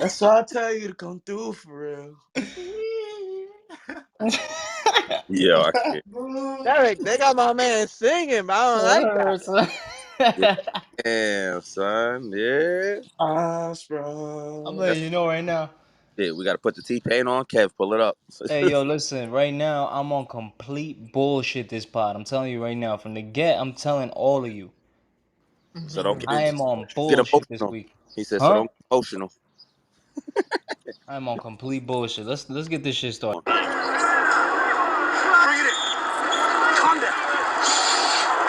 That's why I tell you to come through for real. Yeah, I can't. Derek, they got my man singing, but I don't like that. Yeah, damn, son. Yeah. Osprey. I'm letting you know right now. Yeah, we got to put the T-Pain on. Kev, pull it up. Hey, yo, listen. Right now, I'm on complete bullshit. This pod. I'm telling you right now. From the get, I'm telling all of you. So don't I get, am on get bullshit this emotional. week. He said, so Huh? don't get emotional. I'm on complete bullshit. Let's get this shit started. Bring it in. Calm down.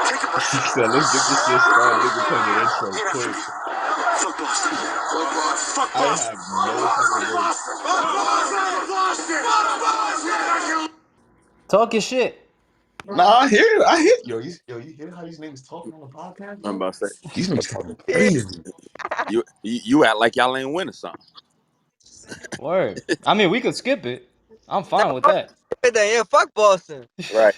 Take a He breath. said, let's get this shit started. Nigga playing the intro quick. Fuck Boston. Fuck Boston. Fuck I Boston. have no fucking words. Fuck Boston. Fuck Boston. Talk your shit. Nah, I hear it. I hear it. You hear how these niggas talking on the podcast, I'm bro? about to say, These niggas talking crazy. you act like y'all ain't win or something. Word. I mean, we could skip it. I'm Nah, fine with fuck that. that. Yeah, fuck Boston. Right.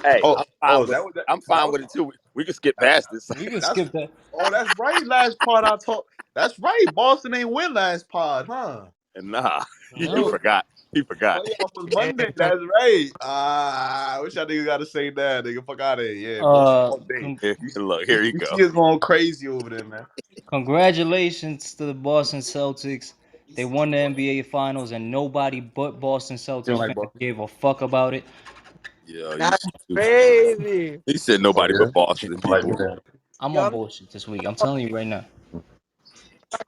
Hey, Oh, is that what I'm that fine was? with it too. We can skip That's past this. We could that's skip that. that's right. Last part I talked. That's right. Boston ain't win last pod, huh? Nah, he No. forgot. He forgot. Playoff was Yeah, Monday. That's right. I wish I niggas got to say that. Nigga, fuck out of here. Yeah, Boston all day. Con- Look, here you You go. see us going crazy over there, man. congratulations to the Boston Celtics. They won the NBA Finals, and nobody but Boston You don't Celtics like fans Boston? gave a fuck about it. Yeah, you that's stupid. crazy. He said Oh nobody yeah. but Boston Like people. that. I'm Yo, on I'm bullshit this week. I'm telling you right now.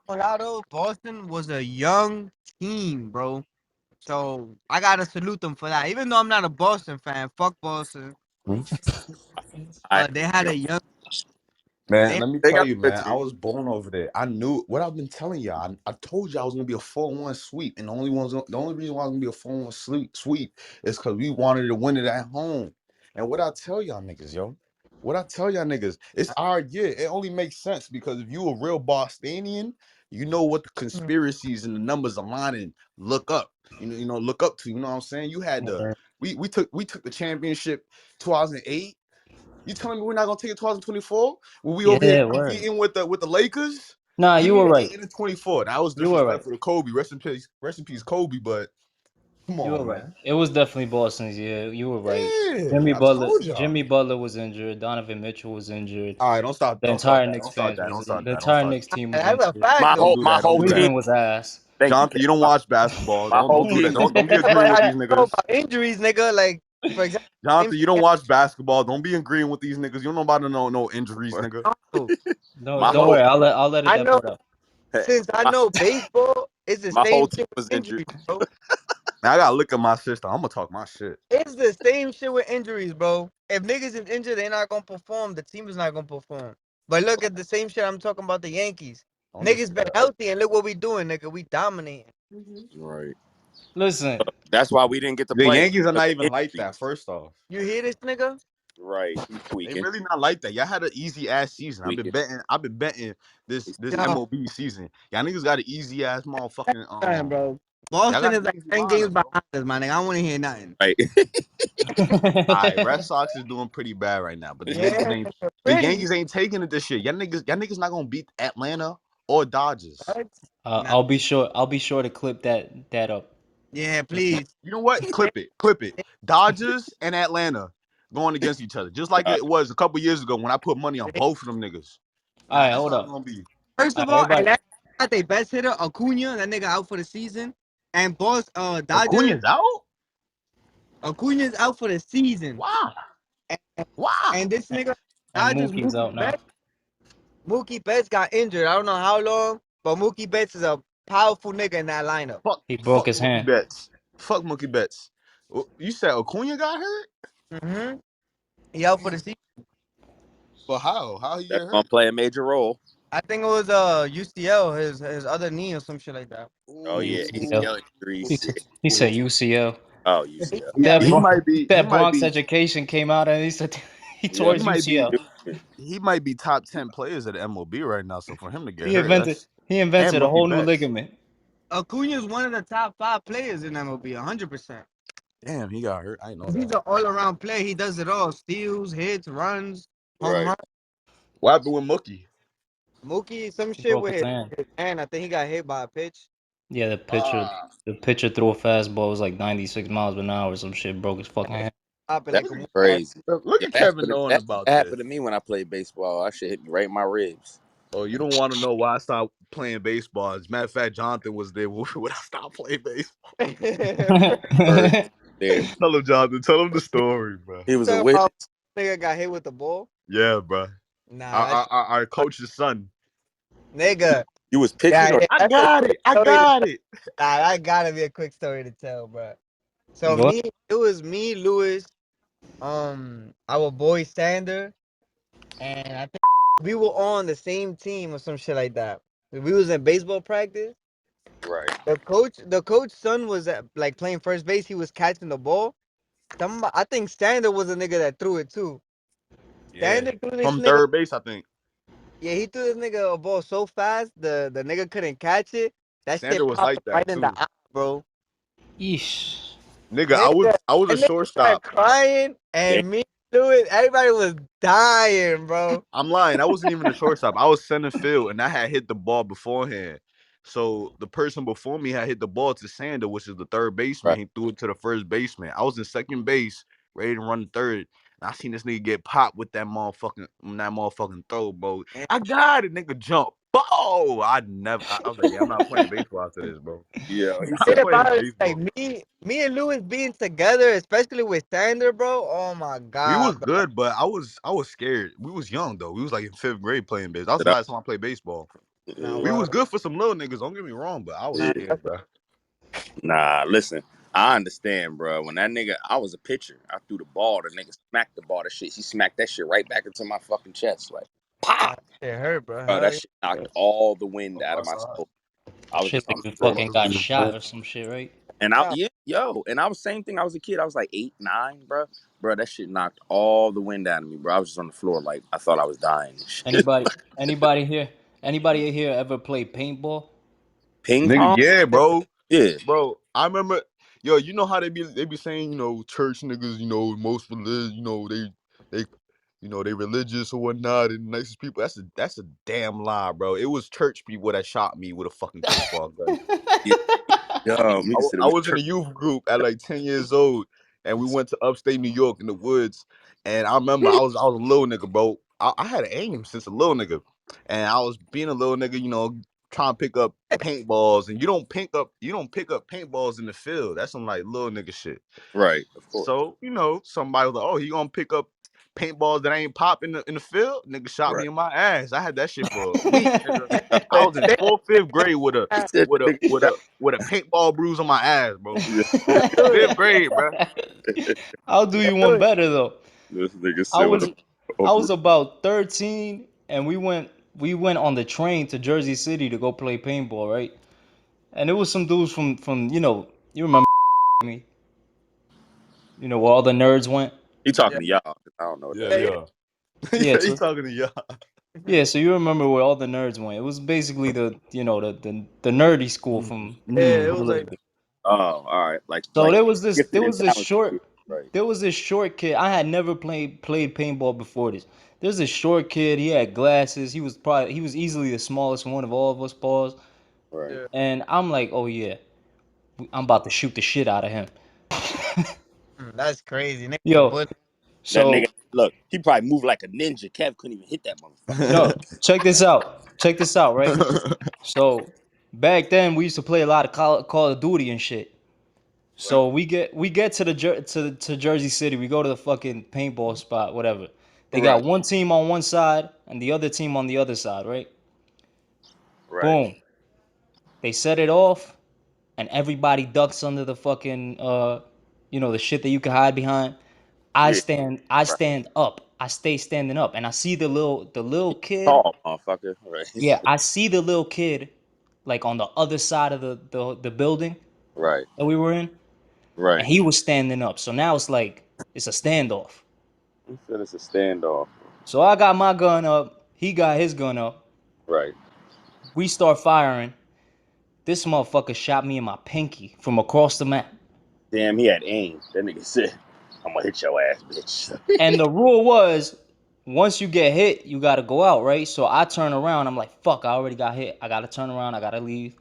Colorado. Boston was a young team, bro. So I gotta salute them for that. Even though I'm not a Boston fan, fuck Boston. Hmm? I They had a young. Man, They let me they tell got you, a good man. I team. was born over there. I knew what I've been telling y'all. I told y'all I was gonna be a 4-1 sweep, and the only reason why I was gonna be a 4-1 sweep is because we wanted to win it at home. And what I tell y'all niggas, yo, what I tell y'all niggas, it's our year. It only makes sense because if you a real Bostonian, you know what the conspiracies and the numbers aligning look up. Look up to. You know what I'm saying? You had the we took the championship 2008. You telling me we're not gonna take it 2024? When we over here Yeah, word. competing with the Lakers? Nah, Give you me were the right. 8 and the 24. That was You were right. disrespectful to Kobe. Rest in peace, Kobe. But come You were on, right. man. It was definitely Boston's. Yeah, you were right. Yeah, I told y'all. Jimmy Butler was injured. Donovan Mitchell was injured. All right, don't stop. The Don't start entire that. Knicks Don't start fans that. was Don't start the that. Don't entire start Knicks that. team was That's a injured. fact My though. whole Don't do my that. Don't whole do that. team. Cleveland was ass. Thank you, Jonathan, Kev. you don't watch basketball. My whole Don't do team. that. Don't be But agreeing with these know niggas. about injuries, nigga. Like for example, same Jonathan, you shit don't watch basketball. Don't be agreeing with these niggas. You don't know about no injuries, nigga. also. No, My don't whole worry. I'll let it I that know part out. since I my, know baseball, it's the my whole same team shit was with injured. injuries, bro. Now I gotta look at my sister. I'm gonna talk my shit. It's the same shit with injuries, bro. If niggas is injured, they're not gonna perform. The team is not gonna perform. But look at the same shit I'm talking about the Yankees. Don't Niggas been disrespect. healthy and look what we doing, nigga. We dominating. Right. Listen, That's why we didn't get to The play Yankees are because not of even like that. injuries. First off. You hear this, nigga? Right. He's They tweaking. really not like that. Y'all had an easy ass season. I've been Tweaking. betting. I've been betting this Yo, MOB season. Y'all niggas got an easy ass motherfucking man, bro. Y'all Boston got is an like easy 10 games lineup, bro. behind us, my nigga. I don't want to hear nothing. Right. All right, Red Sox is doing pretty bad right now, but Yeah, the pretty. Yankees ain't taking it this shit. Y'all niggas not gonna beat Atlanta or Dodgers. Right? Nah. I'll be sure. I'll be sure to clip that up. Yeah, please. You know what? Clip it. Dodgers and Atlanta going against each other, just like Uh, it was a couple years ago when I put money on both of them niggas. All right, That's hold how it's up. gonna be. First All of right, all, everybody. Atlanta got their best hitter, Acuna. That nigga out for the season. And boss, Dodgers, Acuna's out. Acuna's out for the season. Why? And, Why? and this nigga, And Dodgers, Mookie's out now. Mookie Betts got injured. I don't know how long, but Mookie Betts is a powerful nigga in that lineup. He broke Fuck his Mookie hand. Betts. Fuck Mookie Betts. You said Acuna got hurt? Mm-hmm. He out for the season. But how? How he that's get gonna hurt? play a major role. I think it was UCL, his other knee or some shit like that. Oh yeah, UCL. ACL He, injuries. s- he said UCL. Oh, He, UCL. yeah, He might He be. He said might Bronx be. Education came out and he said he tore Yep. He his might be. UCL. He might be top 10 players at the MLB right now. So for him to get He hurt, invented that's he and invented a Mookie whole new Betts. ligament. Acuna is one of the top 5 players in MLB, 100%. Damn, he got hurt. I know He's that. an all-around player. He does it all: steals, hits, runs, home Right. run. What happened with Mookie? Mookie, some He shit broke with his hand. his hand. I think he got hit by a pitch. Yeah, Ah, the pitcher threw a fastball. It was like 96 miles an hour or some shit. Broke his fucking hand. Popping That's like a movie. crazy. look Yeah, at Kevin knowing that about this. happened to me when I played baseball. That shit hit me right in my ribs. Oh, you don't want to know why I stopped playing baseball. As a matter of fact, Jonathan was there when I stopped playing baseball. Heard there. Tell him, Jonathan. Tell him the story, bro. He was a Talking about witness. nigga got hit with the ball. Yeah, bro. Nah, that's I coached his son. nigga. You was pitching Yeah, or yeah, I that's a got quick it. I story. got it. Nah, that gotta be a quick story to tell, bro. So What? it was me, Lewis, our boy Sander, and I think we were on the same team or some shit like that. We was in baseball practice. right? The coach's son was like playing first base. He was catching the ball. I think Sander was the nigga that threw it too. Yeah. Sander threw this From nigga. third base, I think. Yeah, he threw this nigga a ball so fast, the nigga couldn't catch it. That Sander shit was popped like him right that in the too. eye, bro. Yeesh. Nigga, Nigga, I was a that nigga started shortstop. crying, Damn. and me doing, everybody was dying, bro. I'm lying. I wasn't even a shortstop. I was center field, and I had hit the ball beforehand. So the person before me had hit the ball to Sander, which is the third baseman. Right. He threw it to the first baseman. I was in second base, ready to run third. And I seen this nigga get popped with that motherfucking throw, bro. And I got it, nigga. Jump. Bow! I was like, yeah, I'm not playing baseball after this, bro. Yeah. I'm He the said, not shit playing about it, like baseball. me and Lewis being together, especially with Sander, bro. Oh my We was god, bro. good, but I was scared. We was young though. We was like in fifth grade playing baseball. That was that the I- last time I played baseball. Nah, We yeah. was well, good for some little niggas. Don't get me wrong, but I was nah, Yeah. scared, bro. Nah, listen. I understand, bro. When that nigga, I was a pitcher. I threw the ball. The nigga smacked the ball. The shit, he smacked that shit right back into my fucking chest, like, nah, pop. it hurt, bro. Bro, that Hell shit knocked all the wind out of my soul. I was Shit just like on the you floor. fucking got shot or some shit, right? And yeah. and I was same thing. I was a kid. I was like 8, 9, bro. Bro, that shit knocked all the wind out of me, bro. I was just on the floor, like I thought I was dying. And shit. Anybody here? Anybody here ever play paintball? Ping Nigga, pong? yeah, bro. Yeah, Bro, I remember, yo, you know how they be saying, church niggas, most religious, they they religious or whatnot and nicest people. That's a damn lie, bro. It was church people that shot me with a fucking paintball gun. yeah. Yo, nigga said it I was was in a church. youth group at like 10 years old, and we went to upstate New York in the woods. And I remember I was a little nigga, bro. I had aim since a little nigga, and I was being a little nigga, trying to pick up paintballs. And you don't pick up paintballs in the field. That's some like little nigga shit. Right, of course. So somebody was like, "Oh, he gonna pick up paintballs that ain't pop in the field?" Nigga shot me Right. in my ass. I had that shit for a week, nigga. I The was in fourth, fifth grade with a He said with the a nigga with shot. a with a paintball bruise on my ass, bro. Yeah. Fifth grade, bro. I'll do you one better though. This nigga I said with was a I was over. about 13 and we went on the train to Jersey City to go play paintball, right? And it was some dudes from you remember me, where all the nerds went. He yeah, talking to y'all. 'Cause I don't know what Yeah, that is. yeah. Yeah, Yeah, he so talking to y'all. yeah, so you remember where all the nerds went. It was basically the nerdy school from yeah, it Mm-hmm. was like Oh, all right. So Like there was this there gifted and was this talented. short Right. there was this short kid. I had never played paintball before this. There's this short kid. He had glasses. He was easily the smallest one of all of us, Paws. Right. yeah. And I'm like, oh yeah, I'm about to shoot the shit out of him. That's crazy. Nigga was Yo, bullet. That nigga, so look, he probably moved like a ninja. Kev couldn't even hit that motherfucker. no, check this out. Check this out, right? So back then we used to play a lot of Call of Duty and shit. Right. So we get to to Jersey City. We go to the fucking paintball spot, whatever. They got Right. one team on one side and the other team on the other side, right? Right. Boom. They set it off, and everybody ducks under the fucking the shit that you can hide behind. I Yeah. stand I Right. stand up. I stay standing up, and I see the little kid. Tall motherfucker. Right. Yeah, I see the little kid like on the other side of the building Right. that we were in, and Right. he was standing up. So now it's like it's a standoff. He said it's a standoff. So I got my gun up. He got his gun up. Right. We start firing. This motherfucker shot me in my pinky from across the map. Damn, he had aim. That nigga said, I'm gonna hit your ass, bitch. And the rule was once you get hit, you gotta go out, right? So I turn around. I'm like, fuck, I already got hit. I gotta turn around. I gotta leave.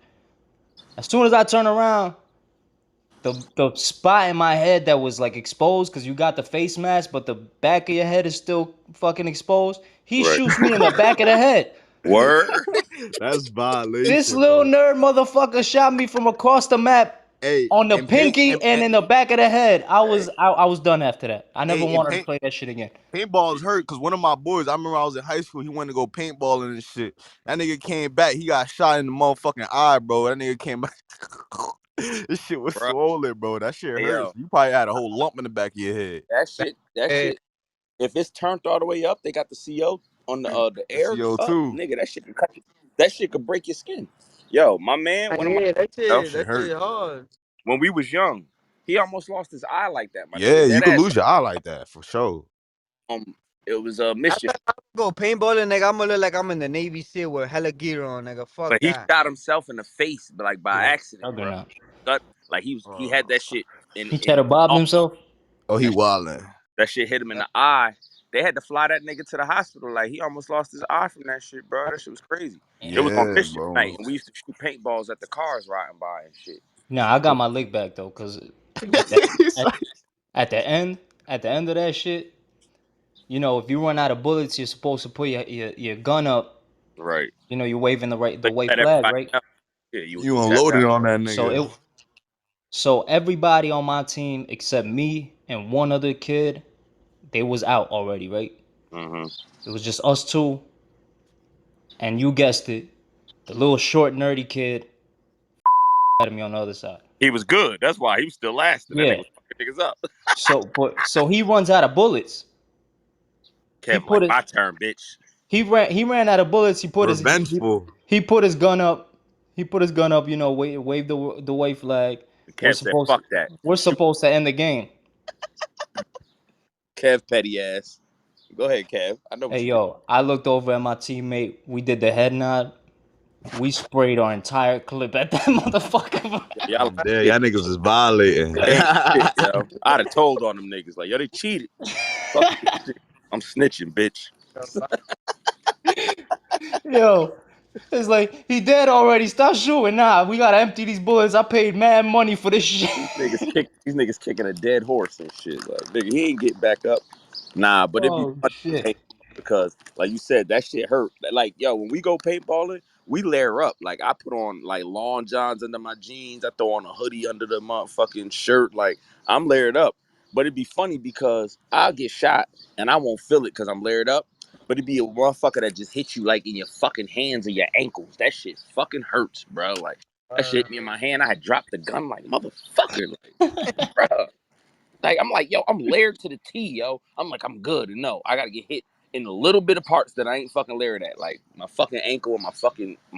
As soon as I turn around, the spot in my head that was like exposed because you got the face mask, but the back of your head is still fucking exposed. He Right. shoots me in the back of the head. Word. That's This violation, little bro. nerd motherfucker shot me from across the map Hey, on the and paint pinky and and in the back of the head. hey, I was done after that. I never hey, and wanted to paint play that shit again. paintball is hurt because one of my boys, I remember I was in high school, he wanted to go paintballing and shit. That nigga came back, he got shot in the motherfucking eye, bro. That nigga came back. This shit was Bro. swollen, bro. That shit Hey, hurts. yo, You probably had a whole lump in the back of your head. that Hey, shit. If it's turned all the way up, they got the CO on the The air up, CO2. nigga. That shit could cut you. That shit could break your skin. Yo, my man, one of my yeah, That yo, shit that hurt. shit hard. when we was young, he almost lost his eye like that, my Yeah, nigga. you Dead could ass. lose your eye like that for sure. It was I mischief, thought I go paintballing, nigga. I'm gonna look like I'm in the Navy SEAL with hella gear on, nigga. but Fuck he that. shot himself in the face, but like by Yeah, accident, bro. juggernaut. Gut, like he had Uh, that shit He in tried to his bob mouth. himself. oh, he That wildin'. that shit hit him in the eye. They had to fly that nigga to the hospital. Like he almost lost his eye from that shit, bro. That shit was crazy. It Damn. was on Yeah, mischief bro. night, and we used to shoot paintballs at the cars riding by and shit. Nah, I got my lick back though, cause at the It's at, like- at the end of that shit, you know, if you run out of bullets, you're supposed to put your gun up. Right. You know, you're waving So the you white let flag, everybody right? know. Yeah, you you that's unloaded how. on that So nigga. it so everybody on my team except me and one other kid, they was out already, right? Hmm. It was just us two, and you guessed it, the little short nerdy kid at me on the other side. He was good. That's why he was still lasting. That nigga Yeah. was fucking niggas up. So he runs out of bullets. He Kevin, put like it. my turn, bitch. He ran out of bullets. Revengeful. He put his gun up. He put his gun up. You know, wave the white flag. Kev said, "Fuck that." We're Shoot, supposed to end the game. Kev, petty ass. Go ahead, Kev. I know what Hey you did. yo, I looked over at my teammate. We did the head nod. We sprayed our entire clip at that motherfucker. Y'all I'm ain't dead. shit. Y'all niggas is violating. Y'all ain't shit, yo. I'd have told on them niggas like, yo, they cheated. Fuck this shit. I'm snitching, bitch. Yo, it's like he dead already. Stop shooting. Nah, we gotta empty these bullets. I paid mad money for this shit. These niggas kicking a dead horse and shit. Like, nigga, he ain't get back up. Nah, but it'd be Oh funny to shit. paint because, like you said, that shit hurt. Like, yo, when we go paintballing, we layer up. Like, I put on like long johns under my jeans. I throw on a hoodie under the motherfucking shirt. Like, I'm layered up. But it'd be funny because I'll get shot and I won't feel it because I'm layered up. But it'd be a motherfucker that just hits you like in your fucking hands or your ankles. That shit fucking hurts, bro. Like, that shit hit me in my hand. I had dropped the gun like motherfucker. Like, bro. Like I'm like, yo, I'm layered to the T, yo. I'm like, I'm good. And no, I gotta get hit in a little bit of parts that I ain't fucking layered at, like my fucking ankle and my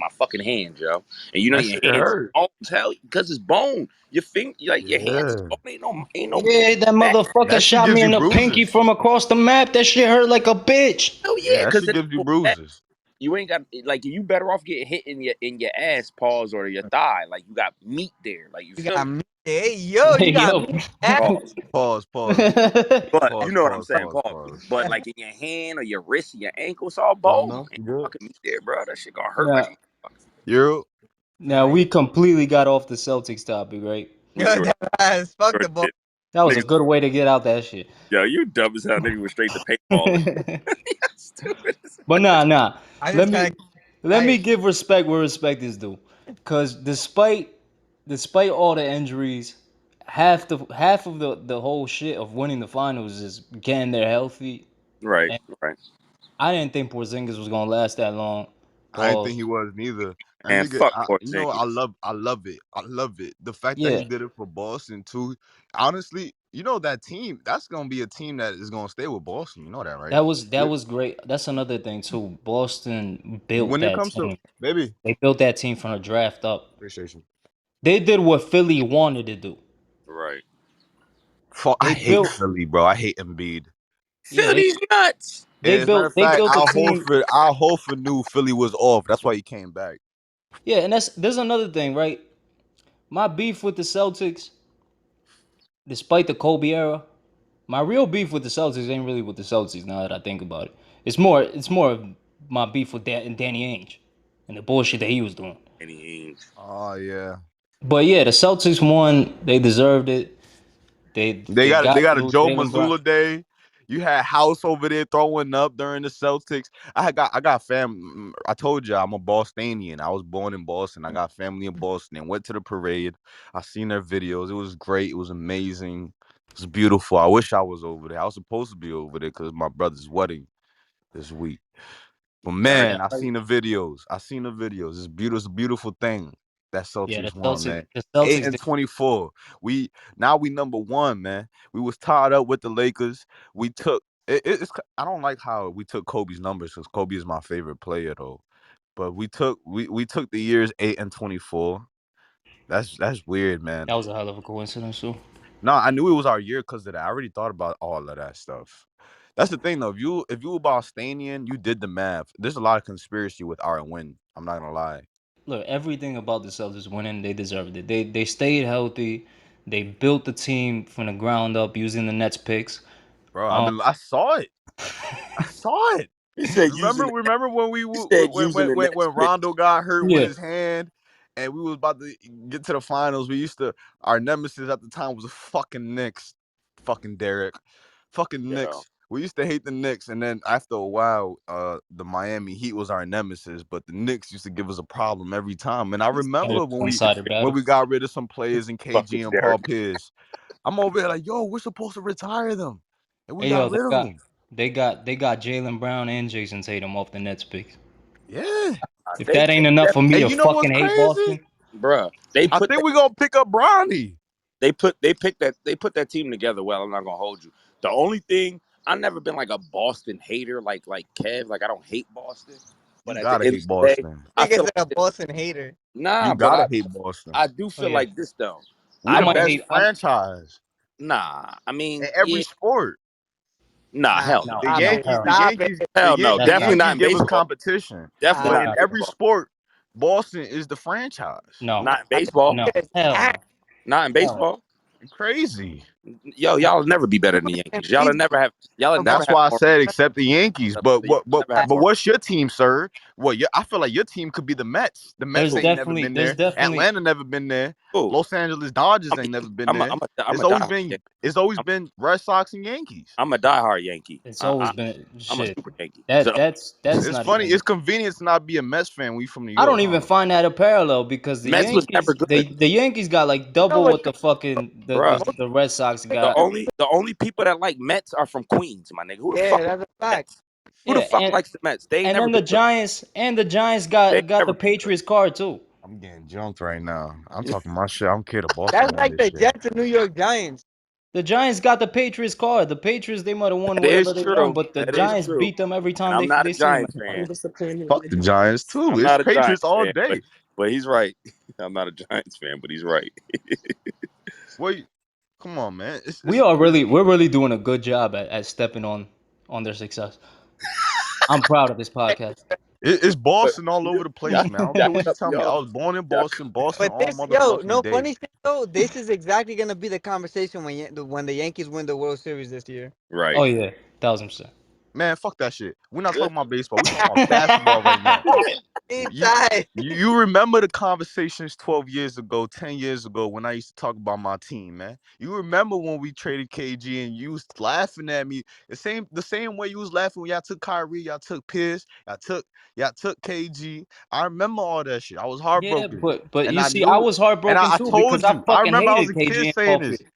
fucking hand, yo. And you know That your shit hands hurt. bones, hell, because it's bone. Your finger, like your hands is Yeah. bone. Ain't no Yeah, that fat. motherfucker That shit shot gives me you in the pinky bruises. from across the map. That shit hurt like a bitch. Hell Yeah, yeah, that because shit gives you bruises. you ain't got like you better off getting hit in your ass paws or your thigh. Like you got meat there. Like you You feel got me? me. Hey, yo, you Hey got yo. me. Ass. Pause. Pause, pause, But you pause, know what I'm pause, saying, pause, Paul. pause. But like in your hand or your wrist or your ankle, it's all No, bone. no, Ain't you no good. fucking meat there, bro. That shit gonna hurt like now, a motherfucker. You now we completely got off the Celtics topic, right? We Yo, sure, that ass. Fuck sure the ball. did. That was a Niggas, good way to get out that shit. yo, you dumb as hell. Nigga was straight to paintball. Stupid. But nah. I Let just trying me to let me life. give respect where respect is due. Cause despite all the injuries, half of the whole shit of winning the finals is getting there healthy. Right, And right. I didn't think Porzingis was gonna last that long. I didn't think Pause. he was neither. And And nigga, fuck you know, Porzingis. I love it. I love it. The fact that he Yeah, did it for Boston too. Honestly, you know that team. That's gonna be a team that is gonna stay with Boston. You know that, right? that was great. That's another thing too. Boston built When it that comes to team. baby, They built that team from the draft up. appreciation. They did what Philly wanted to do. Right. I They hate built Philly, bro. I hate Embiid. yeah, Philly's nuts. As a matter of they fact, built a team. Al Horford knew Philly was off. That's why he came back. Yeah, and there's another thing, right? My beef with the Celtics, despite the Kobe era, my real beef with the Celtics ain't really with the Celtics now that I think about it. It's more of my beef with Danny Ainge and the bullshit that he was doing. Danny Ainge. Oh yeah. But yeah, the Celtics won. They deserved it. They They got got a through Joe Jaylen Brown. Mazzulla day. You had House over there throwing up during the Celtics. I got fam. I told you I'm a Bostonian. I was born in Boston. I got family in Boston and went to the parade. I seen their videos. It was great. It was amazing. It was beautiful. I wish I was over there. I was supposed to be over there because my brother's wedding this week. But Word. man, I seen the videos. I seen the videos. It's beautiful. It's a beautiful thing that Yeah, Celtics won, man. 8 and Did, 24. We number one, man. We was tied up with the Lakers. We took it's. I don't like how we took Kobe's numbers because Kobe is my favorite player though. But we took the years 8 and 24. That's weird, man. that was a hell of a coincidence too. No, I knew it was our year because of that. I already thought about all of that stuff. That's the thing though. If you were Bostonian, you did the math. There's a lot of conspiracy with our win. I'm not gonna lie, Look, everything about the Celtics winning, they deserved it. They stayed healthy. They built the team from the ground up using the Nets picks. bro. Um, I saw it. I saw it. He said Remember, using. remember when He said using the next when pick. Rondo got hurt with yeah, his hand, and we was about to get to the finals. Our nemesis at the time was the fucking Knicks, fucking Derek, fucking Yo, Knicks. We used to hate the Knicks, and then after a while, the Miami Heat was our nemesis, but the Knicks used to give us a problem every time. And I it was remember a one-sided when battle. we got rid of some players in fucking KG and Paul Derek. Pierce. I'm over here like, yo, we're supposed to retire them, and we Hey got yo, rid of them. they got Jaylen Brown and Jason Tatum off the Nets picks. Yeah. If They that ain't enough for me And to you know what's fucking hate crazy? Boston, bruh. They I put think that. we're gonna pick up Bronny. They put that team together well. I'm not gonna hold you. The only thing I've never been like a Boston hater like Kev. Like I don't hate Boston, You but at the gotta end hate of the day, Boston. I Niggas feel said a like Boston hater. nah. You But gotta hate Boston. I do oh feel yeah, like this though. We I I the might don't. best hate. franchise Nah. I in mean, every yeah. sport. Nah. Nah, Hell No, no. The stop no, it. Yankees, hell the no. Stop Yankees, it. Hell no. That's Definitely cap. not in Give us baseball. competition. Definitely Stop But not in in it. every baseball. sport, Boston is the franchise. No, Not in baseball. no, It's hell cat. no, Not in hell baseball. Crazy. Yo, y'all will never be better than the And Yankees. Y'all will baseball, never have. Y'all will never That's have why I more. said except the Yankees. But Y'all will never have more. what's your team, sir? Well, I feel like your team could be the Mets. The Mets ain't never been there's there. definitely, Atlanta never been there. Cool. Los Angeles Dodgers ain't never been there. I'm a diehard Yankee. It's always been Red Sox and Yankees. I'm a diehard Yankee. it's always been I'm a shit. super Yankee. So That's It's not funny. even. It's convenient to not be a Mets fan. We from New I don't York, even huh? find that a parallel because Mets was never good, The Yankees got like you know double what? what the fucking bruh. the Red Sox The got. only people that like Mets are from Queens, my nigga. Who the Yeah, fuck that's a fact. Mets? Who the Yeah, fuck likes the Mets? They ain't and never then been good. The Giants They ain't got the never been good. Patriots card too. I'm getting jumped right now. I'm talking my shit. I don't care. The Boston That's won like this the shit. Jets and New York Giants. The Giants got the Patriots card. The Patriots they might have won That is whatever they won, true. but the That is Giants true. beat them every And time I'm not a they see them. Giants fan. Fuck the Giants too. I'm It's not a Patriots Giants all fan, day. but he's right. I'm not a Giants fan, but he's right. Wait, come on, man. We're really doing a good job at stepping on their success. I'm proud of this podcast. It's But Boston all over the place, man. I don't care what you tell me. I y'all, was born in y'all, Boston, Boston But all this, yo, motherfucking no day. funny shit though. This is exactly gonna be the conversation when the Yankees win the World Series this year. Oh right. yeah, 1000%. Man, fuck that shit. We're not talking about baseball. We're talking about basketball right now. You, Inside. you remember the conversations 12 years ago, 10 years ago when I used to talk about my team, man. You remember when we traded KG and you was laughing at me the same way you was laughing when y'all took Kyrie, y'all took Pierce, y'all took KG. I remember all that shit. I was Yeah, heartbroken. but And you I see, I knew was heartbroken I too because told I you. I fucking remember I was hated a kid KG and saying Paul this. Pierce.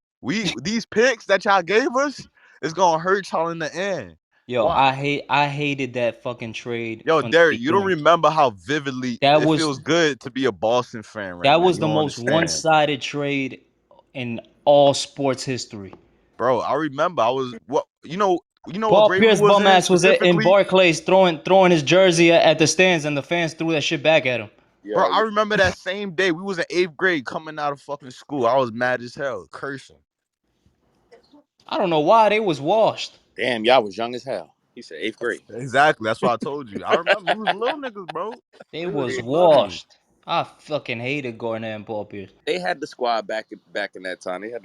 These picks that y'all gave us is gonna hurt y'all in the end. Yo, Why? I hated that fucking trade Yo, from the Derek, you don't beginning. remember how vividly That it was feels good to be a Boston fan right that now. was You the don't most understand. one-sided trade in all sports history. Bro, I remember I was what Paul grade we Pierce was bum in ass was in specifically? Barclays throwing his jersey at the stands and the fans threw that shit back at him. Bro, Yo, I remember that same day. We was in 8th grade coming out of fucking school. I was mad as hell, cursing. I don't know why they was washed. damn, y'all was young as hell. He said eighth grade. Exactly. That's why I told you. I remember we was little niggas, bro. They We was was little. washed. I fucking hated Garnett and Paul Pierce. They had the squad back in that time. They had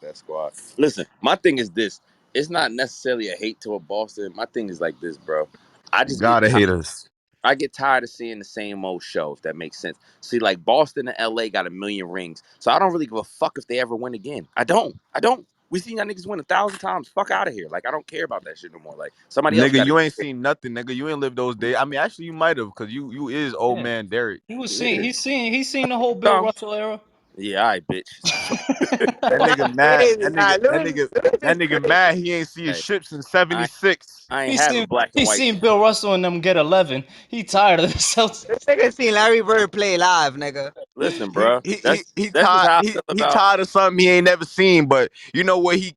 that squad. Listen, my thing is this. It's not necessarily a hate to a Boston. My thing is like this, bro. I You just get gotta tired. hate us. I get tired of seeing the same old show, if that makes sense. See, like Boston and LA got a million rings. So I don't really give a fuck if they ever win again. I don't. I don't. We seen y'all niggas win 1,000 times. Fuck out of here. Like, I don't care about that shit no more. Like, somebody else Nigga, got you to ain't seen nothing, nigga. You ain't lived those days. I mean, actually, you might have, cause you is old Yeah, man Derek. he was seeing. Yeah. He's seen the whole Bill Dumb. Russell era. Yeah, all right, bitch. That nigga That's mad. crazy. Nah, Louis That is nigga crazy. mad. He ain't see his Hey, ships in I, '76. I ain't He having seen black and he white. seen Bill Russell and them get 11. He tired of the Celtics. This nigga seen Larry Bird play live, nigga. Listen, bro. He That's just tired. how I He feel he about. tired of something he ain't never seen. But you know what he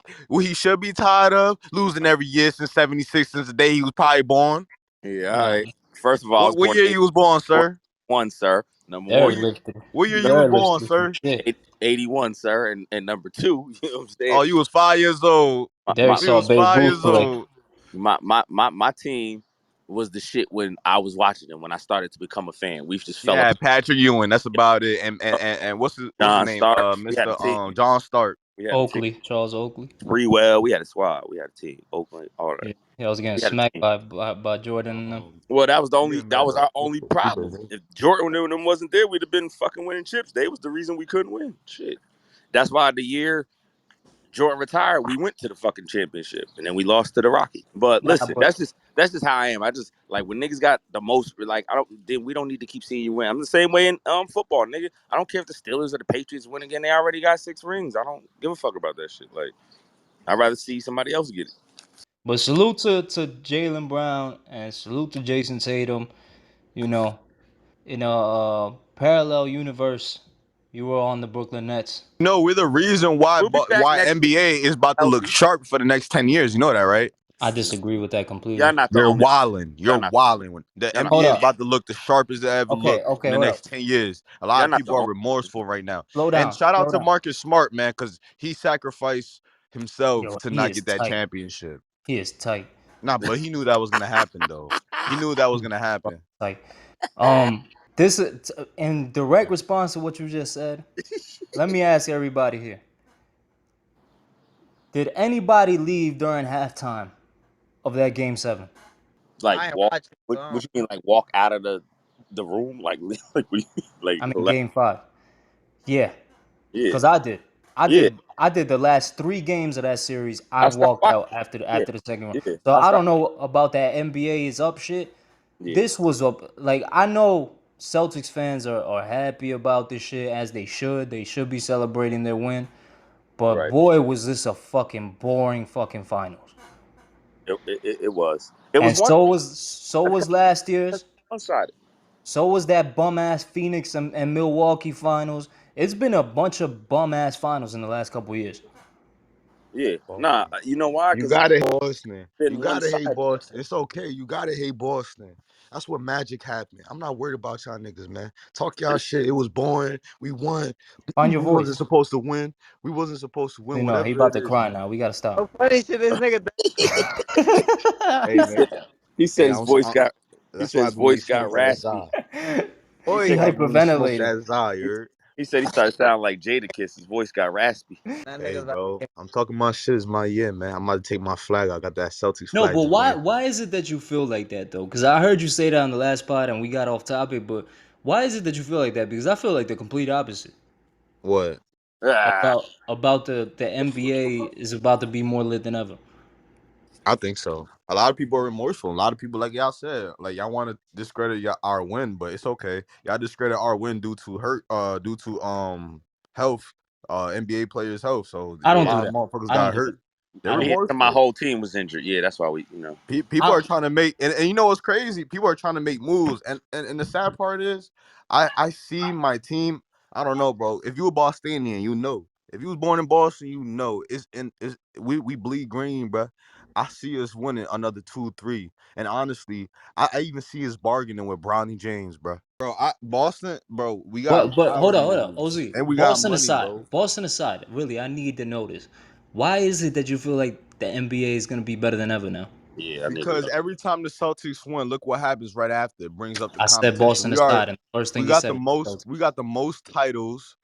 should be tired of? Losing every year since '76, since the day he was probably born. Yeah, all Nah, right. First of all, I was What born year in you was born, sir? 81, sir. Number What Derek one. year? lived through. What year you was Derek lived born, through some sir? shit. 81, sir. And number two, you know what I'm saying? Oh, you was 5 years old. My, Derek my, You saw was Babe 5 Ruth years play. old. my team was the shit when I was watching them, when I started to become a fan. We just You fell apart. had Patrick Ewing. That's about it. And what's his John name? Stark, we had a Mr. team. John Stark. We had a team. Oakley, Charles Oakley. Sprewell, we had a squad. We had a team. Oakland, all that. Yeah, I was getting We had a smacked team. by Jordan and them. Well, that was the only. Yeah, That man. was our only problem. If Jordan and them wasn't there, we'd have been fucking winning chips. They was the reason we couldn't win. Shit. That's why the year Jordan retired, we went to the fucking championship, and then we lost to the Rockets. But Nah, listen, but that's just how I am. I just like when niggas got the most. Like I don't. Then we don't need to keep seeing you win. I'm the same way in football, nigga. I don't care if the Steelers or the Patriots win again. They already got 6 rings. I don't give a fuck about that shit. Like I'd rather see somebody else get it. salute to Jalen Brown and salute to Jason Tatum. You know, in a parallel universe, you were on the Brooklyn Nets. No, we're the reason why We'll be back next year, NBA is about to look healthy. sharp for the next 10 years. You know that, right? I disagree with that completely. Y'all not the You're only. wilding. Y'all You're not. wilding. When the Y'all not. Hold NBA is up. about to look the sharpest it ever Okay, look in okay, the hold up. next 10 years. A lot Y'all of not the people are only. remorseful right now. Slow And down. shout out Slow to down. Marcus Smart, man, because he sacrificed himself Yo, to he not is get that tight. championship. He is tight. Nah, but he knew that was gonna happen though. He knew that was He is gonna happen. tight. This in direct response to what you just said. Let me ask everybody here: did anybody leave during halftime of that Game 7? Like I ain't walk. watching. So I What don't you mean? Like walk out of the room? Like like what do you, like I mean left? Game 5. Yeah, Yeah. cause I did. I Yeah. did. I did the last 3 games of that series. I I stopped walked watching. out after Yeah. the second round. Yeah. So I I don't stopped. know about that NBA is up shit. Yeah. This was up. Like I know Celtics fans are happy about this shit as they should. They should be celebrating their win. But Right. boy, was this a fucking boring fucking finals. It was. It was And one. so was last year's. One sided. So was that bum ass Phoenix and Milwaukee finals. It's been a bunch of bum ass finals in the last couple years. Yeah. Nah. You know why? You Because it's gotta hate Boston. You been one gotta hate sided. Boston. It's okay. You gotta hate Boston. That's what magic happened. I'm not worried about y'all niggas, man. Talk y'all shit. It was boring. We won. Find your We wasn't voice. supposed to win. We wasn't supposed to win. You know, he Whatever about it to is, cry man. now. We gotta stop. know. Funny shit, this nigga. Hey, man. He Hey, said his voice got. He that's said why I his be when you voice got smoke that raspy. Zah. He He said That's why I he. be when you smoke hyperventilating. that Zah, you He, heard? he said he started sounding like Jada Kiss. His voice got raspy. That Hey, nigga's bro. like, I'm talking my shit. It's my year, man. I'm about to take my flag. I got that Celtics No, flag but just why laying. why is it that you feel like that though? Because I heard you say that on the last pod and we got off topic, but why is it that you feel like that? Because I feel like the complete opposite. What? Ah, About the NBA is about to be more lit than ever. I think so. A lot of people are remorseful. A lot of people, like y'all said, like y'all want to discredit our win, but it's okay. Y'all discredit our win due to health, NBA players' health. So I a don't yeah. do lot of that. motherfuckers I don't got do hurt. that. They're I don't. Yeah, my remorseful. whole team was injured. Yeah, that's why we. People I, are trying to make, and you know what's crazy? People are trying to make moves, and the sad part is, I see my team. I don't know, bro. If you a Bostonian, you know. If you was born in Boston, you know. We bleed green, bro. I see us winning another 2-3, and honestly, I even see us bargaining with Bronny James, bro. Bro, Boston, bro. We got but power hold up, moves, Oz. and we got money, Boston aside, really, I need to know this. Why is it that you feel like the NBA is gonna be better than ever now? Yeah, I need to because know. every time the Celtics win, look what happens right after. It brings up the I said competition. Boston aside, and the first thing you said was Celtics. We got the most titles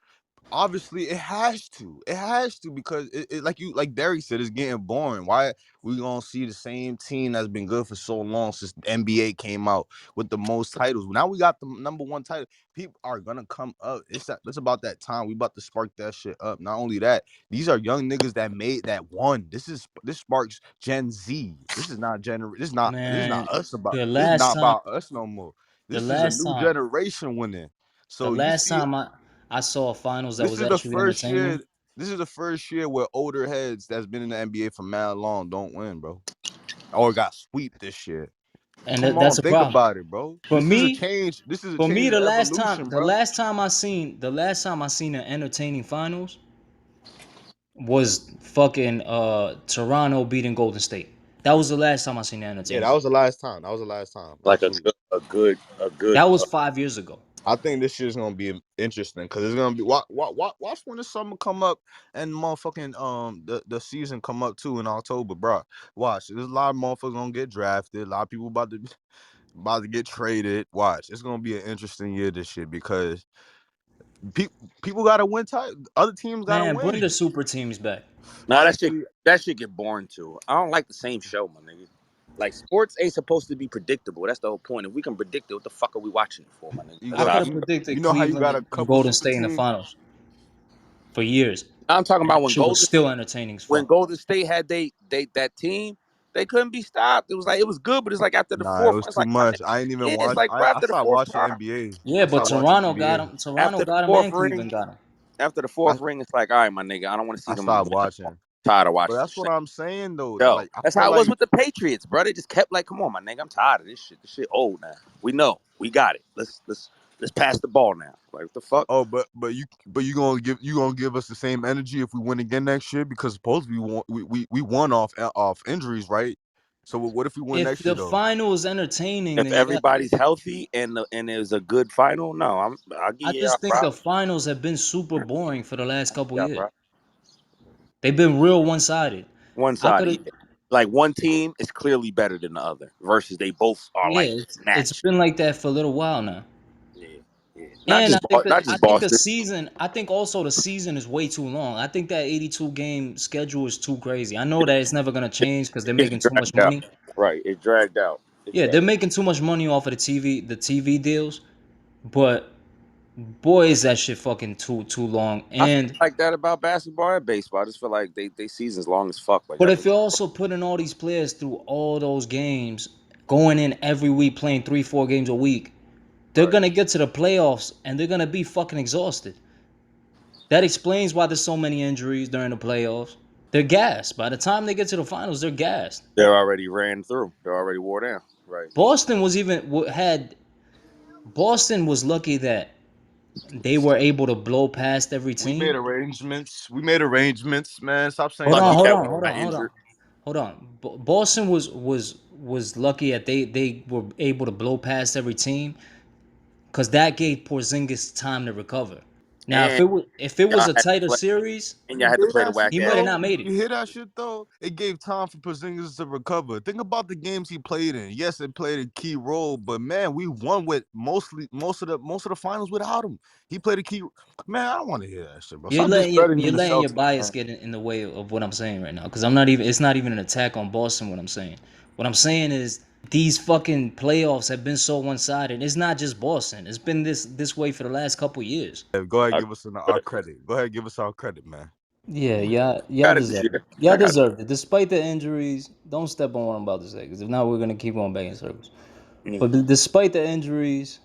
Obviously, it has to. It has to because like Derek said, it's getting boring. Why we gonna see the same team that's been good for so long since the NBA came out with the most titles? Now we got the number one title. People are gonna come up. It's about that time. We about to spark that shit up. Not only that, these are young niggas that won. This sparks Gen Z. This is not this is not Man, us about the this is last not time, about us no more. the This is a last new time, generation winning. the So you last see time I saw a finals that this was is the actually first year. entertaining. This is the first year where older heads that's been in the NBA for mad long don't win, bro, or got sweep this year. And Come on, that's a think problem. about it, bro. For This is a me, change. This is a for me, change of evolution, the bro. last time I seen an entertaining finals was fucking Toronto beating Golden State. That was the last time I seen an Yeah, entertaining that finals. was the last time. That was the last time. Like Absolutely. a good. That was 5 years ago. I think this shit's gonna be interesting because it's gonna be watch when the summer come up and motherfucking the season come up too in October, bro. Watch, there's a lot of motherfuckers gonna get drafted. A lot of people about to get traded. Watch, it's gonna be an interesting year this year because people gotta win. Other teams gotta Man, bring the win. super teams back. Nah, Honestly, that shit get boring too. I don't like the same show, my nigga. Like sports ain't supposed to be predictable. That's the whole point. If we can predict it, what the fuck are we watching it for, my nigga? you That's I got how could I have feel. you predicted know how you Cleveland got a and couple Golden super State in the teams. finals for years. I'm talking And about that shit was still entertaining as when fuck. Golden State had they that team, they couldn't be stopped. It was like it was good, but it's like after the Nah, it fourth was one, it's too like my much. nigga, I ain't even yeah, it's watch. like bro, I after the stopped fourth watching time, NBA. Yeah, I but stopped watching NBA. Toronto after the got him fourth and ring, Cleveland got him. after the I fourth ring, it's like all right, my nigga, I don't want to see I them stopped win no more. watching. Tired of But watching that's the what same I'm saying though. show. Like I That's feel how it was like with the Patriots, bro. They just kept like, come on, my nigga, I'm tired of this shit. This shit old now. We know, we got it. Let's pass the ball now. Like what the fuck? oh, but you gonna give us the same energy if we win again next year because supposedly we won off injuries, right? So what if we win If next year the though? final is entertaining, If then yeah. everybody's healthy and it was a good final, no, I'll give I you just y'all think the props. finals have been super boring for the last couple Yeah, years. bro. They've been real one sided. One I could sided. have, Yeah. Like one team is clearly better than the other versus they both are yeah. like It's matched. been like that for a little while now. Yeah, yeah. And Not I just think the Boston. season. I think also the season is way too long. I think that 82 game schedule is too crazy. I know that it's never gonna change because they're It's making too much dragged out. money. Right. It dragged out. It Yeah, dragged. they're making too much money off of the TV deals. But boy, is that shit fucking too long. I feel And like that about basketball and baseball. I just feel like they seasons long as fuck. Like but that's if you're also putting all these players through all those games, going in every week, playing 3-4 games a week, they're right. gonna get to the playoffs and they're gonna be fucking exhausted. That explains why there's so many injuries during the playoffs. They're gassed. By the time they get to the finals, they're gassed. They're already ran through. They're already wore down. Right. Boston was even had Boston was lucky that they were able to blow past every We made team. arrangements. We made arrangements, man. Stop saying Hold all on, Lucky that hold that on, shit, one hold bro. on, got hold on, injured. hold on. Boston was lucky that they were able to blow past every team because that gave Porzingis time to recover. Now, And if it was y'all a had to tighter play series, and y'all You had to hear play the that whack shit he might ass. have though? not made You it. hear that shit though? It gave time for Porzingis to recover. Think about the games he played in. Yes, it played a key role, but man, we won with most of the finals without him. He played a key. Man, I don't want to hear that shit, bro. Stop discrediting You're the letting your Celtics, bias man. get in the way of what I'm saying right now because I'm not even. It's not even an attack on Boston. What I'm saying. What I'm saying is these fucking playoffs have been so one sided. It's not just Boston. It's been this way for the last couple years. Yeah, go ahead, I give us our credit. Go ahead, give us our credit, man. Yeah, yeah, y'all got it this deserve it. year. Y'all I got deserved it. Despite the injuries, don't step on what I'm about to say, because if not, we're gonna keep going back in circles. it. But despite the injuries,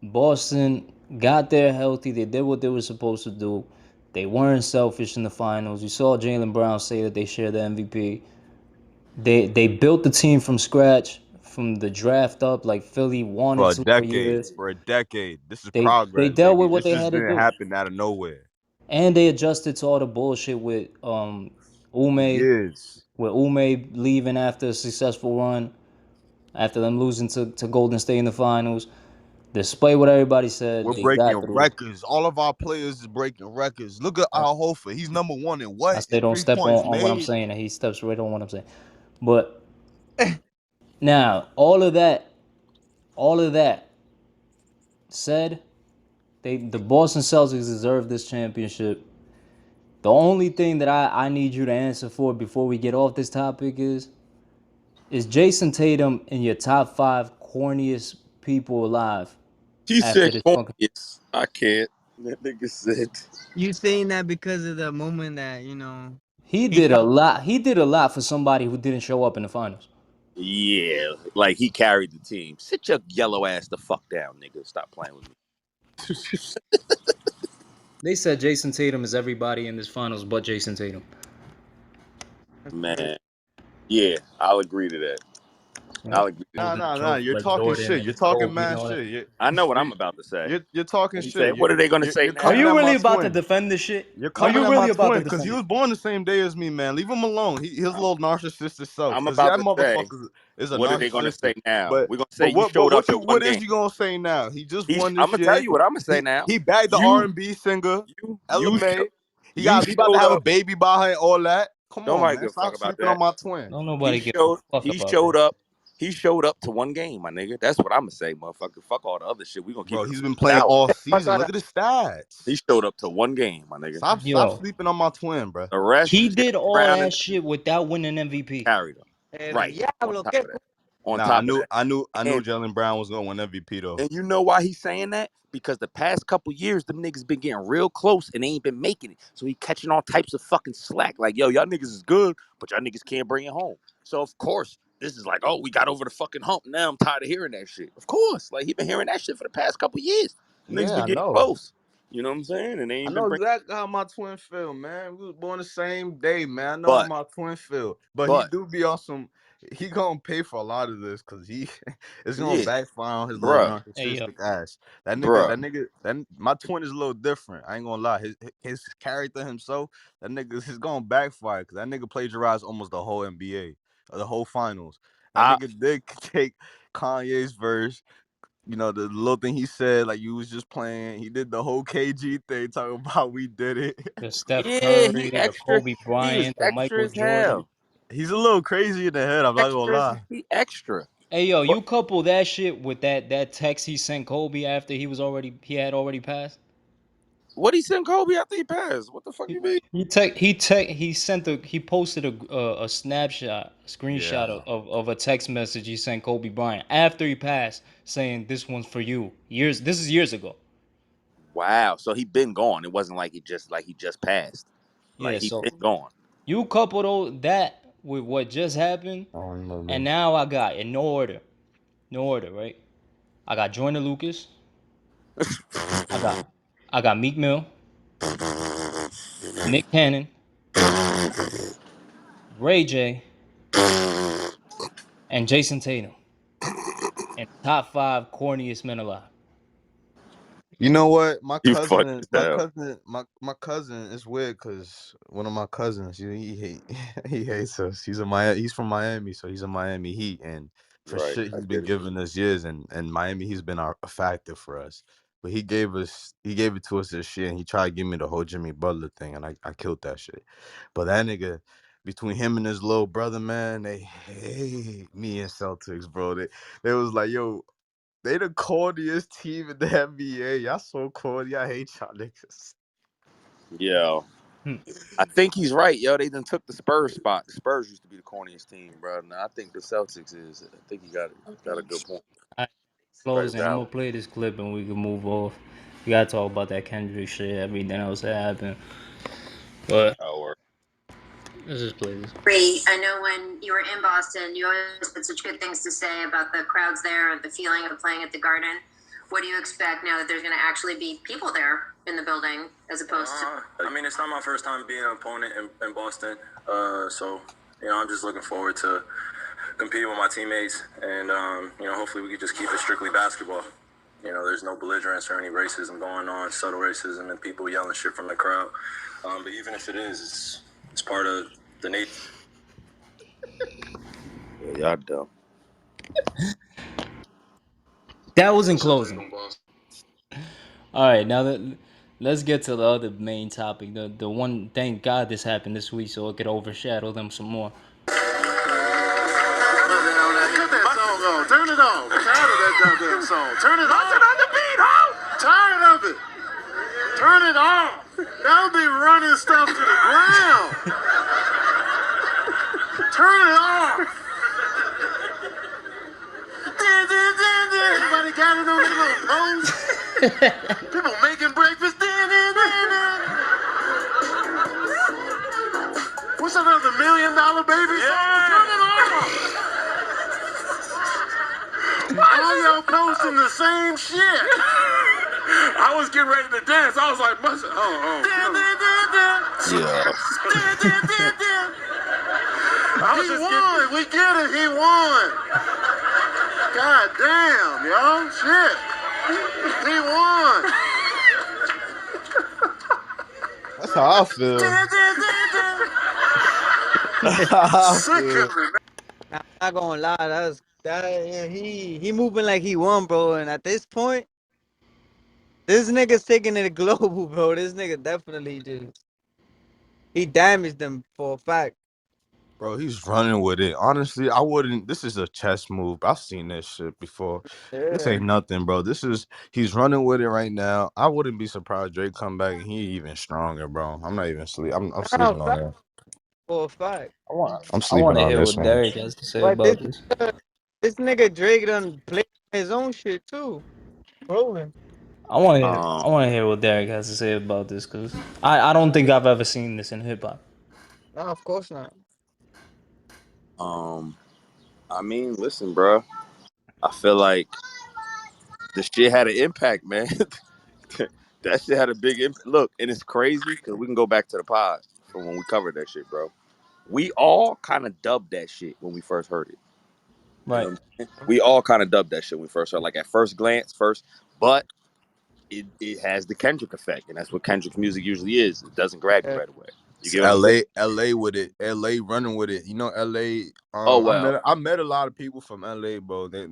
Boston got there healthy. They did what they were supposed to do. They weren't selfish in the finals. You saw Jaylen Brown say that they share the MVP. They built the team from scratch, from the draft up, like Philly wanted For a to for decade, years. for a decade, this is They progress, dealt baby. with what This they just had to didn't do, happen out of nowhere. and they adjusted to all the bullshit with For Ume years. with Ume leaving after a successful run, after them losing to Golden State in the finals. Despite what everybody said, We're they got breaking through. records. All of our players is breaking records. Look at Al Horford. He's number one in I what? say In don't three step points on what I'm made. saying, and he steps right on what I'm saying. But now, all of that said, The Boston Celtics deserve this championship. The only thing that I need you to answer for before we get off this topic is Jason Tatum in your top 5 corniest people alive He after said this fucking. corners. I can't. That nigga said, You saying that because of the moment that He he did a felt. lot. He did a lot for somebody who didn't show up in the finals. yeah, like he carried the team. Sit your yellow ass the fuck down, nigga. Stop playing with me. They said Jason Tatum is everybody in this finals but Jason Tatum. That's crazy. Man, yeah, I'll agree to that. Yeah. I'll agree to that. Nah, Holding a nah, nah. trophy You're like talking Jordan shit. You're and talking Kobe and mad all that. shit. I know what I'm You, about to say. you're talking What he say? shit. What are they gonna say You're Are now? coming you at my really about to twin. defend this shit? You're Are coming you at my really about to twin because defend he it? was born the same day as me, man. Leave him alone. His I'm, little narcissistic self, I'm because about that to say. motherfucker is a What are they gonna narcissistic. say now? But We're gonna say but you what but showed up what to one what is game. you gonna say now? He just He's. won I'm this gonna tell shit. you what I'm gonna say He now. he bagged the You, R&B singer Ella you, May. you He about to showed have a up. baby by her and all that. Come on, Nobody man. give a fuck Stop about sleeping on that. my twin. Don't He nobody give a showed. fuck He about that. showed up. He showed up to one game, my nigga. That's what I'm gonna say, motherfucker. Fuck all the other shit. We gonna keep Bro, it he's been playing 1,000. all Fuck season. out Look of- at his stats. He showed up to one game, my nigga. Stop Yo, sleeping on my twin, bro. The rest, he Jalen did all Brown that and shit without winning MVP. carried him. El Right. On diablo, top ¿qué? of that. On Nah, top of that. I knew And Jalen Brown was gonna win MVP though. and you know why he's saying that? Because the past couple years, them niggas been getting real close and they ain't been making it. So he catching all types of fucking slack. Like, yo, y'all niggas is good, but y'all niggas can't bring it home. So of course, this is like, oh, we got over the fucking hump. Now I'm tired of hearing that shit. Of course. Like he been hearing that shit for the past couple years. Niggas Yeah, been I getting know. close. You know what I'm saying? And they I ain't been know bringing. exactly how my twin feel, man. We was born the same day, man. I know how But my twin feel. But he but do be on some. He gonna pay for a lot of this because he it's gonna yeah, backfire on his little bruh, Hey yo, narcissistic ass. bruh. That my twin is a little different. I ain't gonna lie. His character himself, that nigga is gonna backfire because that nigga plagiarized almost the whole NBA, the whole finals. That I nigga did take Kanye's verse, the little thing he said, like you was just playing. He did the whole KG thing, talking about we did it. the Steph yeah, Curry, he the extra. Kobe He is Bryant, the extra Michael as Jordan. hell. He's a little crazy in the head. I'm not gonna lie. He extra. Hey yo, But you couple that shit with that text he sent Kobe after he had already passed. what he sent Kobe after he passed? What the fuck He you mean? he posted a snapshot, a screenshot Yeah, of a text message he sent Kobe Bryant after he passed, saying this one's for you. This is years ago. Wow. So he been gone. It wasn't like he just passed. Like Yeah, he so been gone. you couple that with what just happened, I don't and remember. now I got in no order, right? I got Joyner Lucas, I got I got Meek Mill, Nick Cannon, Ray J, and Jason Tatum, and top 5 corniest men alive. You know what? You funny as hell. My cousin is weird because one of my cousins, he hate he hates us. He's from Miami, so he's a Miami Heat, and for Right. shit I he's been get it. giving us years, and Miami he's been a factor for us. But he gave it to us this year, and he tried to give me the whole Jimmy Butler thing, and I killed that shit. But that nigga, between him and his little brother, man, they hate me and Celtics, bro. They was like, yo. They the corniest team in the NBA. Y'all so corny. I hate y'all niggas. Yo. Hmm. I think he's right, yo. They done took the Spurs spot. The Spurs used to be the corniest team, bro. Now I think the Celtics is. I think he got a good point. I Very closing. I'm valid. gonna play this clip and we can move off. We gotta talk about that Kendrick shit, everything else that happened. But Oh, work. let's just play this. I know when you were in Boston, you always had such good things to say about the crowds there, the feeling of playing at the Garden. What do you expect now that there's going to actually be people there in the building as opposed to? I mean, it's not my first time being an opponent in Boston, so I'm just looking forward to competing with my teammates, and hopefully we can just keep it strictly basketball. There's no belligerence or any racism going on, subtle racism, and people yelling shit from the crowd. But even if it is, it's part of the nature. Yeah, y'all dumb. That was in closing. All right, now let's get to the other main topic. The one. Thank God this happened this week, so it could overshadow them some more. Cut that song on. Turn it off. I'm tired of that goddamn song. Turn it off. Turn it on the beat, ho! Tired of it. Turn it off. That'll be running stuff to the ground. Turn it off. Everybody got it on their little post. People making breakfast. What's another $1 million baby? Yeah. Turn it off. All y'all posting the same shit. I was getting ready to dance. I was like, Yeah. He won. We get it. He won. God damn, y'all. Shit. He won. That's how I feel. That's how I Sick feel. of it. I'm not gonna lie, yeah, he moving like he won, bro. And at this point, this nigga's taking it global, bro. This nigga definitely just he damaged them for a fact. Bro, he's running with it. Honestly, I wouldn't. This is a chess move. I've seen this shit before. This Yeah. ain't nothing, bro. He's running with it right now. I wouldn't be surprised Drake come back and he even stronger, bro. I'm not even sleep. I'm Nah, sleeping on fact that. for a fact. I'm I want sleeping to on hear this what one. Derek has to say But about this. this nigga Drake done played his own shit too. Rolling. I want to hear what Derek has to say about this because I don't think I've ever seen this in hip hop. No, of course not. I mean, listen, bro. I feel like the shit had an impact, man. That shit had a big impact. Look, and it's crazy because we can go back to the pod from when we covered that shit, bro. We all kind of dubbed that shit when we first heard it. You know Right. what I'm saying? We all kind of dubbed that shit when we first heard, like at first glance, but it has the Kendrick effect, and that's what Kendrick's music usually is. It doesn't grab you Yeah. right away. You It's get what I'm saying? LA with it. LA running with it. You know, LA. Oh I well. met a lot of people from LA, bro. They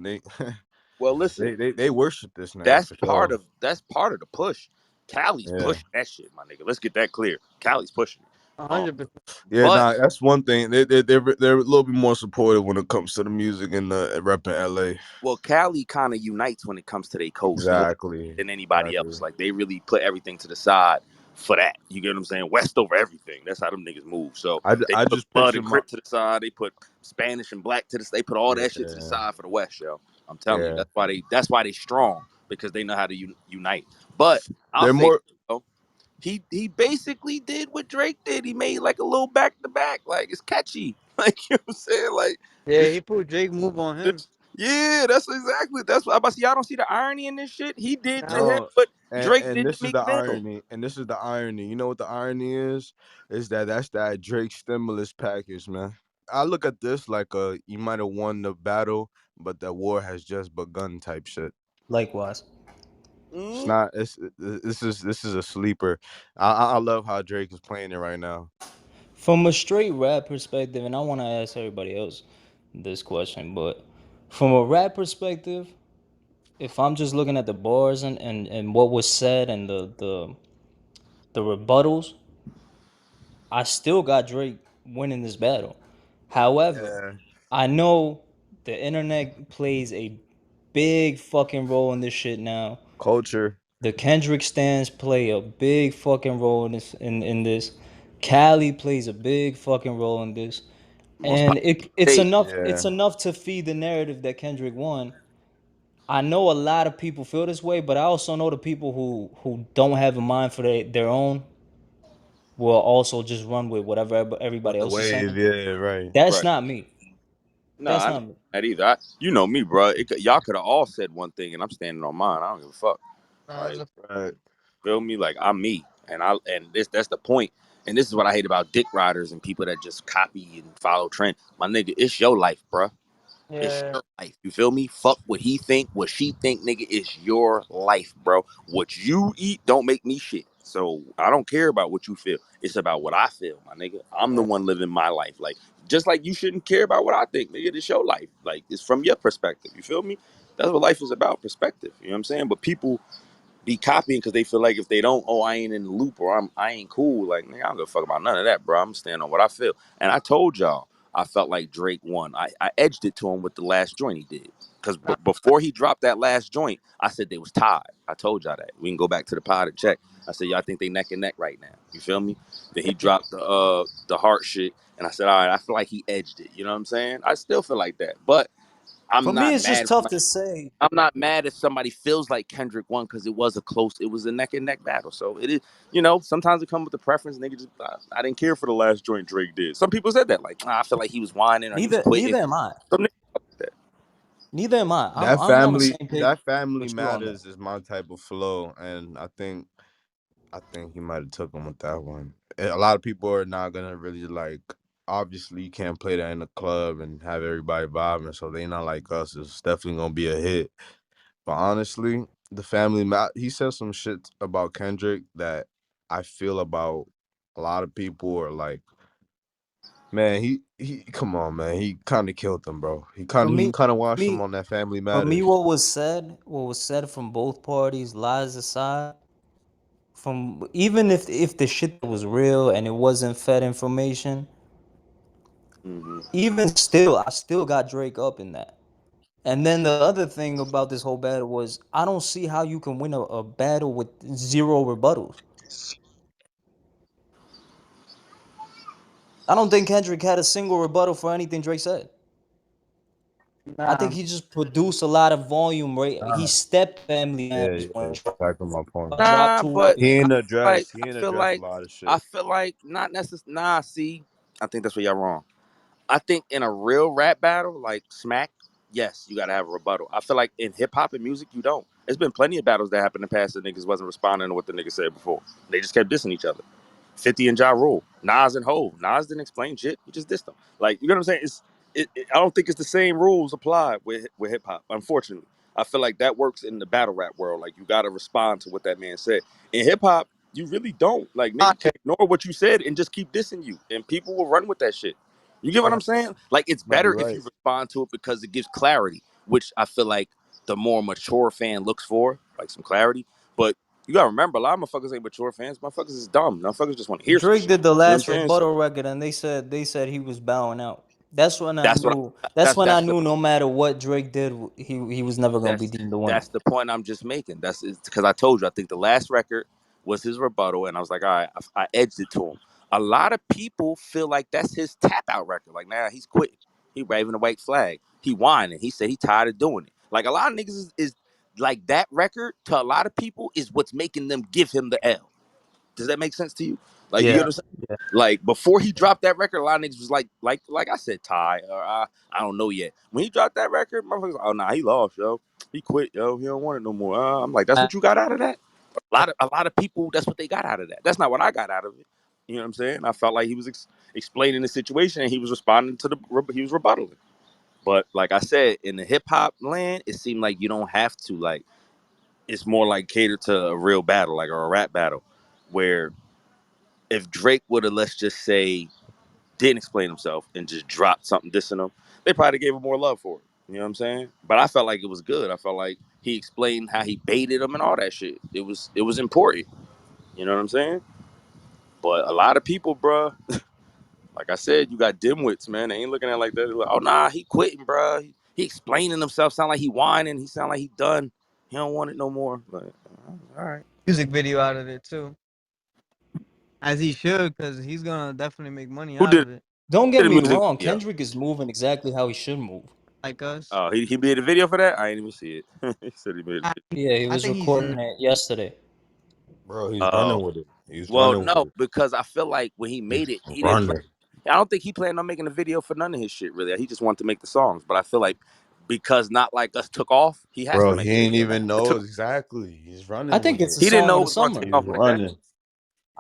Well, listen. they worship this nigga for sure. That's part of the push. Cali's Yeah. pushing that shit, my nigga. Let's get that clear. Cali's pushing it. 100%. Yeah, But nah, that's one thing. They're a little bit more supportive when it comes to the music and the rap in LA. well, Cali kind of unites when it comes to their coast more Exactly. than anybody Exactly. else. Like they really put everything to the side for that. You get what I'm saying? West over everything. That's how them niggas move. So they I put just Blood picture and my Crip to the side. They put Spanish and Black to the. They put all that shit to the yeah side for the West, yo. I'm telling you, yeah. that's why they strong because they know how to unite. But I'll They're say, more yo, he basically did what Drake did. He made like a little back to back. Like it's catchy. Like you know what I'm saying? Like Yeah, this he put Drake move on him. yeah, that's what I'm about to say. Y'all don't see the irony in this shit. He did to Nah, him no, what and Drake did to this is Meek the Mill. irony. And this is the irony. You know what the irony is? Is that that's that Drake stimulus package, man. I look at this like you might have won the battle, but the war has just begun type shit. Likewise. It's Mm, not. This is a sleeper. I love how Drake is playing it right now. From a straight rap perspective, and I want to ask everybody else this question, but from a rap perspective, if I'm just looking at the bars and what was said and the rebuttals, I still got Drake winning this battle. However, Yeah, I know the internet plays a big fucking role in this shit now. culture. The Kendrick stands play a big fucking role in this. Cali plays a big fucking role in this. most And popular it's state. enough Yeah, it's enough to feed the narrative that Kendrick won. I know a lot of people feel this way, but I also know the people who don't have a mind for their own will also just run with whatever but everybody the else is wave. saying. Yeah, right. That's Right. not me. No, That's I ain't not me. that either. You know me, bro. Y'all could have all said one thing, and I'm standing on mine. I don't give a fuck. nah, Like, Right. feel me? Like I'm me, and that's the point. And this is what I hate about dick riders and people that just copy and follow trend. My nigga, it's your life, bro. It's yeah, your life. You feel me? Fuck what he think, what she think, nigga. It's your life, bro. What you eat don't make me shit. So I don't care about what you feel. It's about what I feel, my nigga. I'm the yeah, one living my life. Like just like you shouldn't care about what I think, nigga. It's your life. Like it's from your perspective. You feel me? That's what life is about, perspective. You know what I'm saying? But people be copying because they feel like if they don't, oh, I ain't in the loop or I ain't cool. Like, nigga, I don't give a fuck about none of that, bro. I'm standing on what I feel. And I told y'all, I felt like Drake won. I edged it to him with the last joint he did. Because before he dropped that last joint, I said they was tied. I told y'all that. We can go back to the pod and check. I said, yo, I think they neck and neck right now. You feel me? Then he dropped the heart shit, and I said, all right, I feel like he edged it. You know what I'm saying? I still feel like that, but For I'm me, not it's just mad. tough to say. I'm not mad if somebody feels like Kendrick won because it was a neck and neck battle. So it is, sometimes it comes with the preference. Nigga, just I didn't care for the last joint Drake did. Some people said that, like, I feel like he was whining or he was quitting. Neither am I. Some niggas like that. Neither am I. That I'm on the family, same page that family with you on that. matters is my type of flow, and I think he might have took him with that one. A lot of people are not gonna really like. Obviously, you can't play that in the club and have everybody vibing, so they not like us. It's definitely gonna be a hit. But honestly, the family, he said some shit about Kendrick that I feel about a lot of people are like, man, he, come on, man, he kind of killed them, bro. He For kind of, you me, can kind of watch him me, on that Family for me, Matters. what was said from both parties, lies aside, from even if the shit was real and it wasn't fed information, Mm-hmm. even still, I still got Drake up in that. And then the other thing about this whole battle was I don't see how you can win a battle with zero rebuttals. I don't think Kendrick had a single rebuttal for anything Drake said. I think Nah, he just produced a lot of volume, right? He stepped Family Yeah, Matters yeah, when exactly my point. dropped Nah, two but He records. ain't like address, he I ain't feel address a like lot of I shit. feel like not necessarily. Nah, see, I think that's where y'all wrong. I think in a real rap battle, like Smack, yes, you gotta have a rebuttal. I feel like in hip hop and music, you don't. There's been plenty of battles that happened in the past that niggas wasn't responding to what the niggas said before. They just kept dissing each other. 50 and Ja Rule, Nas and Hov. Nas didn't explain shit. He just dissed them. Like, you know what I'm saying? I don't think it's the same rules apply with hip hop. Unfortunately, I feel like that works in the battle rap world. Like, you got to respond to what that man said. In hip hop, you really don't. Like, nigga can ignore what you said and just keep dissing you, and people will run with that shit. You get what I'm saying? Like, it's Might be better if right. you respond to it because it gives clarity, which I feel like the more mature fan looks for, like some clarity. But you gotta remember, a lot of motherfuckers ain't mature fans. Motherfuckers is dumb. Motherfuckers just want to hear some Drake shit. did the You know what I'm last saying? So rebuttal record, and they said he was bowing out. That's when I that's what knew. That's when I that's the knew no matter what Drake did, he was never gonna be that's deemed the winner. that's the point I'm just making. That's because I told you I think the last record was his rebuttal, and I was like, all right, I edged it to him. A lot of people feel like that's his tap out record. Like, nah, he's quitting. He waving a white flag. He whining. He said he tired of doing it. Like a lot of niggas is like that record to a lot of people is what's making them give him the L. Does that make sense to you? Like you Yeah, understand? yeah. Like before he dropped that record, a lot of niggas was like I said, Ty, or I don't know yet. When he dropped that record, motherfuckers, oh nah, he lost, yo. He quit, yo. He don't want it no more. I'm like, that's what you got out of that? A lot of people, that's what they got out of that. That's not what I got out of it. You know what I'm saying? I felt like he was explaining the situation and he was responding to he was rebuttaling. But like I said, in the hip hop land, it seemed like you don't have to like. It's more like catered to a real battle, like or a rap battle, where if Drake would have, let's just say, didn't explain himself and just dropped something dissing him, they probably gave him more love for it. You know what I'm saying? But I felt like it was good. I felt like he explained how he baited him and all that shit. It was important. You know what I'm saying? But a lot of people, bruh, like I said, you got dimwits, man. They ain't looking at it like that. They're like, oh nah, he quitting, bruh. He explaining himself. Sound like he whining. He sound like he done. He don't want it no more. Like, all right. music video out of it too, as he should, because he's gonna definitely make money Who out did, of it, Don't did get a me music wrong. video? Kendrick is moving exactly how he should move. like us. Oh, he made a video for that? I ain't even see it. He said he made a I, video. Yeah, he I was think he's recording it yesterday. Bro, he's Oh. running with it. He's Well, running with no, it. because I feel like when he made He's it, he didn't plan. running. I don't think he planned on making a video for none of his shit. Really, he just wanted to make the songs. But I feel like because Not Like Us took off, he has to Bro, make he a ain't video now. even It know took. exactly. He's I running think with it's it. the He didn't song know of it the was going to summer. take He's off like that. running.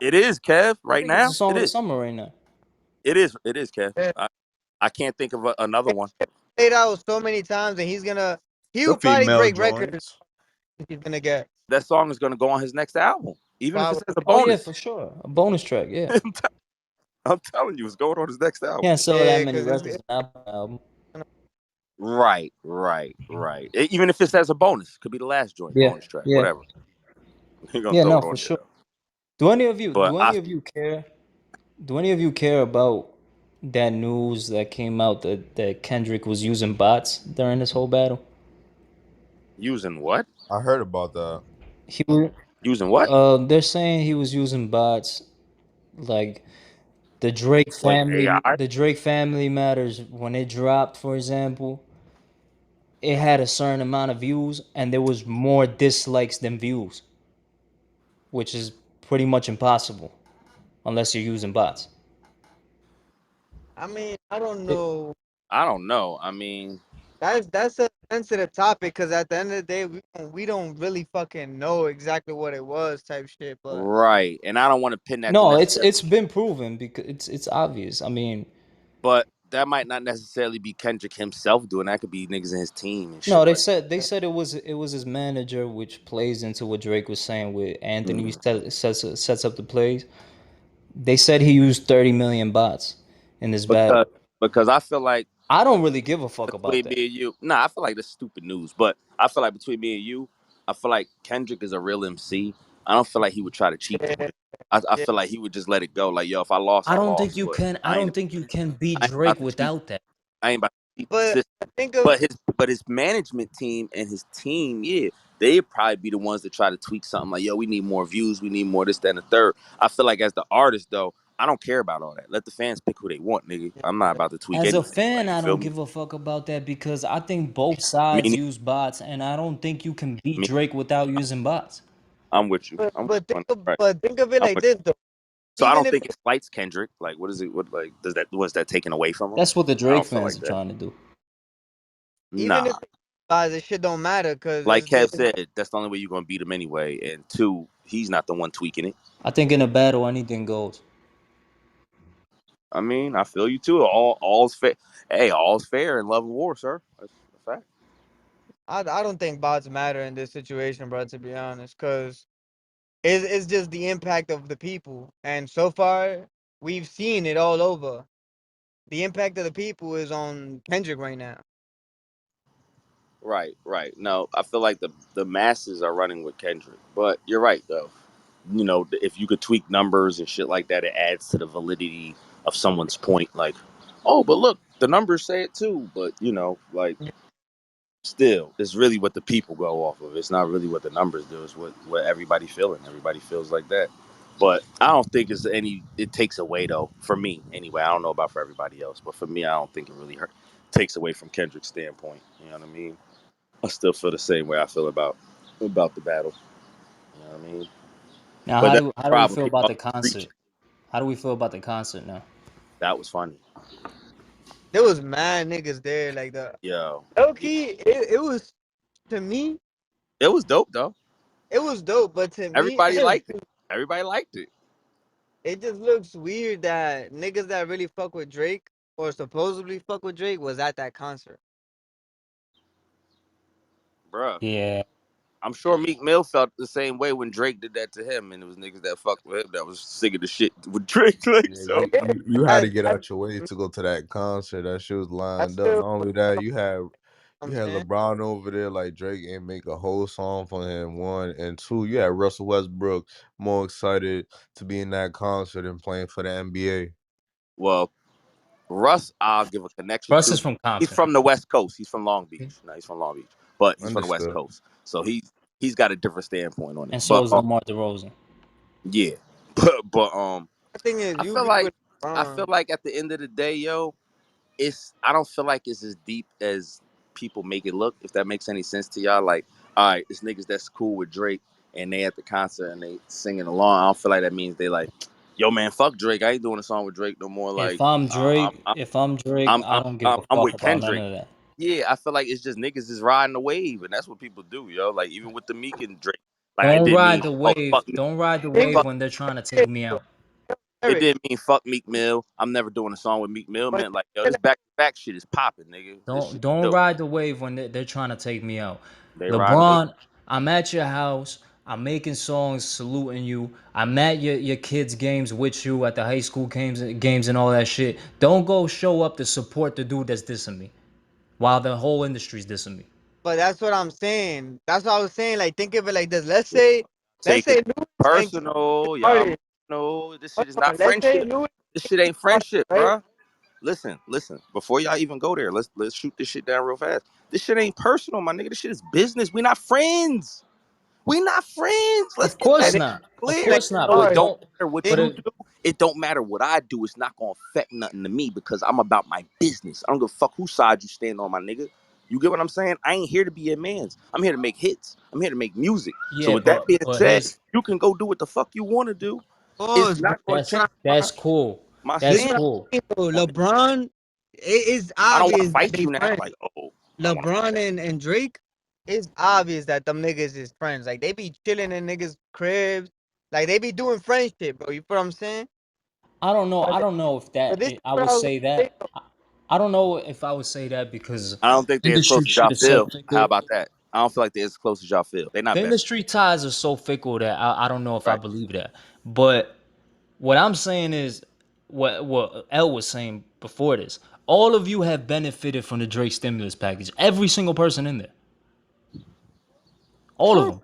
It is, Kev. I Right think it's now, the song it of the is. summer right now. It is. It is, Kev. yeah, I can't think of another one. played out so many times, and he The will probably female break records. joints. He's gonna get That song is going to go on his next album, even if probably. it's as a Oh yeah, bonus. for sure. A bonus track. Yeah, I'm telling you, it's going on his next album. can't sell that Yeah, many because records in that album. Right, right, right. Even if it's as a bonus, could be the last joint, Yeah, bonus track, yeah, whatever. He's gonna yeah. throw No, it for on sure. there. Do any of you? But Do I any of you care? Do any of you care about that news that came out that Kendrick was using bots during this whole battle? using what? I heard about that. He was. Using what? They're saying he was using bots, like the Drake Like family. AI? The Drake Family Matters, when it dropped, for example, it had a certain amount of views, and there was more dislikes than views, which is pretty much impossible unless you're using bots. I mean, I don't It, know. I don't know. I mean, That's a sensitive topic because at the end of the day, we don't really fucking know exactly what it was, type shit. But right. And I don't want to pin that to no, it's necessarily, it's been proven because it's obvious. I mean, but that might not necessarily be Kendrick himself doing that. Could be niggas in his team and no, shit they like said it was his manager, which plays into what Drake was saying with that. Anthony sets up the plays. They said he used 30 million bots in this battle. Because I feel like I don't really give a fuck about between that. me and you, nah, I feel like this is stupid news, but I feel like between me and you, I feel like Kendrick is a real MC. I don't feel like he would try to cheat yeah, on it. I yeah. feel like he would just let it go. Like, yo, if I lost, I I don't think lost, you but can. I don't think you can beat I ain't Drake about to cheat. without that. I ain't about to cheat the But system. I think of But his management team and his team, yeah, they'd probably be the ones that try to tweak something like, yo, we need more views, we need more this, that, and the third. I feel like as the artist though, I don't care about all that. Let the fans pick who they want, nigga. I'm not about to tweak As a anything. fan, Like, you I feel don't me? give a fuck about that because I think both Me, sides neither. use bots, and I don't think you can beat Me, Drake without using bots. I'm with you. but I'm with but you think on of that. Right. but think of it I'm like with this though. you. So I Even don't if think it slights Kendrick. Like, what is it? What like does that was that taken away from him? That's what the I Drake don't feel fans like are that. trying to do. even if Nah. guys, it shit don't matter because Like it's Kev said, that's the only way you're gonna beat him anyway. And two, he's not the one tweaking it. I think in a battle, anything goes. I mean, I feel you too. All's fair. Hey, all's fair in love and war, sir. That's a fact. I don't think bots matter in this situation, bro. To be honest, because it's just the impact of the people, and so far we've seen it all over. The impact of the people is on Kendrick right now. Right, right. No, I feel like the masses are running with Kendrick, but you're right though. You know, if you could tweak numbers and shit like that, it adds to the validity of someone's point. Like, oh, but look, the numbers say it too. But you know, like, still, it's really what the people go off of. It's not really what the numbers do. It's what everybody feeling. Everybody feels like that. But I don't think it's any. It takes away though. For me, anyway. I don't know about for everybody else, but for me, I don't think it really hurt. Takes away from Kendrick's standpoint. You know what I mean? I still feel the same way I feel about the battle. You know what I mean? Now, But how that's do the how do we problem. feel People about are the concert? reaching. How do we feel about the concert now? That was funny. There was mad niggas there, like the Yo, low yeah, key. It was to me, it was dope though. it was dope, but to me, Everybody liked it. Everybody liked it, it just looks weird that niggas that really fuck with Drake or supposedly fuck with Drake was at that concert. bruh. Yeah, I'm sure Meek Mill felt the same way when Drake did that to him, and it was niggas that fucked with him that was singing the shit with Drake. Like, Yeah, so you had I, to get I, out your way to go to that concert. That shit was that's lined up. still Not only that, you I'm had saying. LeBron over there like Drake and make a whole song for him. One and two, you had Russell Westbrook more excited to be in that concert and playing for the NBA. well, Russ, I'll give a connection Russ is to. from He's Compton. from the West Coast. He's from Long Beach. No, he's from Long Beach, but he's from the West Understood. Coast. So he's got a different standpoint on it. And so But is DeMar DeRozan. yeah, but The thing is, I you feel be like with LeBron, at the end of the day, yo, I don't feel like it's as deep as people make it look. If that makes any sense to y'all, like, all right, it's niggas that's cool with Drake and they at the concert and they singing along. I don't feel like that means they like, yo, man, fuck Drake. I ain't doing a song with Drake no more. If Like, I'm I'm Drake, if I'm Drake, I'm I I'm don't give I'm, a I'm fuck with about none Kendrick. of that. Yeah, I feel like it's just niggas is riding the wave, and that's what people do, yo. Like even with the Meek and Drake, like it Don't didn't ride mean the wave. fuck me, Don't ride the think wave fuck. when they're trying to take me out. It Eric, didn't mean fuck Meek Mill. I'm never doing a song with Meek Mill. but Man, like yo, this back to back shit is popping, nigga. This Don't shit don't dope. ride the wave when they're trying to take me out. They riding the wave. LeBron, I'm at your house. I'm making songs saluting you. I'm at your kids' games with you at the high school games and all that shit. Don't go show up to support the dude that's dissing me while the whole industry's dissing me. but that's what I'm saying. That's what I was saying. Like, think of it like this. Let's Taking say it Lewis and Kendrick personal, y'all. artist. No, this Hold shit is on. not Let's say friendship. Lewis This shit ain't artist, friendship, right? bruh. Listen. Before y'all even go there, let's shoot this shit down real fast. This shit ain't personal, my nigga. This shit is business. We not friends. We not friends. Let's Of get course that Nigga, not. Of clear. course not. No, it But sorry. don't don't. matter what But you It, do. It don't matter what I do. It's not gonna affect nothing to me because I'm about my business. I don't give a fuck whose side you stand on, my nigga. You get what I'm saying? I ain't here to be your man's. I'm here to make hits. I'm here to make music. So yeah, with that being but said, here's you can go do what the fuck you want to do. It's pause, bro. not gonna change that's cool. my This That's what stand. cool. I mean, bro. LeBron, it is I don't want to obvious that fight they you now. friends. Like, oh, I want to. LeBron and Drake, it's obvious that them niggas is friends. Like they be chilling in niggas' cribs. Like they be doing friend shit, bro. You feel what I'm saying? I don't know. I But, don't know if but that this is I what would I was say gonna say. that. I don't know if I would say that because I don't think they're as industry close as y'all shit is so feel. How fickle. about that? I don't feel like they're as close as y'all feel. They're not The best. industry ties are so fickle that I don't know if I Right. believe that. But what I'm saying is what L was saying before this. All of you have benefited from the Drake stimulus package. Every single person in there. All of True. them.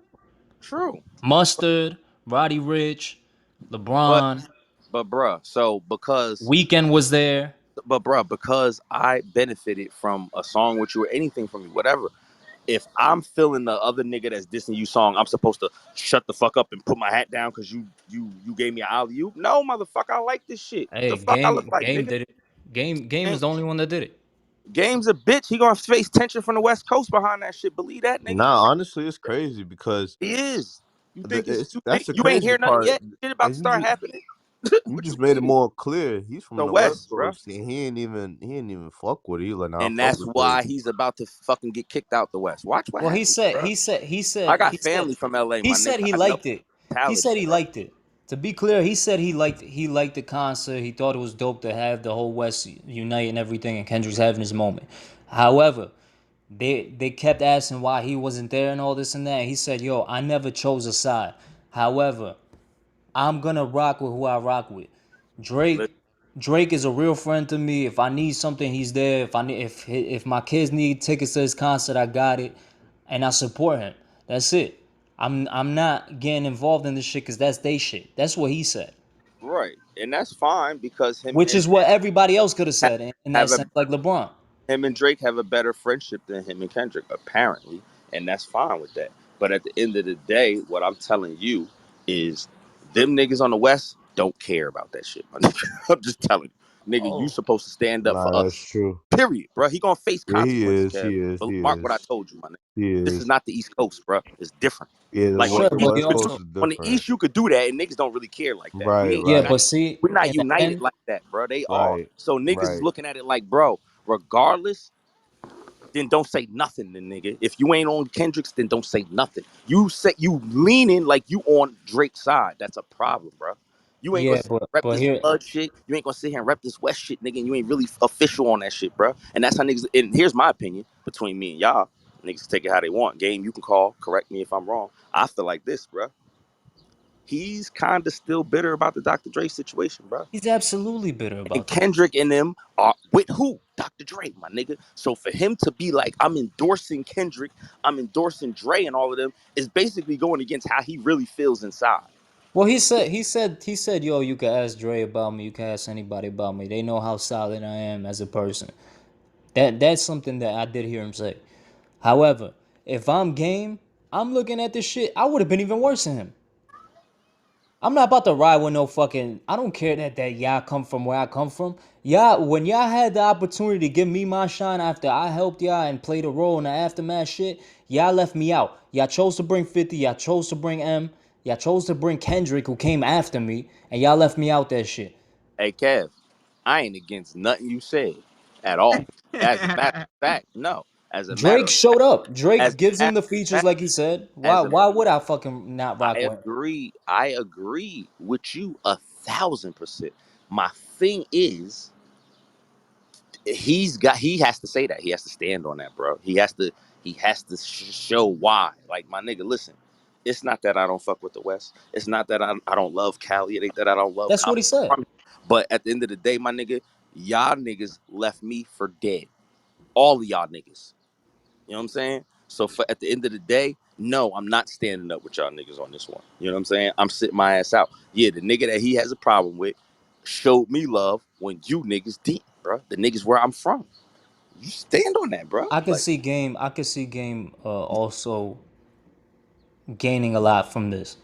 True. Mustard, Roddy Rich, But LeBron, bruh, so Weekend was there. because I benefited from a song with you or anything from you, whatever. If I'm feeling the other nigga that's dissing you song, I'm supposed to shut the fuck up and put my hat down because you gave me an alley oop. No, motherfucker, I like this shit. The Hey, fuck I look like, game nigga. did it. Game is Game- the only one that did it. Game's a bitch. He gonna face tension from the West Coast behind that shit. Believe that, nigga. Nah, honestly, it's crazy because He is. You think it's you think that's the you ain't crazy hear nothing part. yet? Shit about to And start happening. you What you just made it mean? more clear. He's from The the West West, bro. Coast, and he ain't even fuck with it. He like, nah, I And fuck that's with Drake. why he's about to fucking get kicked out the West. Watch what Well, he happens, said bro. he said he I said got he said family from LA, he my nigga. said he I know liked it. He mentality, said he bro. liked it. To be clear, he said he liked the concert. He thought it was dope to have the whole West unite and everything, and Kendrick's having his moment. However, they kept asking why he wasn't there and all this and that. And he said, "Yo, I never chose a side. However, I'm gonna rock with who I rock with. Listen, Drake is a real friend to me. If I need something, he's there. If my kids need tickets to his concert, I got it, and I support him. That's it. I'm not getting involved in this shit because that's they shit. That's what he said, right, and that's fine because him which and is what everybody else could have have said in that have a sense, like LeBron. him and Drake have a better friendship than him and Kendrick, apparently, and that's fine with that. But at the end of the day, what I'm telling you is, them niggas on the West don't care about that shit, my nigga. I'm just telling you, nigga, you Oh, supposed to stand up for Nah, that's us. true. Period, bro. He gonna face Yeah, he consequences, is. Kev. He is. But He mark what I is. told you, my nigga. He This is is. not the East Coast, bro. It's different. Yeah, Like sure, on the the East, but he West you could do Coast also is on the different. East, you could do that, and niggas don't really care like that. We Right. ain't yeah, Right. but see, we're not in the united end, like that, bro. They are. Right. So niggas is Right. looking at it like, bro, regardless, then don't say nothing, then nigga. If you ain't on Kendrick's, then don't say nothing. You say you leaning like you on Drake's side. That's a problem, bro. You ain't gonna yeah, sit and rep but this here, blood shit. You ain't gonna sit here and rep this West shit, nigga. And you ain't really official on that shit, bro. And that's how niggas. And here's my opinion between me and y'all. Niggas take it how they want. Game, you can call. Correct me if I'm wrong. I feel like this, bro. He's kind of still bitter about the Dr. Dre situation, bro. he's absolutely bitter And about that. Kendrick and them are with who? Dr. Dre, my nigga. So for him to be like, I'm endorsing Kendrick, I'm endorsing Dre and all of them, is basically going against how he really feels inside. Well, he said, yo, you can ask Dre about me. You can ask anybody about me. They know how solid I am as a person. That's something that I did hear him say. However, if I'm game, I'm looking at this shit. I would have been even worse than him. I'm not about to ride with no fucking. I don't care that y'all come from where I come from. Y'all, when y'all had the opportunity to give me my shine after I helped y'all and played a role in the aftermath shit, y'all left me out. Y'all chose to bring 50. Y'all chose to bring M. Y'all chose to bring Kendrick, who came after me, and y'all left me out that shit. Hey, Kev, I ain't against nothing you said at all. As a matter of fact, no. As a matter Drake of showed up. as Drake gives a matter him the of features fact, like he said. Why as a why would I fucking not rock with him? I agree with you 1,000%. My thing is, he has to say that. He has to stand on that, bro. He has to show why. Like, my nigga, listen. It's not that I don't fuck with the West. It's not that I don't love Cali. It ain't that I don't love That's what he Compton. said. But at the end of the day, my nigga, y'all niggas left me for dead. All of y'all niggas. You know what I'm saying? So for at the end of the day, no, I'm not standing up with y'all niggas on this one. You know what I'm saying? I'm sitting my ass out. Yeah, the nigga that he has a problem with showed me love when you niggas did, bro. The niggas where I'm from. You stand on that, bro. I could Like, see game. I could see game. Also gaining a lot from this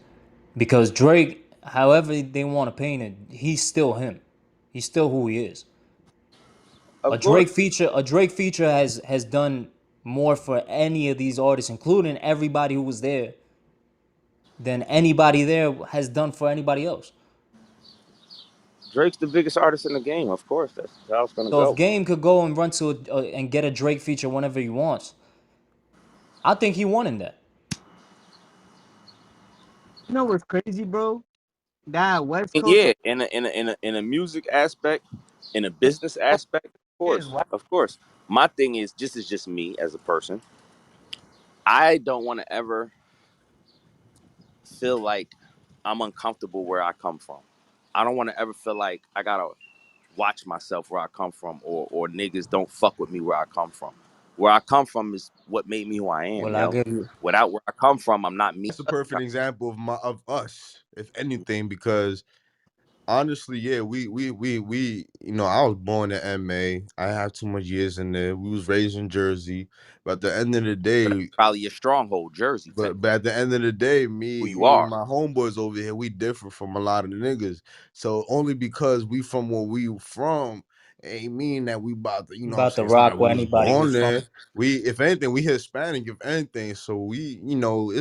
because Drake, however they want to paint it, he's still him. He's still who he is. Of course. A Drake feature has done more for any of these artists, including everybody who was there, than anybody there has done for anybody else. Drake's the biggest artist in the game. Of course, that's how it's gonna So if go. Game could go and run to and get a Drake feature whenever he wants, I think he won in that. You know what's crazy, bro? That West And Coast yeah, in a music aspect, in a business aspect, is wild. of course. My thing is, just is just me as a person. I don't want to ever feel like I'm uncomfortable where I come from. I don't want to ever feel like I gotta watch myself where I come from, or niggas don't fuck with me where I come from. Where I come from is what made me who I am, Well, I yo. give you. Without where I come from, I'm not me. That's a perfect example of us, if anything, because honestly, yeah, we I was born in MA. I have too much years in there. We was raised in Jersey. But at the end of the So that's day, probably your stronghold, Jersey, but at the end of the day, who me you me and are. my homeboys over here, we differ from a lot of the niggas. So only because we from where we from ain't mean that we about to, You what I'm about to saying? It's not rock like we with was anybody born who's from there. We, if anything, we Hispanic, if anything. So we,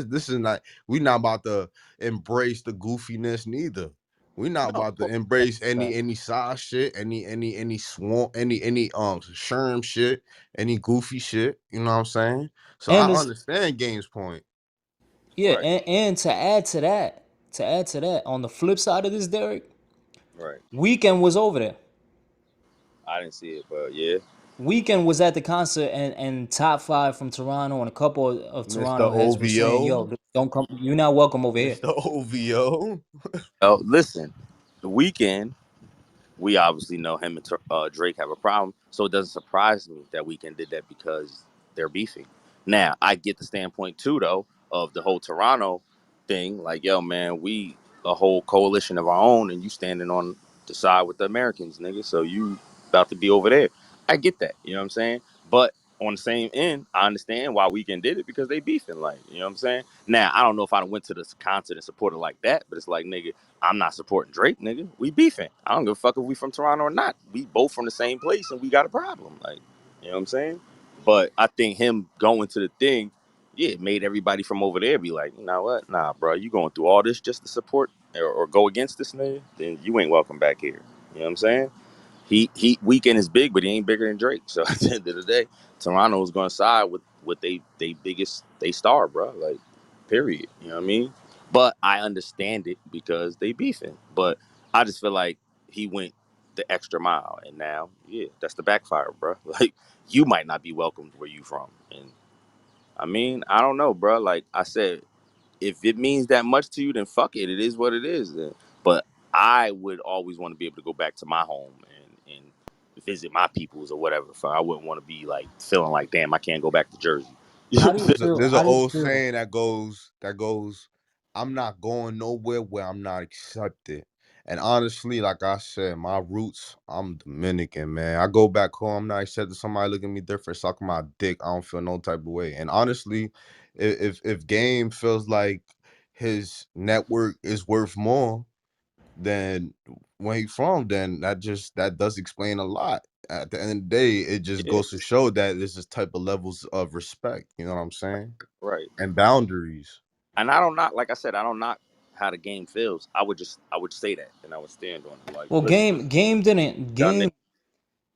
this is not, we not about to embrace the goofiness neither. We not No, of about to course. embrace that. any side shit, any swamp, any sherm shit, any goofy shit. You know what I'm saying? So I And it's understand Game's point. yeah, Right, and to add to that, on the flip side of this, Derek, right. Weekend was over there. I didn't see it, but yeah. Weekend was at the concert, and Top Five from Toronto and a couple of Mr. Toronto heads were saying, OVO. "Yo, don't come. You're not welcome over here." Mr. OVO. Oh, listen, the weekend. We obviously know him and Drake have a problem, so it doesn't surprise me that Weeknd did that because they're beefing. Now, I get the standpoint too, though, of the whole Toronto thing. Like, yo, man, we a whole coalition of our own, and you standing on the side with the Americans, nigga. So you about to be over there. I get that, you know what I'm saying? But on the same end, I understand why Weeknd did it because they beefing, like, you know what I'm saying? Now, I don't know if I went to this concert and supported like that, but it's like, nigga, I'm not supporting Drake, nigga. We beefing. I don't give a fuck if we from Toronto or not. We both from the same place and we got a problem. Like, you know what I'm saying? But I think him going to the thing, yeah, it made everybody from over there be like, you know what? Nah, bro, you going through all this just to support or go against this nigga? Then you ain't welcome back here. You know what I'm saying? He Weekend is big, but he ain't bigger than Drake. So at the end of the day, Toronto is gonna side with they biggest they star, bro. Like, period. You know what I mean? But I understand it because they beefing. But I just feel like he went the extra mile, and now, yeah, that's the backfire, bro. Like, you might not be welcomed where you from, and I mean, I don't know, bro. Like I said, if it means that much to you, then fuck it. It is what it is. Then. But I would always want to be able to go back to my home and visit my peoples or whatever. So I wouldn't want to be like feeling like, damn, I can't go back to Jersey. You know How what do I'm you saying? feel? There's an How do you old feel? saying that goes, I'm not going nowhere where I'm not accepted. And honestly, like I said, my roots, I'm Dominican, man. I go back home, I'm not accepted. Somebody look at me different, suck my dick. I don't feel no type of way. And honestly, if Game feels like his network is worth more, then where he from, then that does explain a lot. At the end of the day, it just Yeah, goes to show that there's this type of levels of respect. You know what I'm saying? right. And boundaries. And I don't knock, like I said, I don't knock how the game feels. I would say that, and I would stand on it. Like, Well, listen, y'all niggas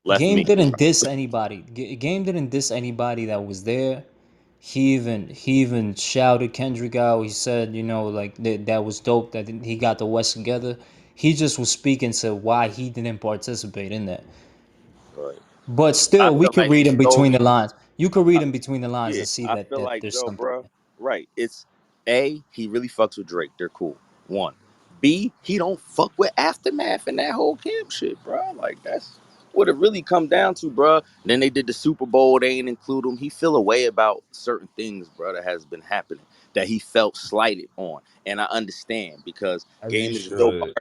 left Game me. didn't diss anybody. Game didn't diss anybody that was there. He even shouted Kendrick out. He said, like that was dope that he got the West together. He just was speaking to why he didn't participate in that. Right. But I still, we feel could like read he in between the slowly. lines. You could read in between the lines Yeah, and see I that, feel like, there's yo, something. bro. Right. It's A, he really fucks with Drake. They're cool. One. B, he don't fuck with Aftermath and that whole camp shit, bro. Like, that's what it really come down to, bro. Then they did the Super Bowl. They ain't include him. He feel a way about certain things, bro, that has been happening that he felt slighted on. And I understand because As he Game is a dope should. artist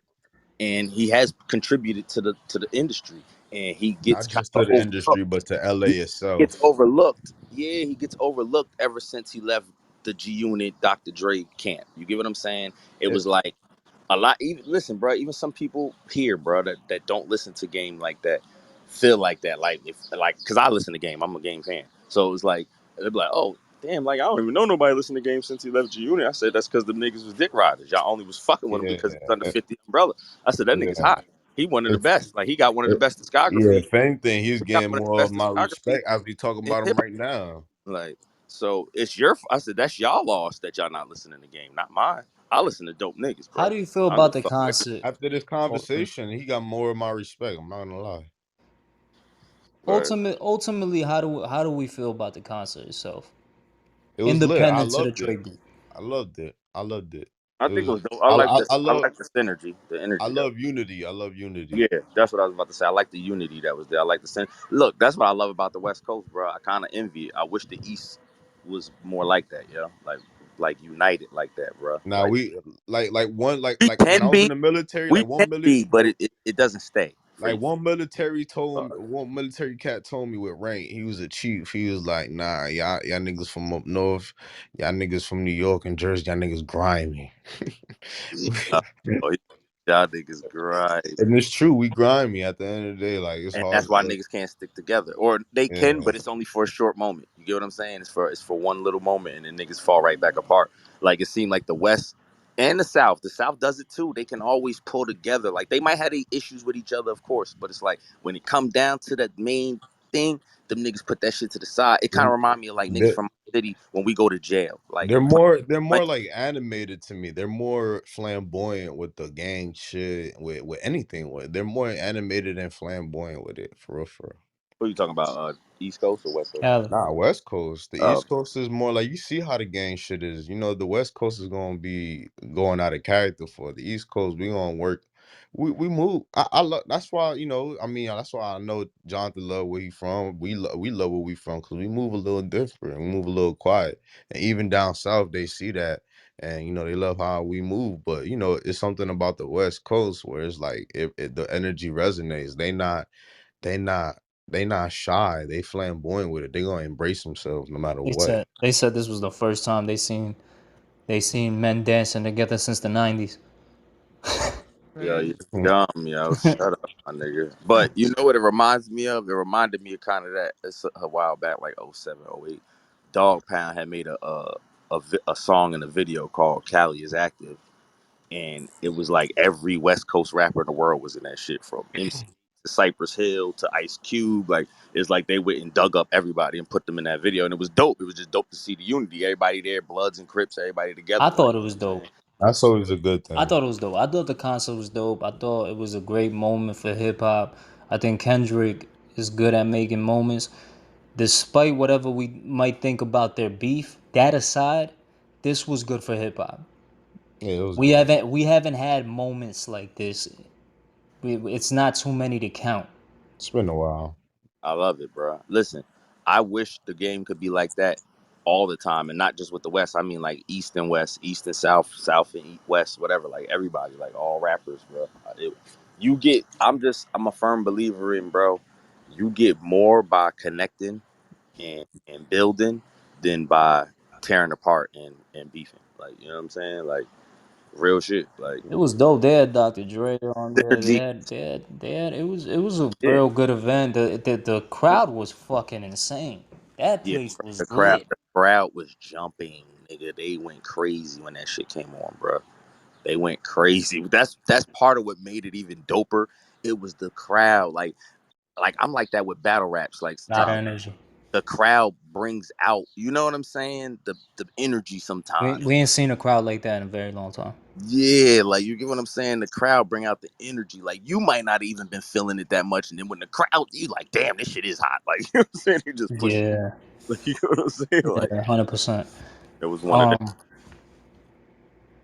and he has contributed to the industry. And he gets Not kind just to of the overlooked. industry, but to LA He gets itself. overlooked. Yeah, he gets overlooked ever since he left. the G Unit, Dr. Dre camp. You get what I'm saying? It was like a lot. Even listen, bro. Even some people here, bro, that don't listen to game like that, feel like that. Like if like, cause I listen to game. I'm a game fan. So it's like they're like, oh damn, like I don't even know nobody listen to game since he left G Unit. I said that's because the niggas was dick riders. Y'all only was fucking with him Yeah, because he was under 50 umbrella. I said that nigga's yeah. hot. He one of the If, best. Like he got one of the best yeah, discography. if anything, he's He got getting one of the more of best my discography respect as we talking in about him hip hop. right now. Like, so it's your. I said that's y'all loss that y'all not listening to game, not mine. I listen to dope niggas, How bro. do you feel I don't give about a the fuck. concert? After this Ultimately, conversation, he got more of my respect. I'm not gonna lie. But ultimately, how do we feel about the concert itself? It was lit. I Independent to the loved it. Drake beat. I loved it. I loved it. I It think it was. was dope. I like this. I I love. like the synergy, the I energy that. love unity. I love unity. Yeah, that's what I was about to say. I like the unity that was there. I like the sen. Look, that's what I love about the West Coast, bro. I kind of envy it. I wish the East was more like that, yo. Like united like that, bro. Now Like we like one we like when can I was in be, the military, we can be, but it doesn't stay for like you. one military cat told me with rank, he was a chief. He was like, nah, y'all niggas from up north, y'all niggas from New York and Jersey, y'all niggas grimy. Yeah. Oh, y'all niggas grind. And it's true, we grimy at the end of the day. Like it's And hard that's why work. niggas can't stick together, or they can, Yeah. but it's only for a short moment. You get what I'm saying? It's for one little moment, and then niggas fall right back apart. Like it seemed like the West and the South does it too. They can always pull together. Like they might have the issues with each other, of course, but it's like when it come down to that main thing, them niggas put that shit to the side. It kind of remind me of like niggas They're, from my city when we go to jail, like they're like more like animated to me. They're more flamboyant with the gang shit, with anything with they're more animated and flamboyant with it, for real, for real. what are you talking about? East Coast or West Coast? Cali. Nah, West Coast. The Oh East Coast is more like you see how the gang shit is. You know, the West Coast is gonna be going out of character for the East Coast. We gonna work. We move. I love. That's why I mean, that's why I know Jonathan love where he from. We love where we from because we move a little different. We move a little quiet, and even down south they see that, and they love how we move. But it's something about the West Coast where it's like the energy resonates. They not they not shy. They flamboyant with it. They gonna embrace themselves no matter They what. said they said this was the first time they seen men dancing together since the '90s. yeah, you're Crazy. Mm. dumb, yo. Shut up, my nigga. But you know what it reminds me of? It reminded me of kind of that. It's a while back, like '07, '08. Dog Pound had made a song and a video called "Cali is Active," and it was like every West Coast rapper in the world was in that shit, from MC to Cypress Hill to Ice Cube. Like it's like they went and dug up everybody and put them in that video, and it was dope. It was just dope to see the unity, everybody there, Bloods and Crips, everybody I together. Like thought it was you know what I'm dope. saying, That's always a good I thing. thought it was dope. I thought the concert was dope. I thought it was a great moment for hip hop. I think Kendrick is good at making moments. Despite whatever we might think about their beef, that aside, this was good for hip hop. Yeah, it was We good. haven't had moments like this. It's not too many to count. It's been a while. I love it, bro. Listen, I wish the game could be like that all the time, and not just with the West. I mean, like East and West, East and South, South and West, whatever. Like everybody, like all rappers, bro. You get. I'm a firm believer in, bro. You get more by connecting and building than by tearing apart and beefing. Like you know what I'm saying? Like real shit. Like It was dope. They had Dr. Dre on there. They synergy. had it was a Yeah, real good event. The crowd was fucking insane. That yeah. place was The crowd, lit. the crowd was jumping, nigga. They went crazy when that shit came on, bro. They went crazy. That's part of what made it even doper. It was the crowd. Like I'm like that with battle raps. Like Lot of sometimes energy. the crowd brings out. You know what I'm saying? The energy We sometimes. we ain't seen a crowd like that in a very long time. Yeah, like you get what I'm saying. The crowd bring out the energy. Like you might not even been feeling it that much, and then when the crowd, you like, damn, this shit is hot. Like you know what I'm saying? They just push it. Yeah, Like you know what I'm saying? Like yeah, 100%. it was one of them. Um,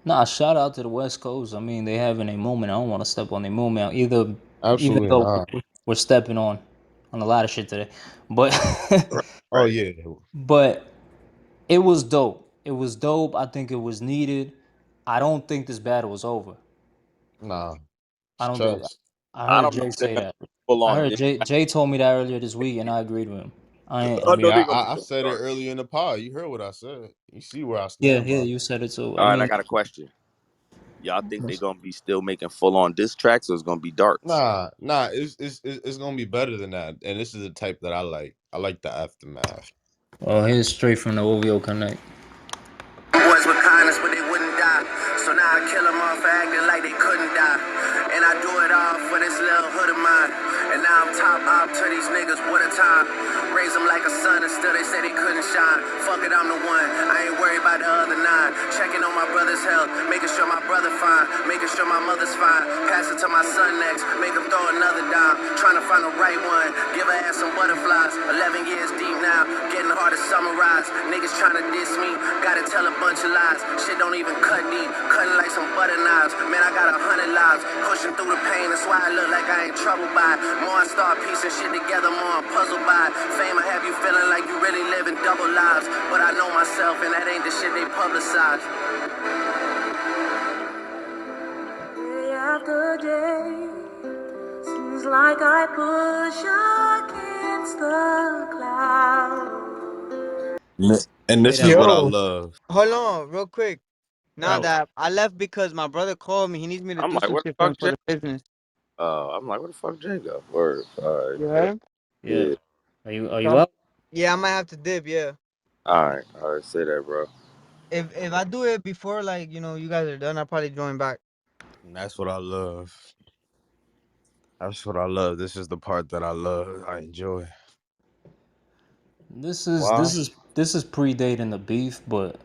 nah, shout out to the West Coast. I mean, they having a moment. I don't want to step on their moment. Even Absolutely though not. we're stepping on a lot of shit today, but Right. Oh Right. yeah. but it was dope. It was dope. I think it was needed. I don't think this battle is over. Nah. I don't think. Trust. I I heard don't know Jay if they're say gonna that. full I on heard diss. Jay told me that earlier this week, and I agreed with him. I mean, know they gonna be I going said it dark. earlier in the pod. You heard what I said. You see where I yeah, stand, yeah, bro. you said it too. I All right, I mean, got a question. Y'all think they gonna be still making full on diss tracks, or it's gonna be darks? Nah. It's gonna be better than that. And this is the type that I like. I like the aftermath. oh, here's straight from the OVO Connect. Boys with kindness, but they wouldn't die. So now I kill them off for acting like they couldn't die. And I do it all for this little hood of mine. And now I'm top op to these niggas, what a time. Raise them like a son and still they say they couldn't shine. Fuck it, I'm the one. I ain't worried about the other nine. Checking on my brother's health, making sure my brother fine, making sure my mother's fine. Pass it to my son next, make him throw another dime. Trying to find the right one, give her ass some butterflies. 11 years deep now, getting hard to summarize. Niggas trying to diss me, gotta tell a bunch of lies. Shit don't even cut deep, cutting like some butter knives. Man, I got 100 lives, pushing through the pain. That's why I look like I ain't troubled by it. More I start piecing shit together, more I'm puzzled by it. Fame, I have you feeling like you really living double lives. But I know myself, and that ain't the shit they publicize. Day after day, seems like I push against the clouds. And Play this that is one. what I Yo, love. hold on, real quick. Now That that I left because my brother called me, he needs me to I'm do like, some where shit the for him fuck for Jay? the business. I'm like, where the fuck Jay go? Word. All right, You bet. heard? yeah. Yeah. Are you So, up? yeah, I might have to dip. Yeah, All right. Say that, bro. if I do it before, like you guys are done, I'll probably join back. And that's what I love. That's what I love. This is the part that I love. I enjoy. This is Why? this is this is predating the beef, but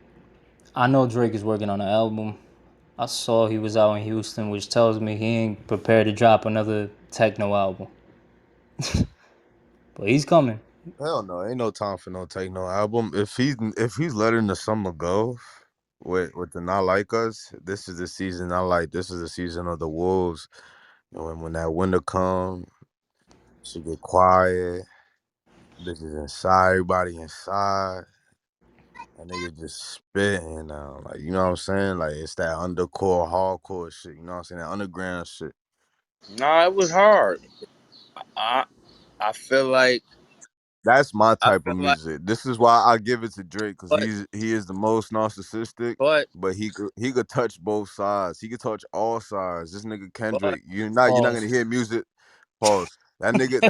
I know Drake is working on an album. I saw he was out in Houston, which tells me he ain't prepared to drop another techno album. But he's coming. Hell no, ain't no time for no take no album. If he's letting the summer go with the not like us, this is the season I like. This is the season of the wolves. And when that winter come, she get quiet. Bitches inside, everybody inside. And nigga just spitting now. Like, you know what I'm saying? Like it's that undercore, hardcore shit. You know what I'm saying? That underground shit. Nah, it was hard. I I feel like That's my I type of feel like, music. This is why I give it to Drake because but he is the most narcissistic, but but he could touch both sides. He could touch all sides. This nigga but Kendrick, you're not gonna Pause. hear music. Pause. That nigga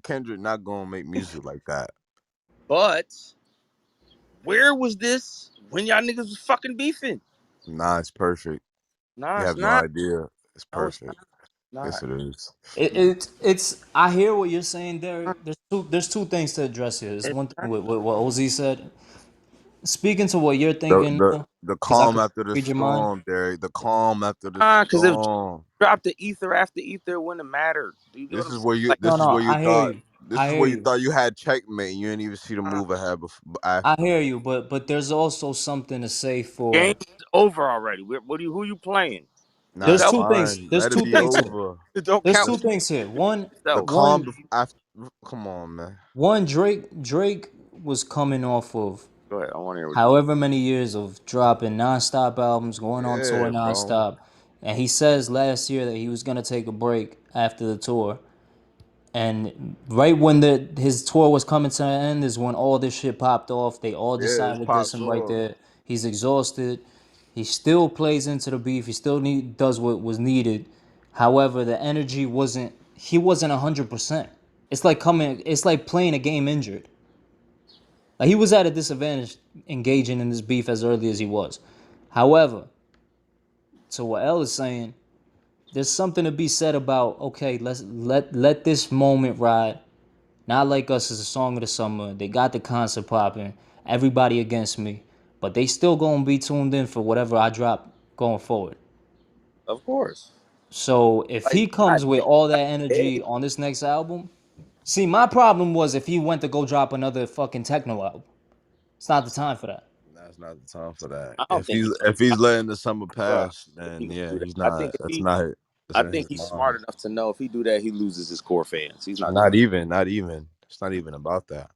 Kendrick not gonna make music like that. but where was this when y'all niggas was fucking beefing? Nah, it's perfect. Nah, You it's have no not. idea. It's No, it's perfect. not. Yes, it is. It's I hear what you're saying, Derek. There's two things to address here. There's It's one thing not. with what OZ said. Speaking to what you're The thinking, the the because I calm could after the read your mind. storm, Derek. The calm after the Nah, because if Jay storm. dropped the ether after ether, it wouldn't have mattered. Do you get what This I'm is saying? where you. Like, No, This is no, where you I hear thought. you. This I is hear where you you. thought you had checkmate. And you didn't even see the nah, move ahead I after. hear you, but there's also something to say game for. is over already. Who you playing? Nah, There's it's Yourself? two things. fine. There's Let it two be things here. over. It don't There's count The two for things here. One, the yourself. calm one, after. Come on, man. one. Drake was coming off of Go ahead. I want to hear what you. however many years of dropping nonstop albums, going on tour Yeah, bro. nonstop, and he says last year that he was gonna take a break after the tour. And right when his tour was coming to an end is when all this shit popped off. They all Yeah, it's decided to diss popped him right off. there. He's exhausted. He still plays into the beef. He still does what was needed. However, the energy wasn't. He wasn't 100%. It's like coming. It's like playing a game injured. Like he was at a disadvantage engaging in this beef as early as he was. However, to what L is saying, there's something to be said about okay, let this moment ride. Not Like Us is a song of the summer. They got the concert popping. Everybody against me. But they still gonna be tuned in for whatever I drop going forward. Of course. So if Like, he comes with all that hey, energy on this next album, see my problem was if he went to go drop another fucking techno album. It's not the time for that. That's not the time for that. I don't If think he's he. if he's letting the summer Bro, pass, if he then gonna yeah, do that. he's I not. think if That's he, not. That's I in think his he's smart mind. enough to know if he do that, he loses his core fans. He's not doing Not that. even. Not even. It's not even about that.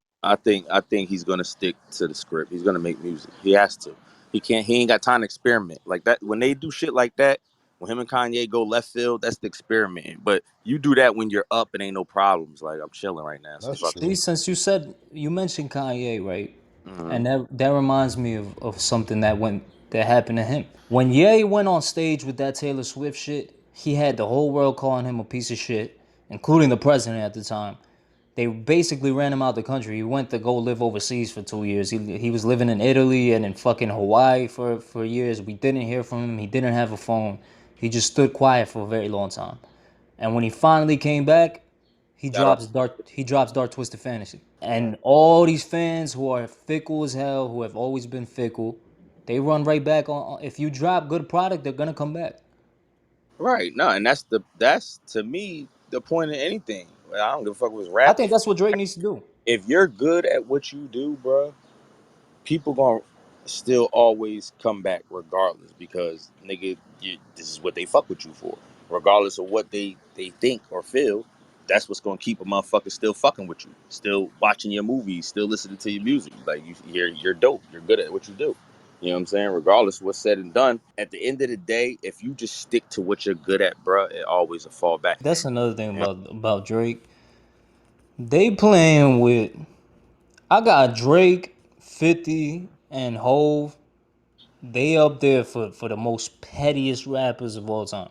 I think he's gonna stick to the script. He's gonna make music. He has to. He can't. He ain't got time to experiment like that. When they do shit like that, When him and Kanye go left field, that's the experiment. But you do that when you're up and ain't no problems. Like I'm chilling right now, so That's fuck See, true. since you mentioned Kanye, right? it. Hmm. And that reminds me of something that happened to him. When Ye went on stage with that Taylor Swift shit, he had the whole world calling him a piece of shit, including the president at the time. They basically ran him out the country. He went to go live overseas for 2 years. He was living in Italy and in fucking Hawaii for years. We didn't hear from him. He didn't have a phone. He just stood quiet for a very long time. And when he finally came back, Got on. He drops Dark Twisted Fantasy. And all these fans who are fickle as hell, who have always been fickle, they run right back on. If you drop good product, they're gonna come back. Right. No, and that's to me the point of anything. I don't give a fuck what's I rap. think that's what Drake needs to do. If you're good at what you do, bro, people gonna still always come back regardless because nigga, this is what they fuck with you for. Regardless of what they think or feel, that's what's gonna keep a motherfucker still fucking with you, still watching your movies, still listening to your music. Like you're dope. You're good at what you do. You know what I'm saying? Regardless of what's said and done, at the end of the day, if you just stick to what you're good at, bro, it always a fall back. That's another thing You know? about Drake. They playing with. I got Drake, 50, and Hove. They up there for the most pettiest rappers of all time.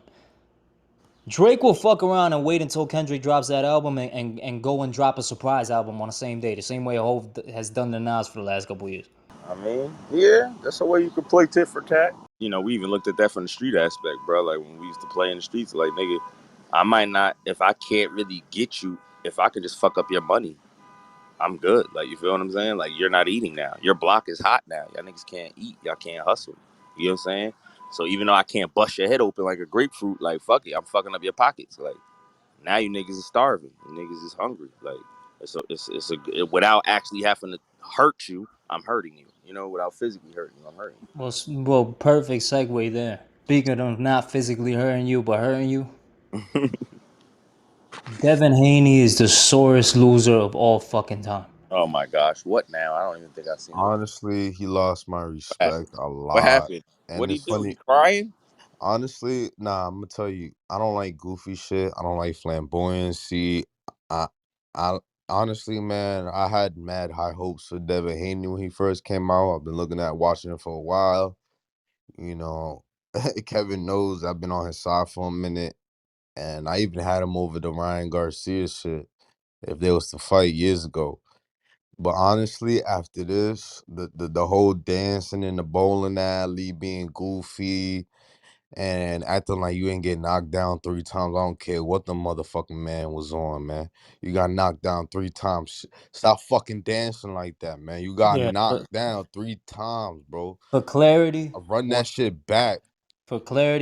Drake will fuck around and wait until Kendrick drops that album and go and drop a surprise album on the same day, the same way Hove has done to Nas for the last couple years. I mean, yeah, that's a way you could play tit for tat. You know, we even looked at that from the street aspect, bro. Like when we used to play in the streets, like nigga, I might not if I can't really get you, if I could just fuck up your money, I'm good. Like you feel what I'm saying? Like you're not eating now. Your block is hot now. Y'all niggas can't eat. Y'all can't hustle. You know what I'm saying? So even though I can't bust your head open like a grapefruit, like fuck it, I'm fucking up your pockets. Like now you niggas is starving. You niggas is hungry. Like without actually having to hurt you, I'm hurting you. You know, without physically hurting you, I'm hurting Well, perfect segue there. Speaking of not physically hurting you, but hurting you, you. Devin Haney is the sorest loser of all fucking time. Oh my gosh, what now? I don't even think I've seen the video. Honestly, he lost my What happened? respect a What lot. happened? And What'd he it's do? He funny. crying? Honestly, nah, I'm gonna tell you, I don't like goofy shit. I don't like flamboyancy. I I honestly, man, I had mad high hopes for Devin Haney when he first came out. I've been looking at watching him for a while. You know, Kevin knows I've been on his side for a minute. And I even had him over the Ryan Garcia shit if they was to fight years ago. But honestly, after this, the whole dancing in the bowling alley, being goofy and acting like you ain't get knocked down 3 times. I don't care what the motherfucking man was on, man. You got knocked down 3 times. Stop fucking dancing like that, man. You got Yeah, but knocked down 3 times, bro. for clarity, I run what that shit back.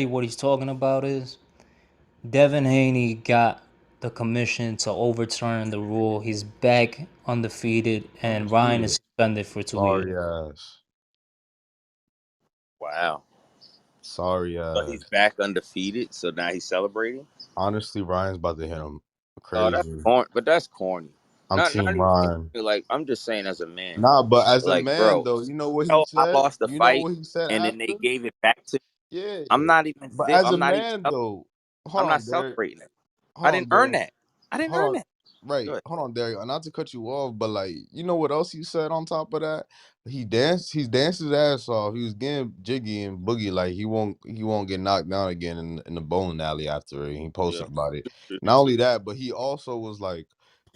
what he's talking about is Devin Haney got the commission to overturn the rule. He's back undefeated, and Ryan is Undefeated. suspended for 2 years. Sorry ass. Wow. Sorry But he's ass. back undefeated, so now he's celebrating. Honestly, Ryan's about to hit him Oh, that's crazy. corny. But that's corny. I'm Not Team even Ryan. like I'm just saying as a man. Nah, but as a Like, man bro, though, you know what he oh, I said? lost the You know fight, what he said and then they after? gave it back to. Yeah. I'm not even. But as a I'm not even. man though, hold I'm not on, Derek. celebrating it. I Hold didn't on, earn Derek. that. I didn't Hold earn on. that. Right. Good. Hold on, Derek. Not to cut you off, but like, you know what else he said on top of that? He danced his ass off. He was getting jiggy and boogie, like he won't get knocked down again in the bowling alley after it. He Yeah. posted about it. Not only that, but he also was like,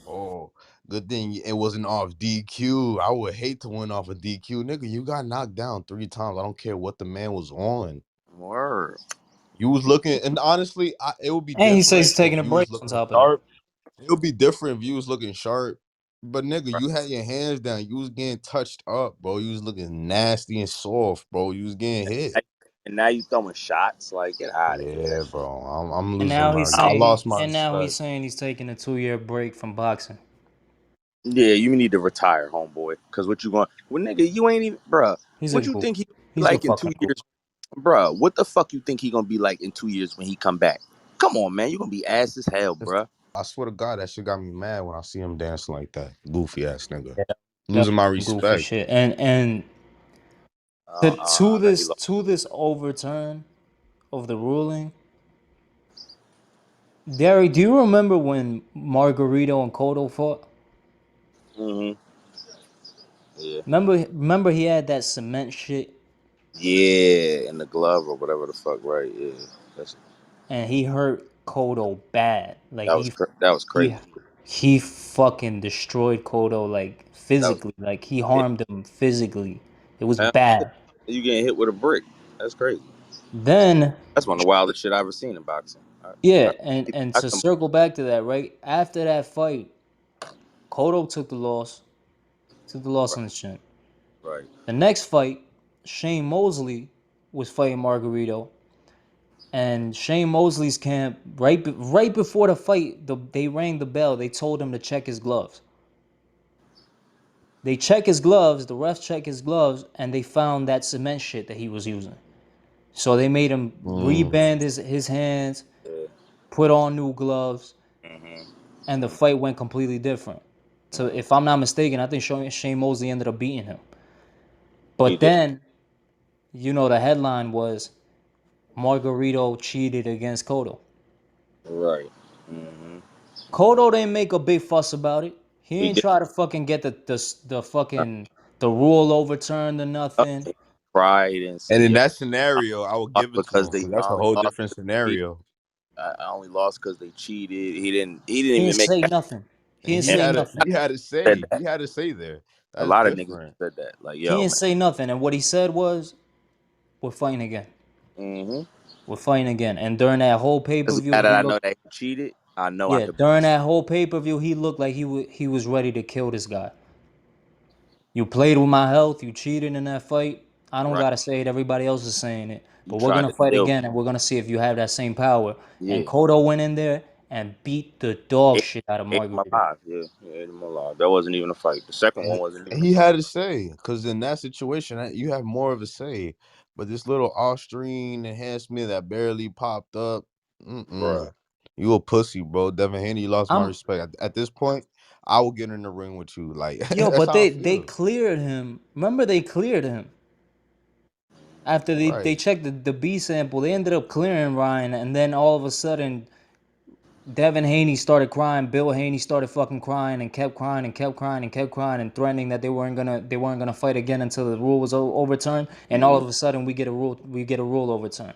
oh, good thing it wasn't off DQ. I would hate to win off a DQ. Nigga, you got knocked down 3 times. I don't care what the man was on. Word. You was looking, and honestly, it would be And he says different he's if taking a you break was on looking top of that. sharp. It would be different if you was looking sharp. But nigga, Right. you had your hands down. You was getting touched up, bro. You was looking nasty and soft, bro. You was getting hit. And now you throwing shots. Like, get out of here. Yeah, That shit. bro. I'm And losing now my. he's I saying lost my and now he's respect. saying he's taking a 2 year break from boxing. Yeah, you need to retire, homeboy. Cause what you going? Well, nigga, you ain't even, bruh. He's a What you goof. think he gonna be He's a like in fucking 2 years, goof. bruh? What the fuck you think he gonna be like in 2 years when he come back? Come on, man. You gonna be ass as hell, bruh. I swear to God, that shit got me mad when I see him dancing like that. Goofy ass nigga. Yeah, Losing definitely my some goofy respect. shit. And Uh, uh, he lost. to this overturn of the ruling. Derek, do you remember when Margarito and Cotto fought? Mm-hmm. Yeah. Remember he had that cement shit Yeah, in the glove or whatever the fuck, right? Yeah, that's and he hurt Cotto bad. Like that was crazy. he he fucking destroyed Cotto like That was physically. Like he yeah. harmed him physically. It was Hell yeah. bad. You getting hit with a brick. That's crazy. Then That's one of the wildest shit I've ever seen in boxing. yeah, I, and I to can circle back to that, right? After that fight, Cotto took the loss. Took the loss right, on his chin. right. The next fight, Shane Mosley was fighting Margarito, and Shane Mosley's camp right before the fight, they rang the bell. They told him to check his gloves. They check his gloves. The refs check his gloves, and they found that cement shit that he was using. So they made him Mm. reband his hands, Yeah. put on new gloves, Mm-hmm. and the fight went completely different. So Mm-hmm. if I'm not mistaken, I think Shane Mosley ended up beating him. He But did. then, the headline was Margarito cheated against Cotto. Right. Mm-hmm. Cotto didn't make a big fuss about it. He He didn't did. try to fucking get the fucking the rule overturned or nothing. He cried and And said, in "Yo, that scenario, I would I lost give it to because him they because that's I a only whole lost different 'cause they cheated. scenario. I only lost because they cheated." He didn't He even didn't make say that. nothing. He And didn't he And say had a nothing. he had to said say that. there. A That's lot of niggas different. said that. Like, He yo, didn't man. say nothing. And what he said was, "We're fighting again. Mm-hmm. We're fighting again." And during that whole pay per Because view, now that he I know looked. that he cheated, I know I Yeah, could. during that whole pay per view, he looked like he was ready to kill this guy. You played with my health. You cheated in that fight. I don't Right. gotta say it. Everybody else is saying it. You But we're tried gonna to fight kill me. again, and we're gonna see if you have that same power. And Yeah. Cotto went in there and beat the dog Ate, shit out of ate him Margarito. alive. Yeah. Yeah, ate him alive. That wasn't even a fight. The second one And wasn't even a he fight. had to say because in that situation, you have more of a say. But this little Austrian enhancement that barely popped up, Bruh. you a pussy, bro. Devin Haney, you lost my I'm respect. At this point, I will get in the ring with you. Like yo, that's but how I they feel. cleared him. Remember they cleared him after they Right. checked the B sample. They ended up clearing Ryan, and then all of a sudden Devin Haney started crying. Bill Haney started fucking crying and kept crying and kept crying and kept crying and threatening that they weren't gonna fight again until the rule was overturned. And all Mm-hmm. of a sudden we get a rule overturned.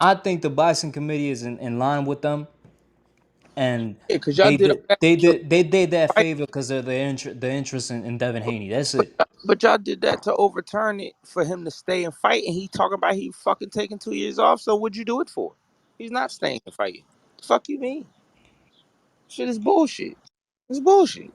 I think the boxing committee is in line with them, and Yeah, because y'all did all that. they did that Right. favor because of the interest in Devin Haney. That's it. But y'all did that to overturn it for him to stay and fight, and he talking about he fucking taking 2 years off. So what'd you do it for? He's not staying and fighting. The fuck you mean? Shit is bullshit. It's bullshit.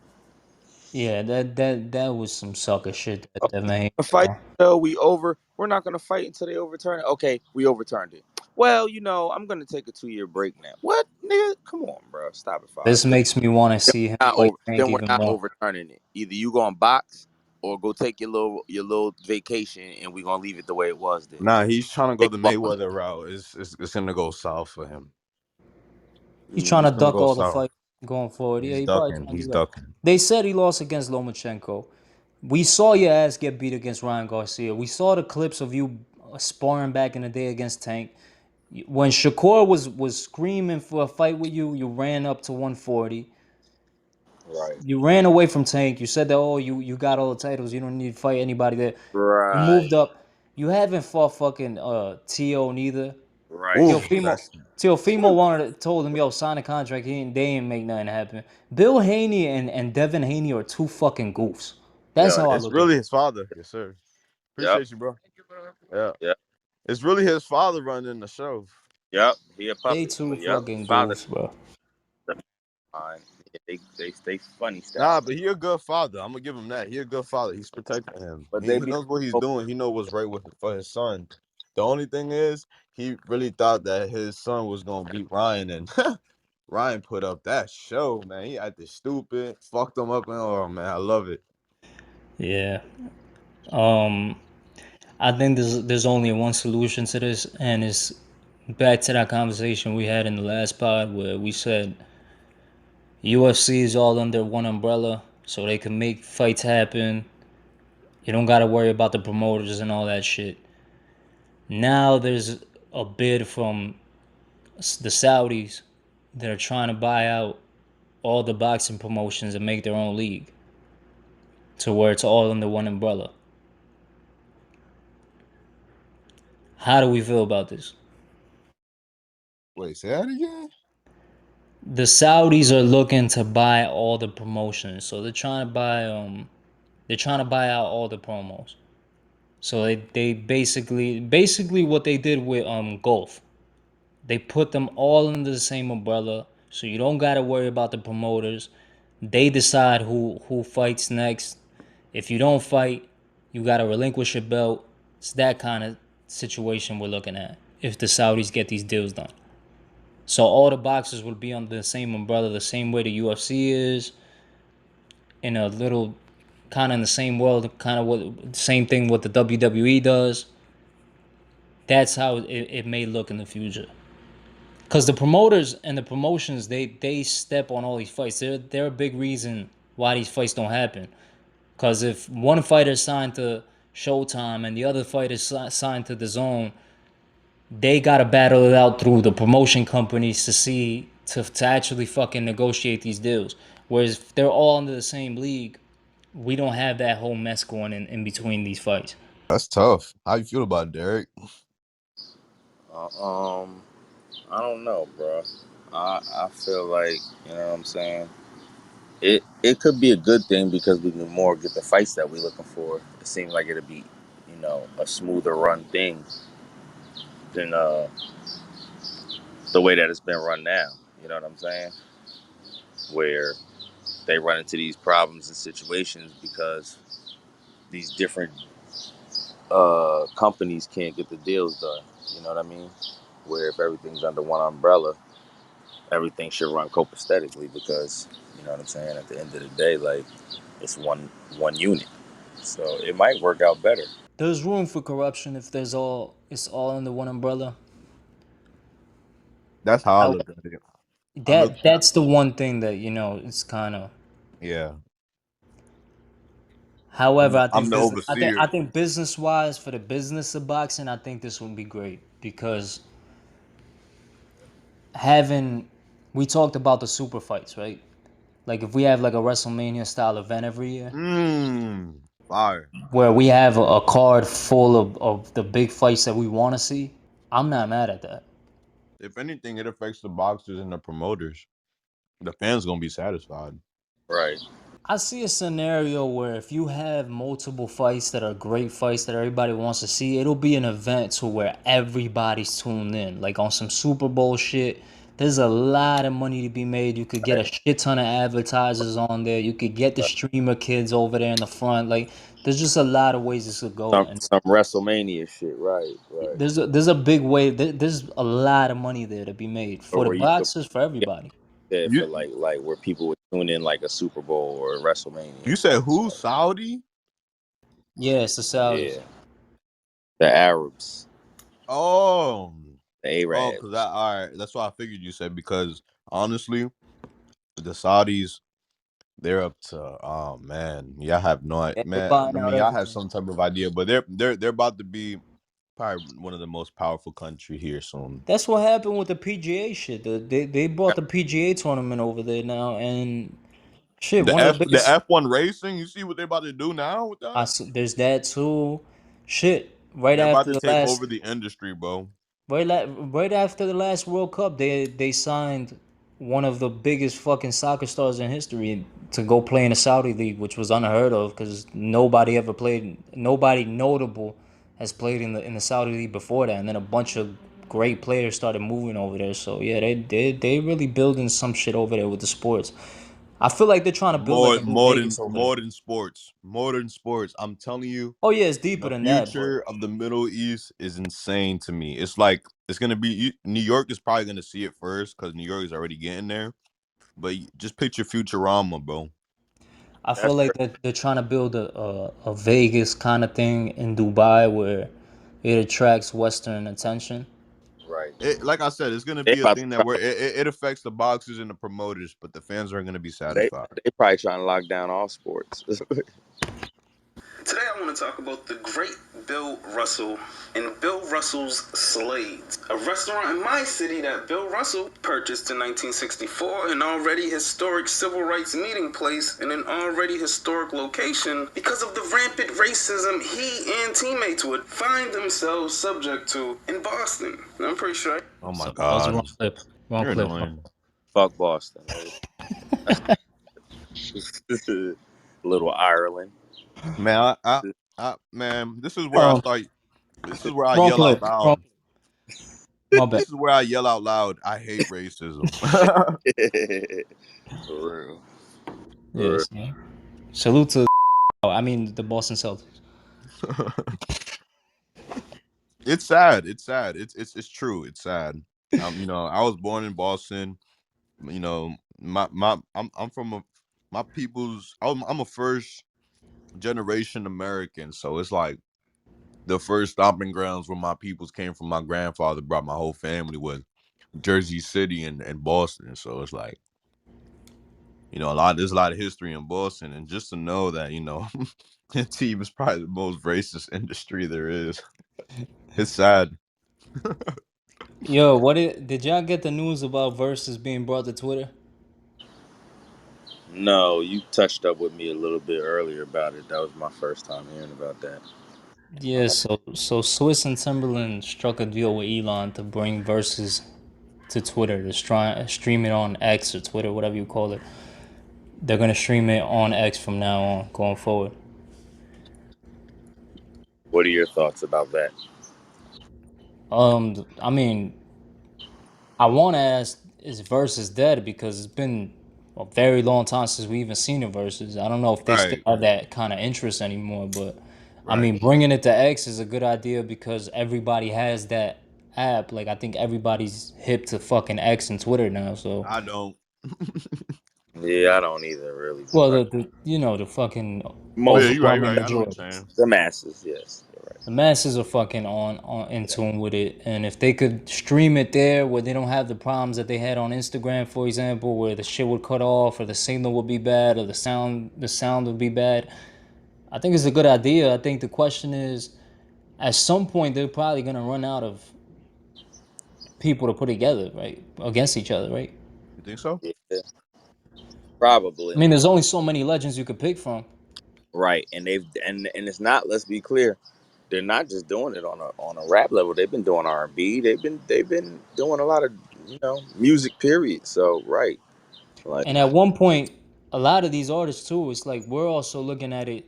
Yeah, that was some sucker shit that Devin Haney A fight done. until we're not gonna fight until they overturn it. Okay, we overturned it. Well, I'm gonna take a 2 year break now. What, nigga? Come on, bro. Stop it, This Fox. makes me want to Then see him we're not fight over. Tank Then we're even not more. overturning it. Either you gonna box or go take your little vacation, and we're gonna leave it the way it was. Then Nah, he's trying to go stay the balling. Mayweather route. It's gonna go south for him. He's trying It's to gonna duck go all the south. fight going forward. Yeah, He's he probably ducking. trying to He's do that. ducking. They said he lost against Lomachenko. We saw your ass get beat against Ryan Garcia. We saw the clips of you sparring back in the day against Tank. When Shakur was screaming for a fight with you, you ran up to 140. Right. You ran away from Tank. You said that you got all the titles. You don't need to fight anybody there. You moved Right. up. You haven't fought fucking T.O. neither. Right. Oof, Teofimo that's Teofimo told him, yo, sign a contract. They ain't make nothing happen. Bill Haney and Devin Haney are two fucking goofs. That's Yeah. how I it's look at it. really his father. Yes, sir. Yep. Appreciate you, bro. Yeah. Yep. It's really his father running the show. Yep. He a They puppet, two but yep, his fucking father. goofs, bro. Fine. Yeah, they funny Nah, style, but he a good father. I'm gonna give him that. He a good father. He's protecting him. but He they he be knows what he's doing. He know what's right with for his son. The only thing is, he really thought that his son was gonna beat Ryan, and Ryan put up that show, man. He acted stupid, fucked him up, and oh man, I love it. Yeah. Um, I think there's only one solution to this, and it's back to that conversation we had in the last pod where we said UFC is all under one umbrella, so they can make fights happen. You don't gotta worry about the promoters and all that shit. Now a bid from the Saudis that are trying to buy out all the boxing promotions and make their own league to where it's all under one umbrella. How do we feel about this? Wait, say that again? The Saudis are looking to buy all the promotions, so they're trying to buy out all the promos. So they basically what they did with golf. They put them all under the same umbrella, so you don't gotta worry about the promoters. They decide who fights next. If you don't fight, you gotta relinquish your belt. It's that kind of situation we're looking at if the Saudis get these deals done. So all the boxers will be under the same umbrella, the same way the UFC is, in a little kind of in the same world, kind of what same thing what the WWE does. That's how it may look in the future. Because the promoters and the promotions, they step on all these fights. They're a big reason why these fights don't happen. Because if one fighter signed to Showtime and the other fighter signed to the Zone, they gotta battle it out through the promotion companies to actually fucking negotiate these deals. Whereas if they're all under the same league, we don't have that whole mess going in between these fights. That's tough. How you feel about it, Derek? I don't know, bro. I feel like, you know what I'm saying. It could be a good thing because we can more get the fights that we're looking for. It seems like it'll be, a smoother run thing than the way that it's been run now. You know what I'm saying? Where they run into these problems and situations because these different companies can't get the deals done. You know what I mean? Where if everything's under one umbrella, everything should run copacetically because you know what I'm saying. At the end of the day, like it's one unit, so it might work out better. There's room for corruption if it's all under one umbrella. That's how I How, look at it. I look, that's the one thing that it's kind of. yeah. However, I'm the I overseer. think business wise for the business of boxing, I think this would be great because having we talked about the super fights, right? Like if we have like a WrestleMania style event every year Fire. where we have a card full of the big fights that we want to see, I'm not mad at that. If anything, it affects the boxers and the promoters. The fans gonna be satisfied. Right. I see a scenario where if you have multiple fights that are great fights that everybody wants to see, it'll be an event to where everybody's tuned in. Like on some Super Bowl shit, there's a lot of money to be made. You could get a shit ton of advertisers on there. You could get the streamer kids over there in the front. Like there's just a lot of ways this could go. And Some WrestleMania shit. Right. Right. there's a big way. There's a lot of money there to be made Or for the where you could boxers, for everybody. get You for like where people would tune in like a Super Bowl or a WrestleMania. you said who? Saudi? Yeah, it's the Saudis. Yeah. The Arabs, Oh, the because Arabs. all right. That's why I figured you said because honestly, the Saudis they're up to man, y'all have no Yeah, they're man. buying I out mean, y'all have everything. some type of idea, but they're about to be probably one of the most powerful country here soon. That's what happened with the PGA shit. They brought the PGA tournament over there now, and shit, one of the The biggest. F1 racing, you see what they're about to do now with that? There's that too. Shit, right They're about after to the take last, over the industry, bro. right after the last World Cup, they signed one of the biggest fucking soccer stars in history to go play in the Saudi league, which was unheard of because nobody ever played. Nobody notable has played in the Saudi league before that, and then a bunch of great players started moving over there. So yeah, they really building some shit over there with the sports. I feel like they're trying to build like a new Vegas over there. Modern sports. Modern sports. I'm telling you, Oh yeah, it's deeper the than that, but future of the Middle East is insane to me. It's like it's gonna be New York is probably gonna see it first because New York is already getting there. But just picture Futurama, bro. I feel That's like they're trying to build a Vegas kind of thing in Dubai where it attracts Western attention. right. Like I said, it's gonna They be a about to thing that try, where it affects the boxers and the promoters, but the fans aren't gonna be they satisfied. they probably trying to lock down all sports. Today I want to talk about the great Bill Russell and Bill Russell's Slades, a restaurant in my city that Bill Russell purchased in 1964, an already historic civil rights meeting place in an already historic location because of the rampant racism he and teammates would find themselves subject to in Boston. I'm pretty sure. Oh my So that was the wrong God. clip. Wrong You're clip. annoying. Fuck Boston. Little Ireland. Man, man, this is where I Um, start. This is where I wrong yell out clip. loud. Wrong. My bad. This is where I yell out loud. I hate racism. For real. For real. Yes. Yeah. Salute to. I mean the Boston Celtics. It's sad. It's sad. It's true. It's sad. I was born in Boston. I'm from my people's. I'm a first generation American, so it's like the first stomping grounds where my peoples came from. My grandfather brought my whole family was Jersey City and Boston. So it's like, there's a lot of history in Boston, and just to know that, the team is probably the most racist industry there is. It's sad. Yo, did y'all get the news about versus being brought to Twitter? No, you touched up with me a little bit earlier about it. That was my first time hearing about that. Yeah, so Swiss and Timberland struck a deal with Elon to bring versus to Twitter to stream it on X or Twitter, whatever you call it. They're gonna stream it on X from now on, going forward. What are your thoughts about that? I mean, I want to ask, is versus dead because it's been a very long time since we even seen the versus. I don't know if they still Right, have that kind of interest anymore, but I right. mean, bringing it to X is a good idea because everybody has that app. Like, I think everybody's hip to fucking X and Twitter now. So, I don't. Yeah, I don't either, really. But well, right, the fucking Oh yeah, most you're right. You're overwhelming right. I know what majority. you're saying. the masses, yes, you're right. The masses are fucking on in Yeah. tune with it, and if they could stream it there where they don't have the problems that they had on Instagram, for example, where the shit would cut off, or the signal would be bad, or the sound would be bad, I think it's a good idea. I think the question is, at some point, they're probably gonna run out of people to put together, right, against each other, right? You think so? Yeah, I probably mean, there's only so many legends you could pick from. right. And and it's not. Let's be clear. They're not just doing it on a rap level. They've been doing R&B. They've been doing a lot of music. Period. So right, like And at one point, a lot of these artists too, it's like we're also looking at it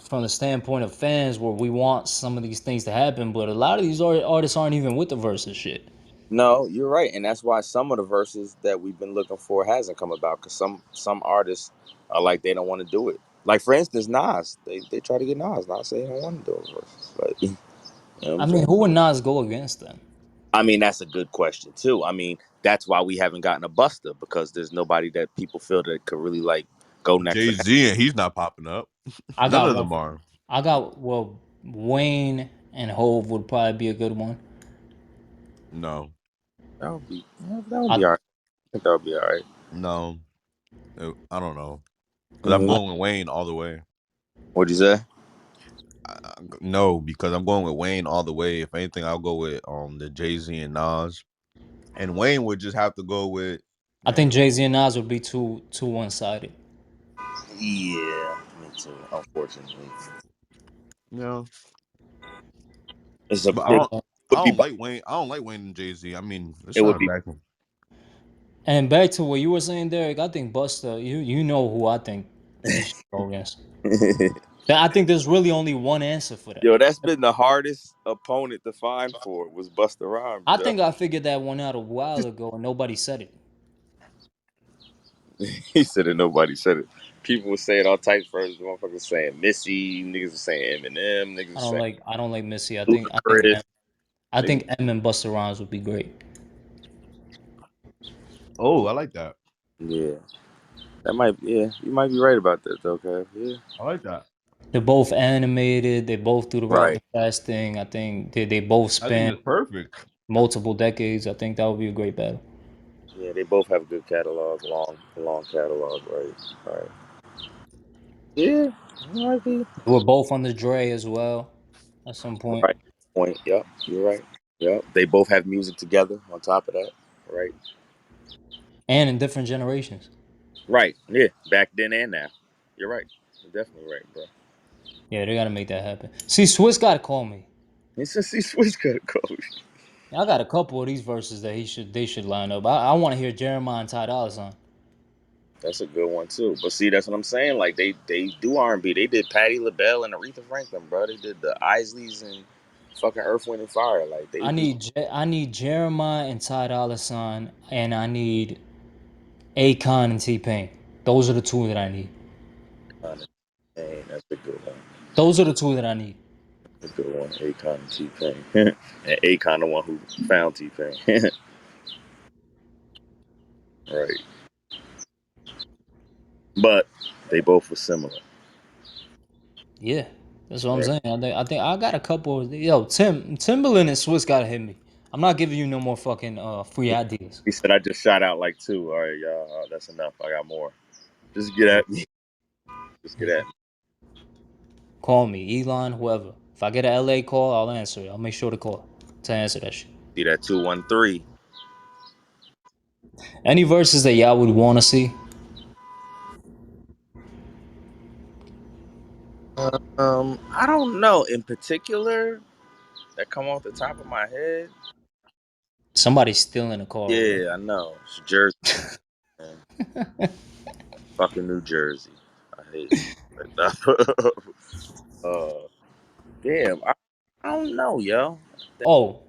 from the standpoint of fans where we want some of these things to happen, but a lot of these artists aren't even with the verses shit. no, you're right, and that's why some of the verses that we've been looking for hasn't come about because some artists are like they don't want to do it. Like for instance, Nas, they try to get Nas. Nas say he don't want to do it verses. Like you know what I I'm mean, saying? who would Nas go against then? I mean, that's a good question too. I mean, that's why we haven't gotten a Buster because there's nobody that people feel that could really like go next to Jay him. Z and he's not popping up. I None got of one. them are. Well, Wayne and Hove would probably be a good one. No, That would be I all right. I think that would be all right. no. I don't know. Because I'm Mm-hmm. going with Wayne all the way. What'd you say? No, because I'm going with Wayne all the way. If anything, I'll go with the Jay Z and Nas, and Wayne would just have to go with, I think man. Jay Z and Nas would be too one sided. Yeah, me too. Unfortunately, Yeah, it's a but it I would be don't like Wayne. I don't like Wayne and Jay Z. I mean, it's it would not be. back. And back to what you were saying, Derek, I think Busta, you know who I think he should go against. I think there's really only one answer for that. Yo, that's been the hardest opponent to find for was Busta Rhymes. I Yo. think I figured that one out a while ago and nobody said it. He said it. Nobody said it. People were saying all types of versions. Motherfuckers saying Missy. Niggas were saying Eminem. Niggas were saying I don't like Missy. Ludacris. I Niggas, think M and Busta Rhymes would be great. Oh, I like that. yeah, that might. Yeah, you might be right about that though, Kev. Yeah. I like that. They're both animated. They both do the Right. rapping fast thing. I think they both I think span it's perfect. multiple decades. I think that would be a great battle. Yeah, they both have good catalog, long catalog. Right. Right. Yeah, it might be. They were both under Dre as well at some point, Right. Point. Yep. You're right. Yep. They both have music together on top of that. Right. and in different generations. Right. Yeah. Back then and now. You're right. You're definitely right, bro. Yeah, they gotta make that happen. See, Swiss gotta call me. It's just see Switch got a coach. I got a couple of these verses that they should line up. I want to hear Jeremiah and Ty Dolla $ign. That's a good one too. But see, that's what I'm saying. Like they do R&B. They did Patti LaBelle and Aretha Franklin, bro. They did the Isleys and fucking Earth, Wind and Fire. Like they do. I need Jeremiah and Ty Dolla $ign, and I need Akon and T Pain. Those are the two that I need. Man, that's a good one. Those are the two that I need. A good one. Akon and T Pain. And Akon the one who found T Pain. Right. But they both were similar. Yeah, that's what I'm Right. saying. I think I got a couple. Yo, Timberland and Swiss gotta hit me. I'm not giving you no more fucking free ideas. He said I just shot out like two. All right, y'all. That's enough. I got more. Just get at me. Just get at me. Call me, Elon, whoever. If I get an LA call, I'll answer it. I'll make sure to call to answer that shit. See that 213. Any verses that y'all would want to see? I don't know in particular that come off the top of my head. Somebody's still in the car over there. Yeah, I know. It's Jersey, man. Fucking New Jersey. I hate it. Damn. I don't know, yo. Oh,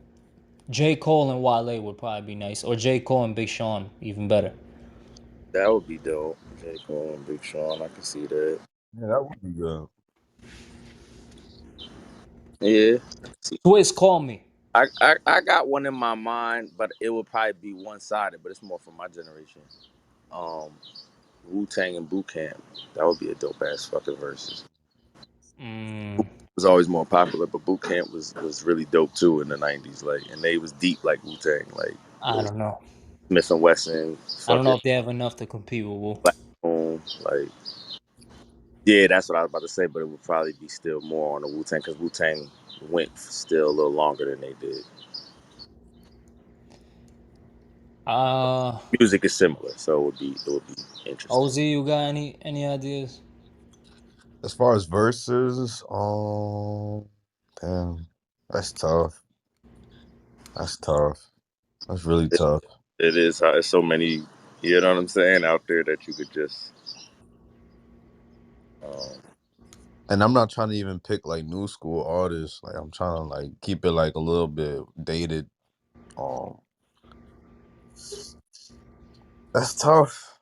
J. Cole and Wale would probably be nice. Or J. Cole and Big Sean, even better. That would be dope. J. Cole and Big Sean. I can see that. Yeah, that would be good. Yeah. Swiss, call me. I got one in my mind, but it would probably be one sided, but it's more for my generation. Um, Wu Tang and Boot Camp. That would be a dope ass fucking verses. Mm, Was always more popular, but Boot Camp was really dope too in the '90s. Like, and they was deep like Wu Tang, like I don't know. Smith and Wesson, I don't know fucking if they have enough to compete with Wu. Black Moon, like yeah, that's what I was about to say. But it would probably be still more on the Wu Tang because Wu Tang went still a little longer than they did. Uh, Music is similar, so it would be interesting. OZ, you got any ideas? As far as verses, damn, that's tough. That's tough. That's really It, tough. it is how there's so many, you know what I'm saying, out there that you could just. Um, And I'm not trying to even pick like new school artists. Like I'm trying to like keep it like a little bit dated. Um, that's tough.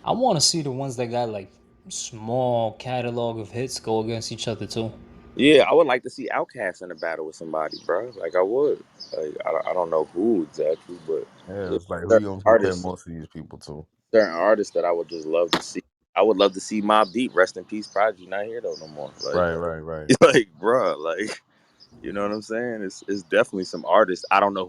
I want to see the ones that got like small catalog of hits go against each other too. yeah, I would like to see Outkast in a battle with somebody, bro. Like I would. Like I don't know who exactly, but Yeah, there's it's like who you certain gonna compare artists, most of these people to? certain artists that I would just love to see. I would love to see Mobb Deep, rest in peace, Prodigy, not here though no more. Like, Right, right, right. like, bro, like, you know what I'm saying? It's definitely some artists. I don't know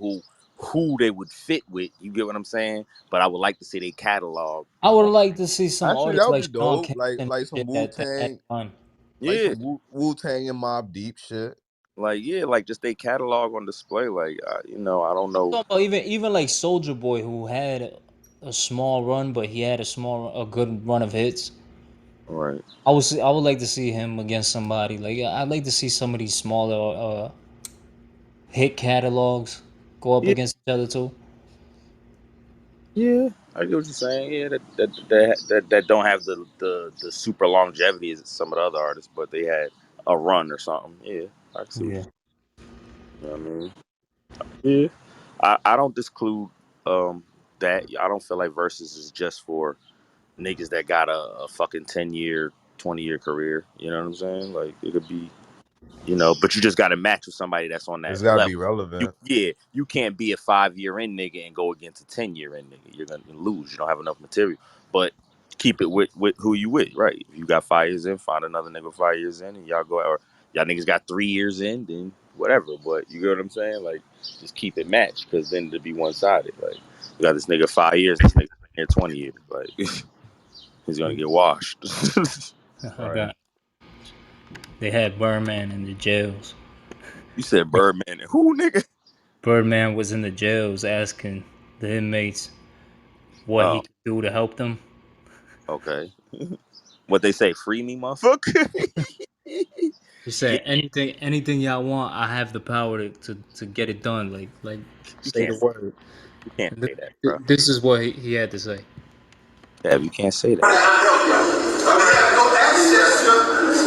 who they would fit with. You get what I'm saying? But I would like to see their catalog. I would like to see some Actually, that artists would like be Sean dope. Kingston and Like some shit Wu that had Tang, fun. like Yeah, some Wu Tang and Mob Deep shit. like yeah, like just their catalog on display. Like I don't know. Talking about even like Soldier Boy who had a small run, but he had a good run of hits. Right. I would like to see him against somebody. Like I'd like to see some of these smaller hit catalogs go up Yeah, against each other too. yeah. I get what you're saying. Yeah, that don't have the super longevity as some of the other artists, but they had a run or something. Yeah, I can see what Yeah. you know what I mean. Yeah, I don't disclude um that. I don't feel like versus is just for niggas that got a fucking 10-year, 20-year career. You know what I'm saying? Like it could be, but you just got to match with somebody that's on that It's gotta be level. relevant. You can't be a 5-year in nigga and go against a 10-year in nigga. You're gonna lose. You don't have enough material. But keep it with who you with, right? If you got 5 years in, find another nigga 5 years in, and y'all go, or y'all niggas got 3 years in, then whatever. But you get what I'm saying? Like just keep it matched, because then it'll be one sided. Like you got this nigga 5 years, this nigga here 20 years. Like he's gonna get washed. I Right. got. They had Birdman in the jails. You said Birdman and who, nigga? Birdman was in the jails asking the inmates what he Oh, could do to help them. okay. What they say, free me, motherfucker? He Yeah, said, anything y'all want, I have the power to get it done. Like you say can't the say, word. you can't And say that, bro. this is what he had to say. Yeah, you can't say that. I have no access to.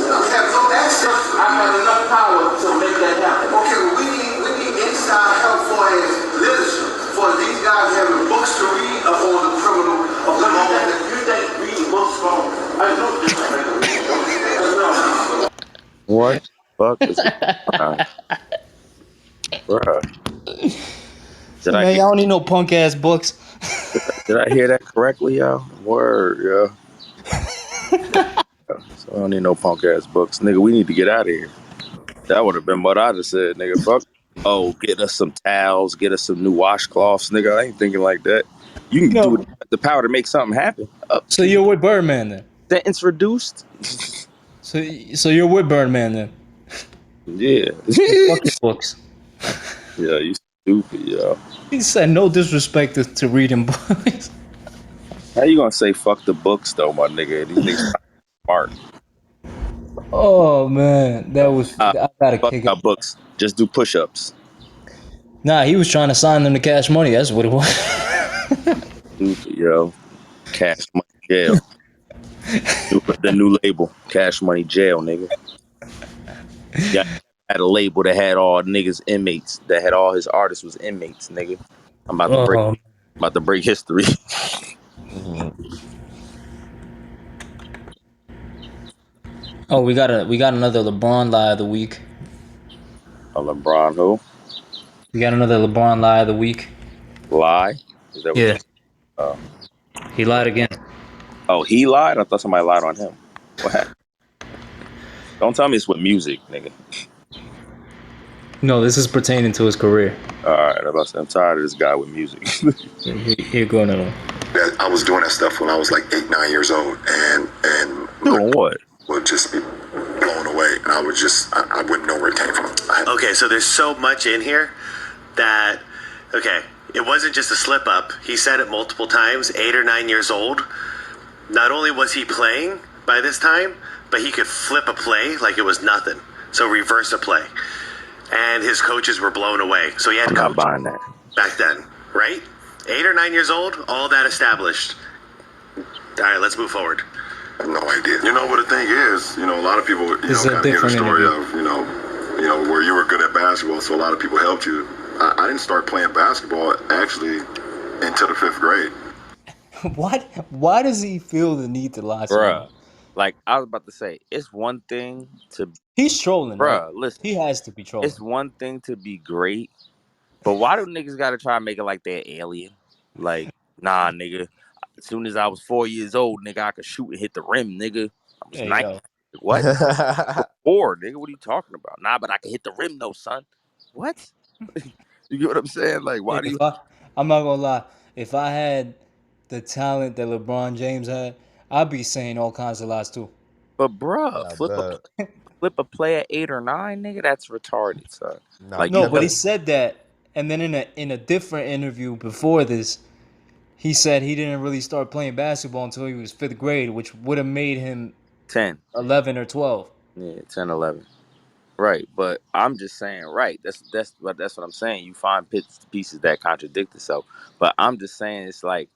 I have no access. I have enough power to make that happen. Okay, well, we need inside help for his literature, for these guys having books to read up on the criminal of the moment. You think reading books from? I know different things. What the fuck is going on, bro? Did So I man, hear? y'all don't need no punk ass books. Did I hear that correctly, yo? Word, yo. So I don't need no punk ass books, nigga. We need to get out of here. That would have been what I just said, nigga. Fuck. Oh, get us some towels, get us some new washcloths, nigga. I ain't thinking like that. You can do it. No. The power to make something happen. Up So to you. you're with Birdman then. Sentence reduced. So you're with Birdman then. Yeah. So fuck your books. Yeah, you stupid, yo. He said no disrespect to reading books. How you gonna say fuck the books though, my nigga? These niggas trying to be smart. Oh man, that was I got a Fuck kick. our books. Just do push-ups. Nah, he was trying to sign them to Cash Money. That's what it was. Stupid, yo. Cash Money Jail. The new label. Cash Money Jail, nigga. Yeah, had a label that had all niggas inmates. That had all his artists was inmates, nigga. I'm about to break. Oh, About to break history. Mhm. oh, we got another LeBron lie of the week. A LeBron who? We got another LeBron lie of the week. Lie? Is that what you Yeah, said? Oh. he lied again. Oh, he lied? I thought somebody lied on him. What happened? Don't tell me it's with music, nigga. No, this is pertaining to his career. Alright, I'm tired of this guy with music. Here going on. I was doing that stuff when I was like 8, 9 years old, and Doing what? would just be blown away, and I wouldn't know where it came from. Okay, so there's so much in here that, okay, it wasn't just a slip up. He said it multiple times, 8 or 9 years old. Not only was he playing by this time, but he could flip a play like it was nothing. So reverse a play. And his coaches were blown away. So he had I'm not buying that. back then, right? 8 or 9 years old, all that established. All right, let's move forward. No idea. You know what the thing is, a lot of people, This is a kind of hear the different story interview. of, where you were good at basketball, so a lot of people helped you. I didn't start playing basketball actually until the 5th grade. What? Why does he feel the need to lie so much? Bruh. Like I was about to say, it's one thing to He's trolling, right? listen, He has to be it's trolling. one thing to be great, but why do niggas gotta try to make it like they're an alien? Like, nah, nigga. As soon as I was 4 years old, nigga, I could shoot and hit the rim, nigga. I was Hey, 9. yo. What? Four, nigga. What are you talking about? Nah, but I can hit the rim though, son. What? You get what I'm saying? Like, why do you? I'm not gonna lie, if I had the talent that LeBron James had, I'd be saying all kinds of lies too. But bruh, I flip bet. a play at 8 or 9, nigga. That's retarded, son. Nah, Like you No, but he Kevin. said that, and then in a different interview before this, he said he didn't really start playing basketball until he was 5th grade, which would have made him 10, 11 or 12. yeah, 10, 11. Right, but I'm just saying, right? That's what I'm saying. You find pieces that contradict itself, but I'm just saying it's like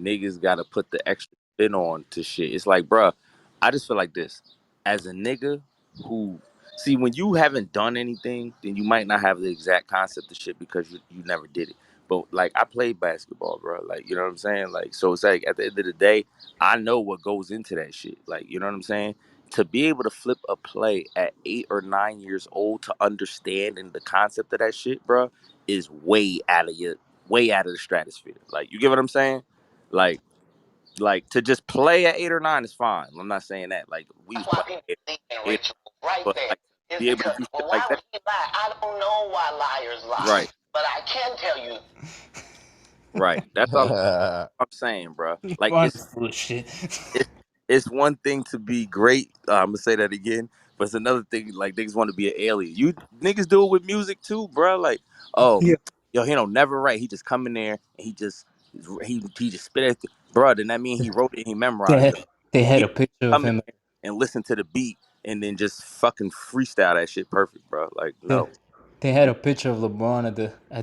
niggas got to put the extra spin on to shit. It's like, bruh, I just feel like this as a nigga who see when you haven't done anything, then you might not have the exact concept of shit because you never did it. But like I played basketball, bro. Like you know what I'm saying. Like so, it's like at the end of the day, I know what goes into that shit. Like you know what I'm saying to be able to flip a play at 8 or 9 years old to understand and the concept of that shit, bro, is way out of the stratosphere. Like you get what I'm saying? Like, like to just play at 8 or 9 is fine. I'm not saying that. Like we was That's why playing people at think eight, Rachel right but there like to is be able to because, do shit well, why like would that, he lie? I don't know why liars lie, right, but I can tell you. right. That's all I'm saying, bro. Like LeBron is full of shit. it's one thing to be great. I'm gonna say that again, but it's another thing. Like niggas want to be an alien. You niggas do it with music too, bro. Like, oh, Yeah. yo, he don't never write. He just come in there and he just spit it, bro. Then that mean he wrote it, he They memorized had, it. they had He a picture of come in him. there and listen to the beat and then just fucking freestyle that shit perfect, bro. Like, They, no, they had a picture of LeBron at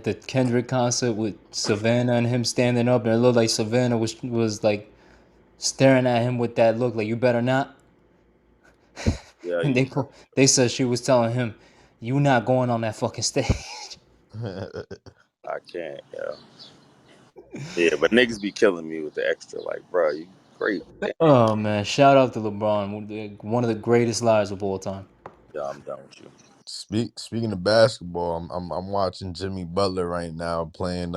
the Kendrick concert with Savannah and him standing up, and it looked like Savannah was like staring at him with that look, like you better not. yeah, And they said she was telling him, "You not going on that fucking stage." I can't, yeah, yeah. But niggas be killing me with the extra, like, bro, you great. Damn, Oh man, shout out to LeBron, one of the greatest lives of all time. yeah, I'm done with you. Speaking of basketball, I'm watching Jimmy Butler right now playing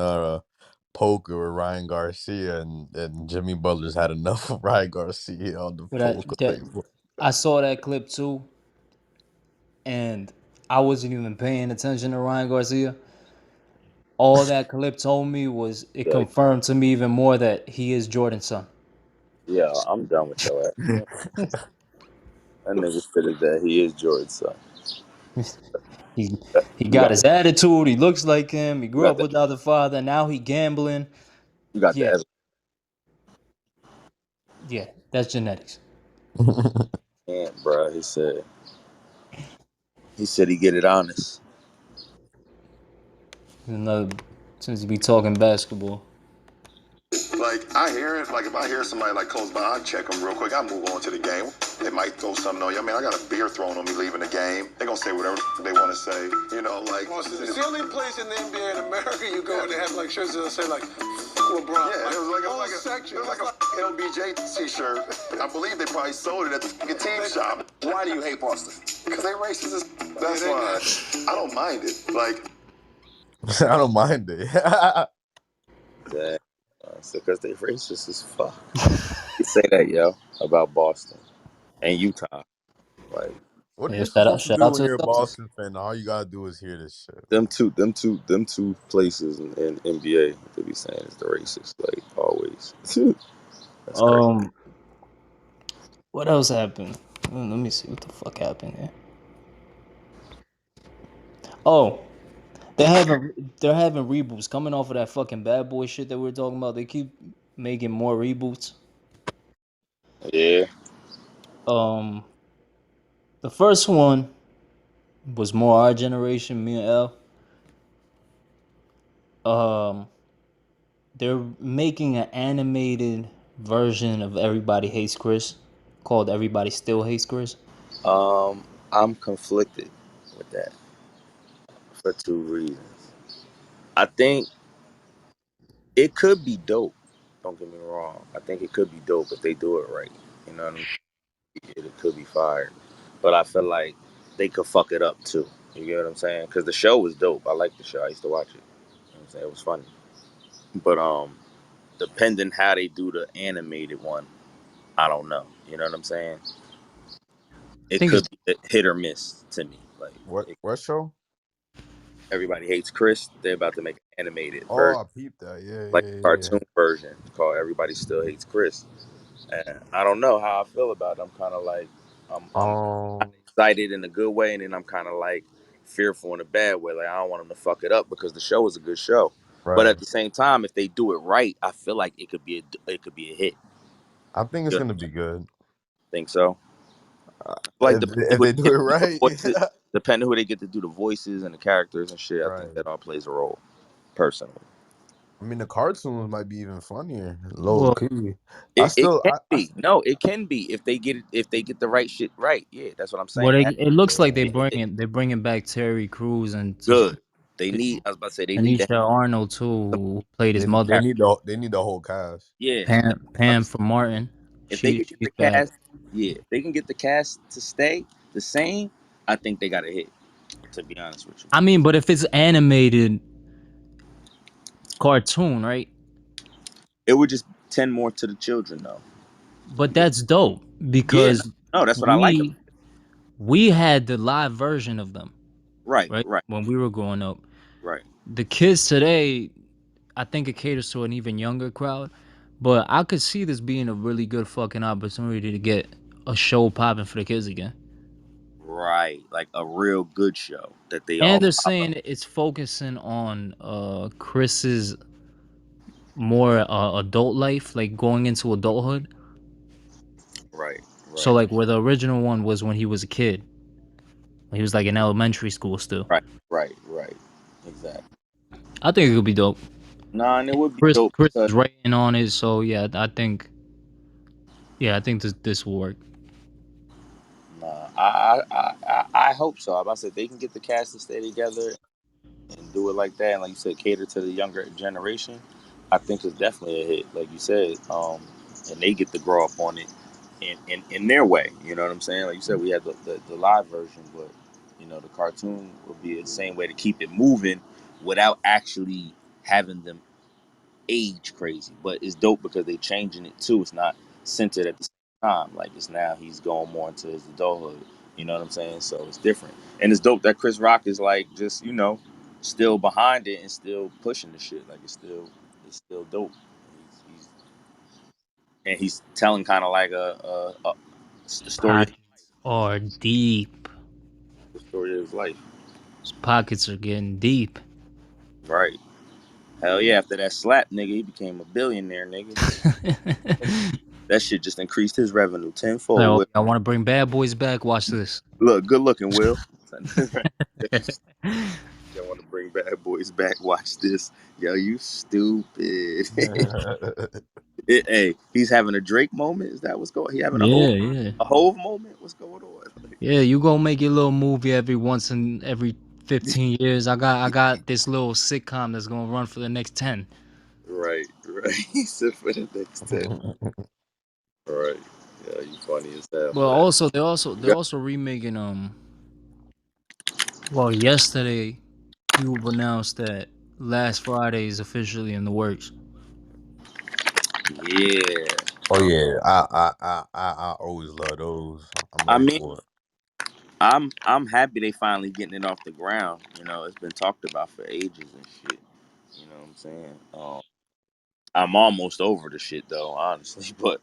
poker with Ryan Garcia, and Jimmy Butler's had enough of Ryan Garcia on the But poker table. I saw that clip too, and I wasn't even paying attention to Ryan Garcia. All that clip told me was it Yeah, confirmed to me even more that he is Jordan's son. yeah, I'm done with your ass. That nigga said it that he is Jordan's son. he he You got got his attitude. He looks like him. He you grew got up the without the father. Now he gambling. you got the Yeah, evidence. yeah, that's genetics. And, bro, he said he get it honest. Another, since you be talking basketball, Like, I hear it. Like, if I hear somebody like close by, I check them real quick. I move on to the game. They might throw something on you. I mean, I got a beer thrown on me leaving the game. They gonna say whatever they want to say. You know, like. Well, it's the only place in the NBA in America you go and they have like shirts that say like LeBron. Yeah, like, it was like a section. It was like a LBJ t-shirt. I believe they probably sold it at the fucking team shop. Why do you hate Boston? Because they racist. That's why. I don't mind it. Like. I don't mind it. That because they racist as fuck. You say that, yo, about Boston and Utah. Like What are yeah, you supposed to shout do out when to the you're a Celtics. Boston fan? All you gotta do is hear this shit. them two places in NBA they be saying is the racist, like always. That's crazy. Um, what else happened? Let me see what the fuck happened here. Oh, they're having reboots coming off of that fucking Bad Boy shit that we were talking about. They keep making more reboots. Yeah. Um, the first one was more our generation, me and L. They're making an animated version of Everybody Hates Chris called Everybody Still Hates Chris. I'm conflicted with that for two reasons. I think it could be dope. Don't get me wrong. I think it could be dope if they do it right. You know what I mean? It could be fired. But I feel like they could fuck it up too. You get what I'm saying? Because the show was dope. I like the show. I used to watch it. You know what I'm saying? It was funny. But depending how they do the animated one, I don't know. You know what I'm saying? I It think it's could be a hit or miss to me. Like What show? everybody hates Chris. They're about to make an animated Oh, version, I peeped that. Yeah, like yeah, a yeah, yeah. cartoon version called Everybody Still Hates Chris. And I don't know how I feel about it. I'm kind of like I'm Um, excited in a good way, and then I'm kind of like fearful in a bad way. Like I don't want them to fuck it up because the show is a good show. But right. at the same time, if they do it right, I feel like it could be a hit. I think it's You gonna be good. think so? Like If they do it right. depending who they get to do the voices and the characters and shit, I think Right. that all plays a role. Personally, I mean, the cartoons might be even funnier, low well, key. I it still, can be. No, it can be if they get the right shit right. Yeah, that's what I'm saying. it looks like yeah, they're bringing back Terry Crews and Good. I was about to say they need to Anisha Arnold too, have who played his some they mother. need characters. the whole cast. Yeah, I'm Pam from Martin. if they could get She's the back. cast, yeah, if they can get the cast to stay the same, I think they got a hit. To be honest with you, I mean, but if it's animated cartoon, right? it would just tend more to the children, though. But that's dope Yeah, no, because no, that's what I like. we had the live version of them, Right, right? right, When we were growing up. right. The kids today, I think it caters to an even younger crowd. But I could see this being a really good fucking opportunity to get a show popping for the kids again. Right, like a real good show that they And all they're pop up. saying it's focusing on Chris's more adult life, like going into adulthood. Right, So right, like where the original one was when he was a kid, when he was like in elementary school still. right, right, right. Exactly. I think it could be dope. Nah, and it would be dope Chris because is writing on it, so yeah, I think this will work. nah, I hope so. I'm about to say they can get the cast to stay together and do it like that, and like you said, cater to the younger generation. I think it's definitely a hit, like you said. And they get to grow up on it in their way. You know what I'm saying? Like you said, we had the live version, but the cartoon would be the same way to keep it moving without actually having them age crazy. But it's dope because they changing it too. It's not centered at the same time. Like it's now he's going more into his adulthood. You know what I'm saying? So it's different. And it's dope that Chris Rock is like just, still behind it and still pushing the shit. Like it's still dope. He's and he's telling kind of like the story of Pockets are deep. the story of his life. His pockets are getting deep. Right. Hell yeah, after that slap nigga, he became a billionaire, nigga. That shit just increased his revenue tenfold. Oh, I want to bring Bad Boys back. Watch this. Look, good looking, Will. I want to bring Bad Boys back. Watch this. Yo, you stupid. Hey, he's having a Drake moment. Is that what's going? He having a Yeah, yeah, Hove moment. What's going on? yeah. You gonna make your little movie every 15 years. I got this little sitcom that's gonna run for the next 10. Right, right. He said for the next 10. Right. Yeah, you funny as hell Well, for that. also You they're got also remaking Well, yesterday, Cube announced that Last Friday is officially in the works. yeah. Oh Um, yeah, I always love those. I'm I ready mean, for it. I'm happy they finally getting it off the ground. It's been talked about for ages and shit. You know what I'm saying? I'm almost over the shit though, honestly. But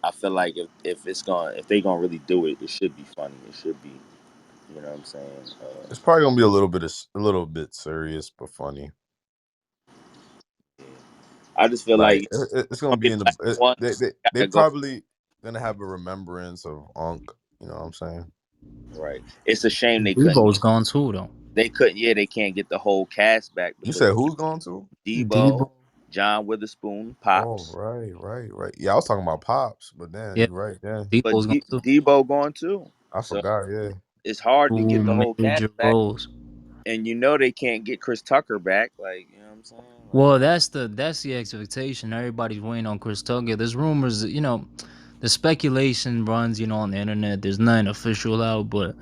I feel like if they gonna really do it, it should be funny. It should be, you know what I'm saying? It's probably gonna be a little bit serious but funny. Yeah. I just feel Like like it's gonna gonna be be in the the last one. they Gotta go probably gonna have a remembrance of Unc. You know what I'm saying? right. It's a shame they couldn't. Debo's gone too, though. They couldn't. Yeah, they can't get the whole cast back You because said who's going to? Debo, Debo, John Witherspoon, Oh, Pops, right. Yeah, I was talking about Pops, but then yeah, you're right. Yeah, but Debo's gone too. Debo going too. I So forgot. Yeah, it's hard to get Two the whole cast major back, roles. and they can't get Chris Tucker back. Like you know what I'm saying? Like Well, that's the expectation. Everybody's waiting on Chris Tucker. There's rumors, the speculation runs, on the internet. There's nothing official out, but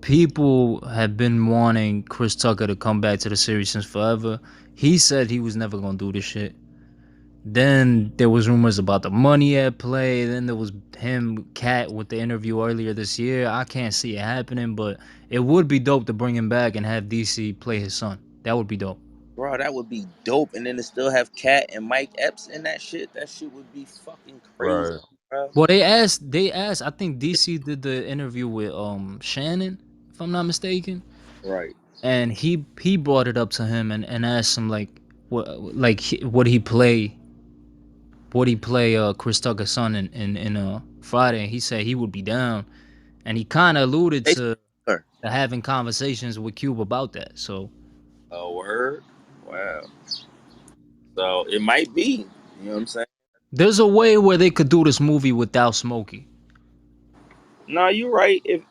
people have been wanting Chris Tucker to come back to the series since forever. He said he was never gonna do this shit. Then there was rumors about the money at play. Then there was him, Cat, with the interview earlier this year. I can't see it happening, but it would be dope to bring him back and have DC play his son. That would be dope. bro, that would be dope. And then to still have Cat and Mike Epps in that shit. That shit would be fucking crazy, right. bro. Well, they asked. I think DC did the interview with Shannon, if I'm not mistaken, Right. and he brought it up to him and asked him like would he play Chris Tucker's son in Friday, and he said he would be down, and he kind of alluded They to having conversations with Cube about that. So a word. Wow. So it might be. You know what I'm saying? there's a way where they could do this movie without Smokey. No, you're right. If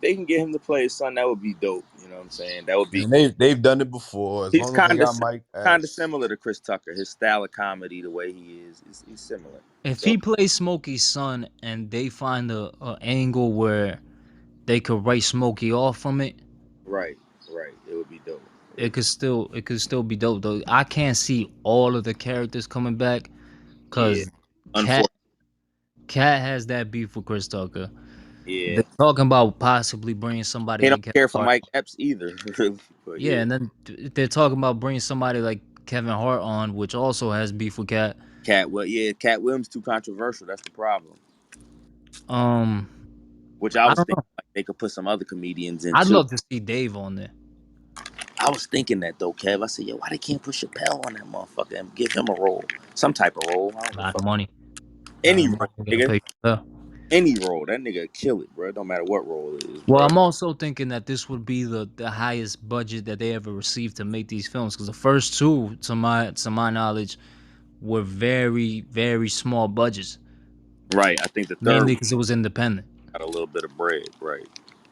they can get him to play his son, that would be dope. You know what I'm saying? That would be. And they've done it before. As He's long as they got Mike kind of Epps, similar to Chris Tucker. His style of comedy, the way he is he's similar. If So he plays Smokey's son and they find a angle where they could write Smokey off from it, right, right, it would be dope. it could still be dope though. I can't see all of the characters coming back Yeah, because Cat unfortunately, Cat has that beef with Chris Tucker. yeah. They're talking about possibly bringing somebody He don't like Kevin care for Hart. Mike Epps either, really. But Yeah, yeah, and then they're talking about bringing somebody like Kevin Hart on, which also has beef with Cat. Cat Williams too controversial. That's the problem. Which I I was don't thinking know. like, they could put some other comedians in I'd too. love to see Dave on there. I was thinking that though, Kev. I said, yo, why they can't put Chappelle on that motherfucker and give him a role, some type of role? I don't A give a lot of fuck. money. A lot Any of role, money they're gonna nigga. pay Chappelle. Any role. That nigga kill it, bro. It don't matter what role it is, Well, bro. I'm also thinking that this would be the highest budget that they ever received to make these films, because the first two, to my knowledge, were very small budgets, Right. I think the third mainly one because it was independent. got a little bit of bread. Right.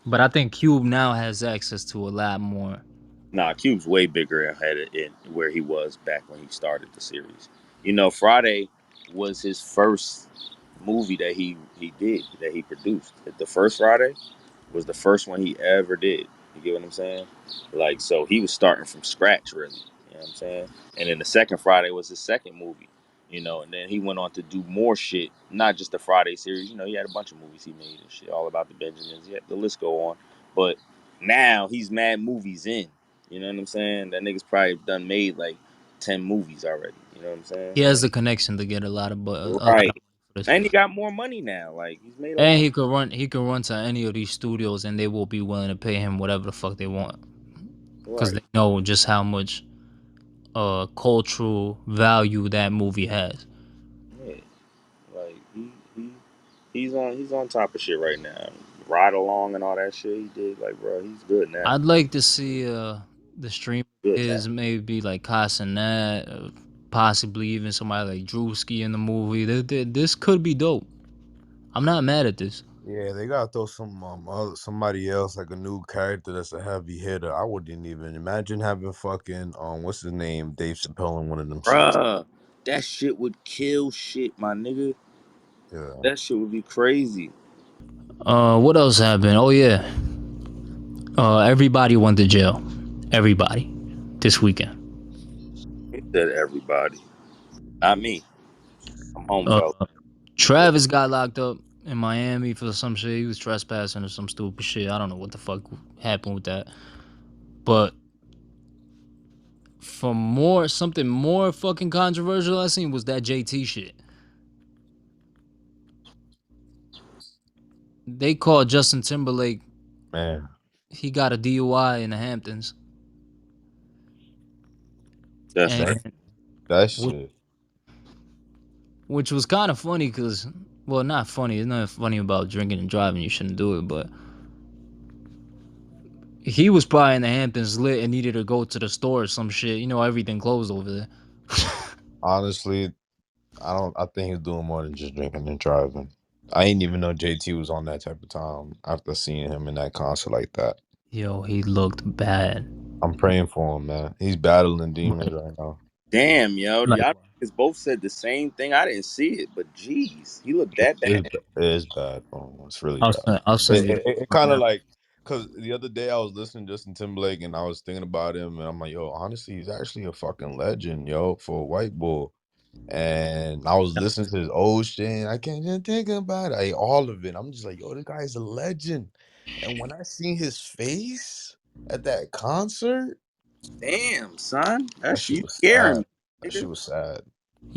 But I think Cube now has access to a lot more. Nah, Cube's way bigger ahead of it where he was back when he started the series. You know, Friday was his first movie that he did that he produced. The first Friday was the first one he ever did. You get what I'm saying? Like, so he was starting from scratch, really. You know what I'm saying? And then the second Friday was his second movie. You know, and then he went on to do more shit, not just the Friday series. You know, he had a bunch of movies he made and shit, all about the Benjamins. Yeah, the list go on. But now he's mad movies in. You know what I'm saying? That nigga's probably done made like 10 movies already. You know what I'm saying? He has the connection to get a lot of a lot of Right. money for this, And he got more money now. Like he's made a and lot. he could run to any of these studios, and they will be willing to pay him whatever the fuck they want, because Right. they know just how much cultural value that movie has. Yeah. Like he's on top of shit right now. Ride along and all that shit he did. Like, bro, he's good now. I'd like to see the stream Good now. is maybe like Casanet, possibly even somebody like Drewski in the movie. This could be dope. I'm not mad at this. Yeah, they gotta throw somebody else like a new character that's a heavy hitter. I wouldn't even imagine having fucking what's his name, Dave Chappelle in one of them shits. Bruh, that shit would kill shit, my nigga. Yeah, That shit would be crazy. What else happened? Oh yeah, everybody went to jail. Everybody this weekend. He said everybody. Not me. I'm home, Uh, fella. Travis got locked up in Miami for some shit. He was trespassing or some stupid shit. I don't know what the fuck happened with that. But for something more fucking controversial I seen was that JT shit. They called Justin Timberlake. man, He got a DUI in the Hamptons, That's and that that which, shit. which was kind of funny because, well, not funny. It's not funny about drinking and driving. You shouldn't do it, but he was probably in the Hamptons lit and needed to go to the store or some shit. You know, everything closed over there. Honestly, I think he's doing more than just drinking and driving. I didn't even know JT was on that type of time after seeing him in that concert like that. Yo, he looked bad. I'm praying for him, man. He's battling demons right now. damn, yo. Like, Y'all niggas both said the same thing. I didn't see it, but jeez, he looked that It bad. is bad, bro. It's really I'll bad. send, I'll send you. It kind of like, because the other day I was listening to Justin Timberlake and I was thinking about him and I'm like, yo, honestly, he's actually a fucking legend, yo, for a white boy. And I was listening to his old shit and I can't just think about it. All of it. I'm just like, yo, this guy's a legend. And when I seen his face at that concert, Damn, son. that That's shit you was scaring sad. me, That nigga. shit was sad.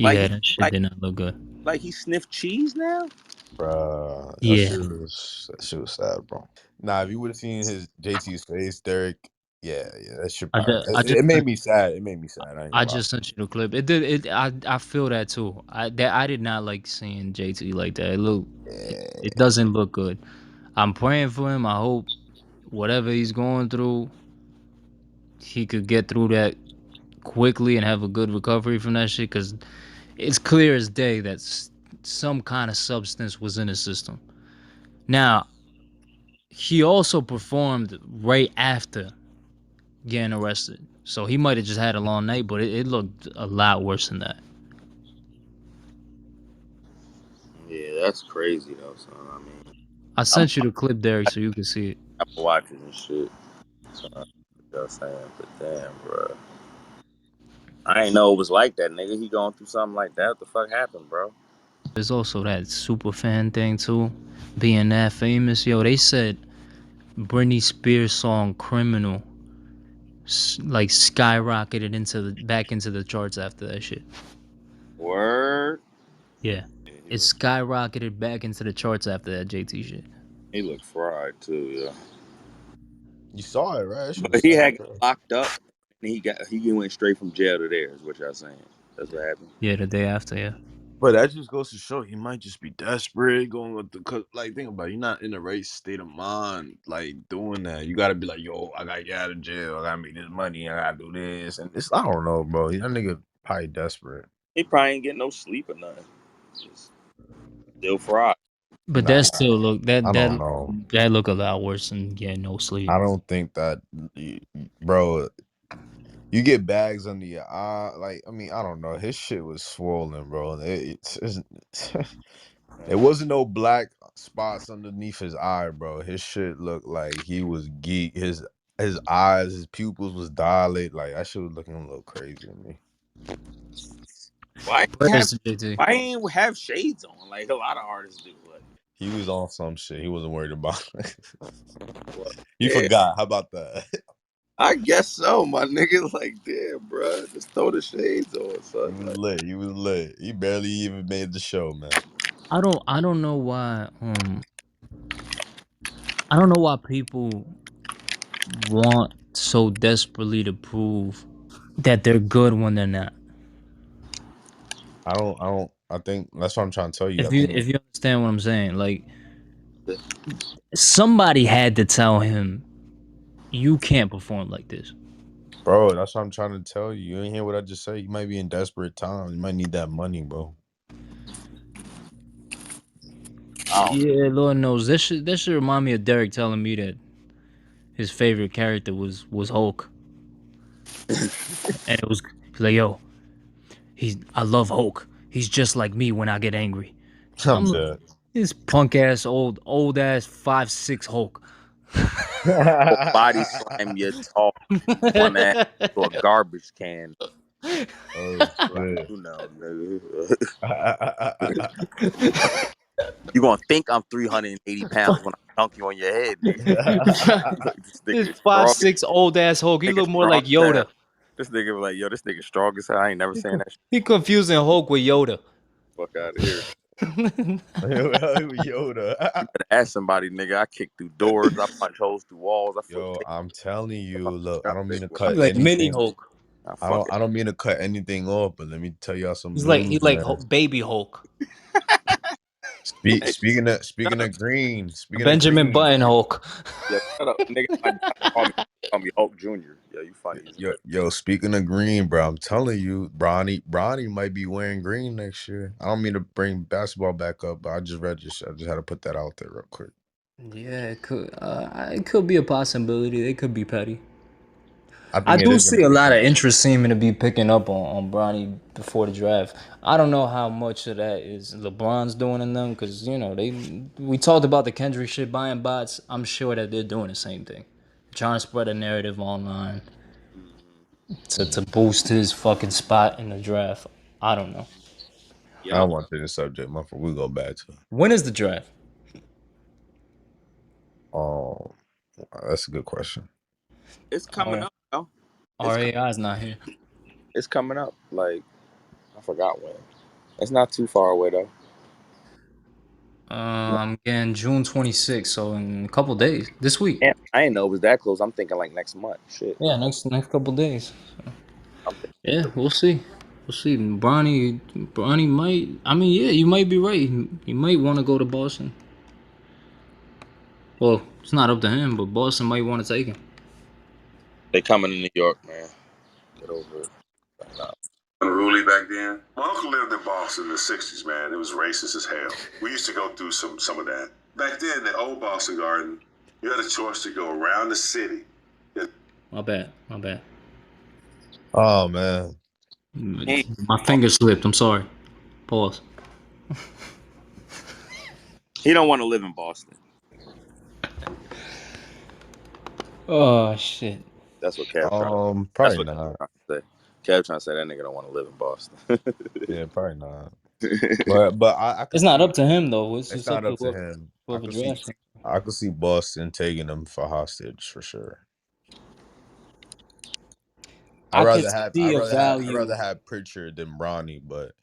Like Yeah, he that shit like did not look good. like he sniffed cheese now? Bruh, Yeah, that shit was sad, bro. Nah, if you would have seen his JT's face, Derek, yeah, that shit I probably just, I just, it made me sad. It made me sad. I ain't I gonna lie. just sent you the clip. It did. I feel that too. I did not like seeing JT like that. Yeah, It doesn't look good. I'm praying for him. I hope whatever he's going through, he could get through that quickly and have a good recovery from that shit. Cause it's clear as day that some kind of substance was in his system. Now, he also performed right after getting arrested. So he might have just had a long night, but it looked a lot worse than that. Yeah, that's crazy though, son. I mean, I I'm sent you the clip, Derek, so you can see it. watching and shit. So, you know what I'm saying? But damn, bro. I ain't know it was like that, nigga. He going through something like that. What the fuck happened, bro? There's also that super fan thing too, being that famous. Yo, they said Britney Spears song "Criminal" like skyrocketed back into the charts after that shit. Word. Yeah. Yeah, It skyrocketed back into the charts after that JT shit. he looked fried too. Yeah, You saw it, right? That shit but was he sad. had got locked up, and he went straight from jail to there. Is what y'all saying? That's what happened. Yeah, the day after, yeah. But that just goes to show he might just be desperate going with the cause like think about it, you're not in the right state of mind like doing that. You gotta be like, yo, I gotta get out of jail, I gotta make this money, I gotta do this. And it's I don't know, bro. That nigga probably desperate. He probably ain't getting no sleep or nothing. Just still fried. But Nah, that still look I don't know. that look a lot worse than getting no sleep. I don't think that, bro. You get bags under your eye. Like, I mean, I don't know. His shit was swollen, bro. It wasn't no black spots underneath his eye, bro. His shit looked like he was geek. His eyes, his pupils was dilated. Like that shit was looking a little crazy to me. Why Where have is the JT? why ain't have shades on like a lot of artists do? Like, He was on some shit. He wasn't worried about it. well, He yeah, forgot. How about that? I guess so, my nigga. Like, damn, bro, just throw the shades on, He son. was Like, lit. He was lit. He barely even made the show, man. I don't know why I don't know why people want so desperately to prove that they're good when they're not. I think that's what I'm trying to tell you. I think, If you understand what I'm saying, like somebody had to tell him you can't perform like this. bro, that's what I'm trying to tell you. You ain't hear what I just said. You might be in desperate times. You might need that money, bro. I don't. Yeah, Lord knows that should remind me of Derek telling me that his favorite character was Hulk, and it was like, yo, I love Hulk. He's just like me when I get angry. I'm I'm like, dead. this punk ass old ass 5'6" Hulk. Or body slam your tall one ass to a garbage can. Oh Like, shit. you know, nigga. You gonna think I'm 380 pounds when I dunk you on your head, nigga. Like, this This nigga is five strong. six old ass Hulk. He Nigga look more strong like as hell. Yoda. This nigga was like, yo, this nigga strong as hell. I ain't never saying that shit. He confusing Hulk with Yoda. Fuck out of here. Yoda. You better ask somebody, nigga. I kick through doors. I punch holes through walls. I flip Yo, tables. I'm telling you, I'm look, I don't mean chopstick to when I He cut like mini anything. Hulk. I fuck it. I don't mean to cut anything off, but let me tell y'all some He news, like man. Baby Hulk. Hey, Speaking of green, speaking of Benjamin green, Button Hulk. yo, shut up, nigga. My job call me Hulk Jr. Yo, you funny as hell. yo, speaking of green, bro, I'm telling you, Bronny might be wearing green next year. I don't mean to bring basketball back up, but I just read this shit. I just had to put that out there real quick. Yeah, it could be a possibility. They could be petty. I I think it do is gonna see a be lot of petty. interest seeming to be picking up on Bronny before the draft. I don't know how much of that is LeBron's doing in them because we talked about the Kendrick shit buying bots. I'm sure that they're doing the same thing, trying to spread a narrative online to boost his fucking spot in the draft. I don't know. I Yup. don't want to change the subject, my friend. We go back to. When is the draft? Um, that's a good question. It's coming Uh, up, yo. It's RAI's not here. it's coming up. Like, I forgot when. It's not too far away though. I'm getting June 26th, so in a couple days. This week. Damn, I didn't know it was that close. I'm thinking like next month. Shit. Yeah, next couple days. I'm thinking. Yeah, we'll see. We'll see. Bronny might. I mean, yeah, you might be right. He might want to go to Boston. Well, it's not up to him, but Boston might want to take him. They coming to New York, man. Get over it. Nah. Unruly back then. My uncle lived in Boston in the 60s, man. It was racist as hell. We used to go through some of that. Back then, the old Boston Garden, you had a choice to go around the city. My bad. My bad. Oh man, Hey, My finger slipped. I'm sorry. Pause. he don't want to live in Boston. Oh shit. That's what Kev trying. That's probably what not. Kev trying to say. Kev trying to say that nigga don't want to live in Boston. Yeah, probably not. But I could It's not see up to him though. It's it's just up not to up to him. whoever drafts him. I could see Boston taking him for hostage for sure. I could see a I'd value. rather have Pritchard than Bronny, but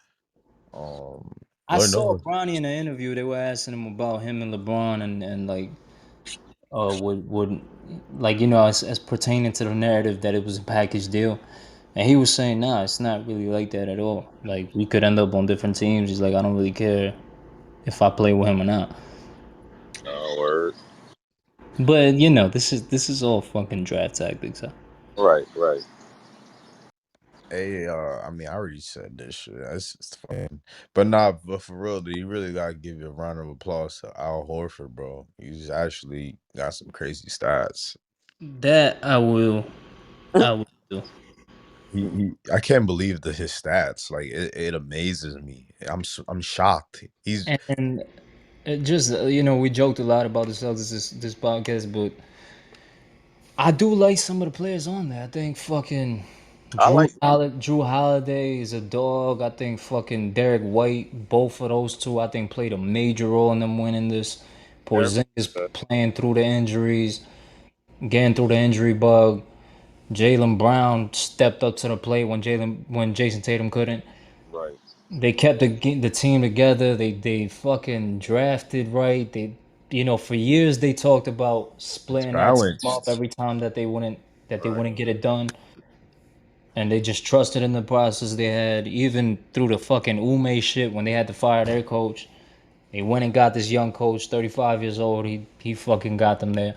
um I Lord saw knows. Bronny in an interview. They were asking him about him and LeBron and like would like as pertaining to the narrative that it was a package deal, and he was saying nah, it's not really like that at all. Like we could end up on different teams. He's like I don't really care if I play with him or not. Oh, word. But this is all fucking draft tactics. Huh? Right, right. Hey, I mean, I already said this shit. It's just fun, but nah. But for real, dude, you really gotta give you a round of applause to Al Horford, bro. He's actually got some crazy stats. That I will do. I can't believe his stats. Like it amazes me. I'm shocked. He's And just we joked a lot about the Celtics this podcast, but I do like some of the players on there. I think fucking I like. Drew Holiday is a dog. I think fucking Derek White, both of those two, I think played a major role in them winning this. Derek. Porzingis playing through the injuries, getting through the injury bug. Jaylen Brown stepped up to the plate when Jason Tatum couldn't. Right. They kept the team together. They fucking drafted right. For years they talked about splitting that team up balanced. every time that they wouldn't get it done, and they just trusted in the process they had. Even through the fucking Ume shit when they had to fire their coach, they went and got this young coach, 35 years old. He fucking got them there.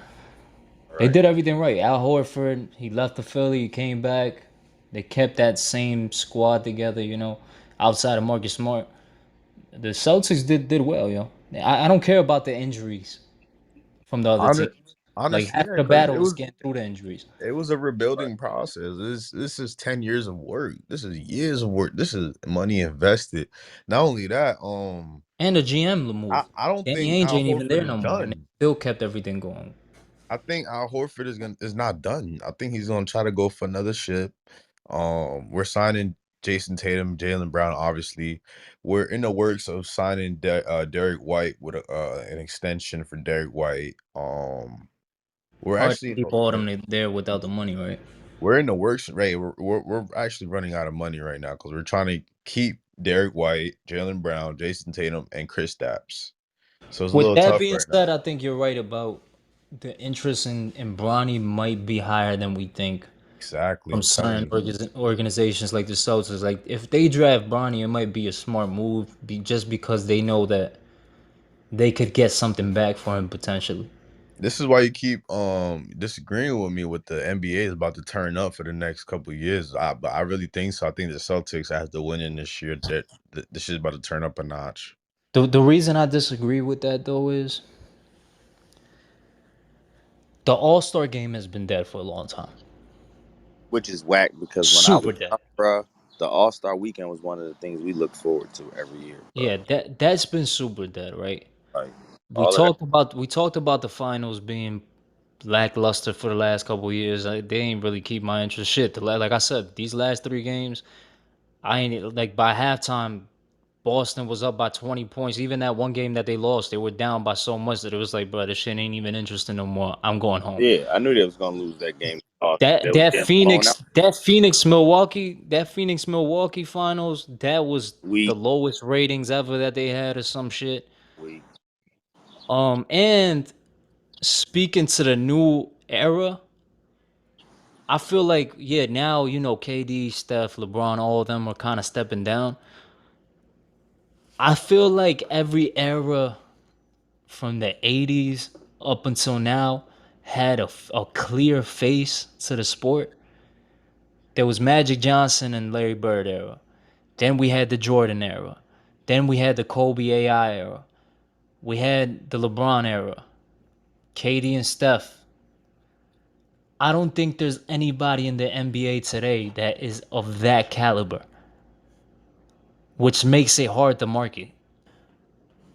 They Right. did everything right. Al Horford, he left the Philly, he came back. They kept that same squad together. Outside of Marcus Smart. The Celtics did well, yo. I don't care about the injuries from the other Honest, teams. Like honestly, half yeah, the because battle is getting through the injuries. it was a Right. rebuilding process. This is 10 years of work. This is years of work. This is money invested. Not only that, And the GM moved. I don't Danny think Ainge Al ain't even Horford there is no more, and they done. still kept everything going. I think Al Horford is not done. I think he's gonna try to go for another ship. We're signing Jason Tatum, Jalen Brown. Obviously, we're in the works of signing Derek White with an extension for Derek White. We're Hard actually to keep all of them there without the money, right? we're in the works. Right, we're actually running out of money right now because we're trying to keep Derek White, Jalen Brown, Jason Tatum, and Chris Stapps. So it's a With little that tough being right now. said, I think you're right about the interest in Bronny might be higher than we think Exactly, from I'm telling certain you. organizations like the Celtics. Like if they draft Bronny, it might be a smart move, just because they know that they could get something back for him potentially. This is why you keep disagreeing with me with the NBA is about to turn up for the next couple of years. But I really think so. I think the Celtics have to win in this year. That this shit's about to turn up a notch. The reason I disagree with that though is the All Star game has been dead for a long time. Which is whack because when I was Super dead. young, bruh, the All Star Weekend was one of the things we looked forward to every year, bro. Yeah, that's been super dead, right? Like We all of that. talked about we talked about the finals being lackluster for the last couple of years. They ain't really keep my interest. Shit, like I said, these last three games, I ain't like by halftime. Boston was up by 20 points. Even that one game that they lost, they were down by so much that it was like, bro, this shit ain't even interesting no more. I'm going home. Yeah, I knew they was gonna lose that game. They That was that getting blown out. Phoenix Milwaukee finals, that was the Weak, lowest ratings ever that they had or some shit. weak. And speaking to the new era, I feel like now KD, Steph, LeBron, all of them are kind of stepping down. I feel like every era from the 80s up until now had a clear face to the sport. There was Magic Johnson and Larry Bird era. Then we had the Jordan era. Then we had the Kobe AI era. We had the LeBron era. KD and Steph. I don't think there's anybody in the NBA today that is of that caliber, which makes it hard to market.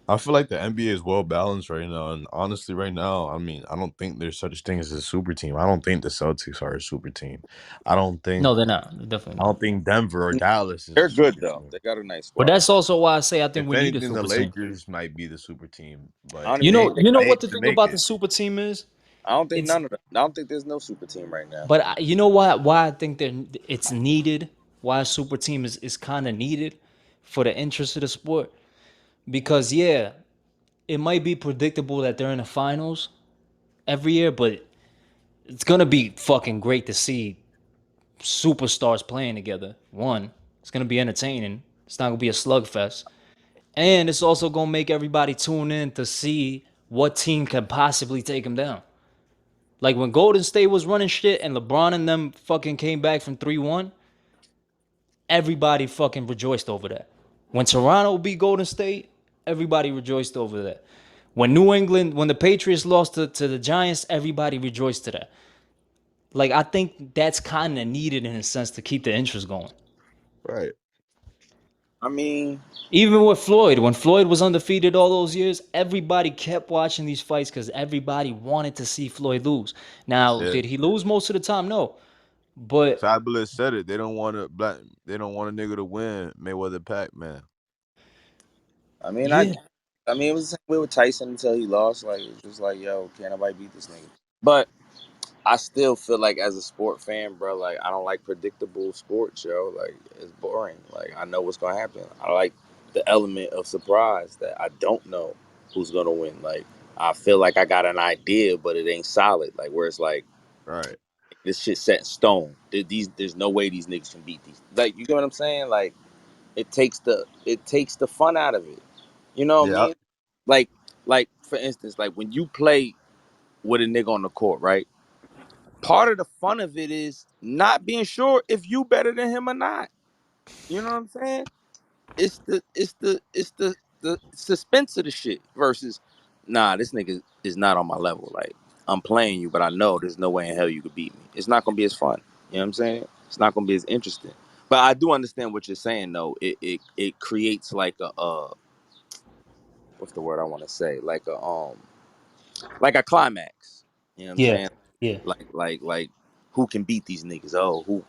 I feel like the NBA is well balanced right now, and honestly, right now, I mean, I don't think there's such thing as a super team. I don't think the Celtics are a super team. I don't think No, they're not. They're definitely I not. don't think Denver or Dallas is a They're good super though. team. They got a nice But squad. that's also why I say I think If we need a anything, the super team. Lakers might be the super team, I but don't even think they You know they what ain't the to thing make about the it. super team is? I don't think It's none of them. I don't think there's no super team right now. But you know why I think that it's needed. Why a super team is kind of needed for the interest of the sport. because yeah, it might be predictable that they're in the finals every year, but it's gonna be fucking great to see superstars playing together. One, it's gonna be entertaining. It's not gonna be a slugfest, and it's also gonna make everybody tune in to see what team can possibly take them down. Like when Golden State was running shit and LeBron and them fucking came back from 3-1, everybody fucking rejoiced over that. When Toronto beat Golden State, everybody rejoiced over that. When the Patriots lost to the Giants, everybody rejoiced to that. Like I think that's kind of needed in a sense to keep the interest going. Right. I mean, Even with Floyd, when Floyd was undefeated all those years, everybody kept watching these fights because everybody wanted to see Floyd lose. Now, Yeah. did he lose most of the time? No, but Fabulous said it. They don't want a black. They don't want a nigga to win. Mayweather Pac man. I mean, yeah, I mean, it was the same way with Tyson until he lost. Like, it was just like, yo, can't nobody beat this nigga. But I still feel like as a sport fan, bro, like I don't like predictable sports, yo. Like it's boring. Like I know what's gonna happen. I like the element of surprise that I don't know who's gonna win. Like I feel like I got an idea, but it ain't solid. Like where it's like Right. this shit set in stone. There's no way these niggas can beat these. Like you get what I'm saying? Like it takes the fun out of it. You know what I Yeah. mean? Like for instance, like when you play with a nigga on the court, right? Part of the fun of it is not being sure if you better than him or not. You know what I'm saying? It's the suspense of the shit versus nah, this nigga is not on my level. Like I'm playing you, but I know there's no way in hell you could beat me. It's not gonna be as fun. You know what I'm saying? It's not gonna be as interesting. But I do understand what you're saying though. It creates like a what's the word I want to say? Like a climax. You know what I'm yeah, saying? yeah. Like who can beat these niggas? Oh, who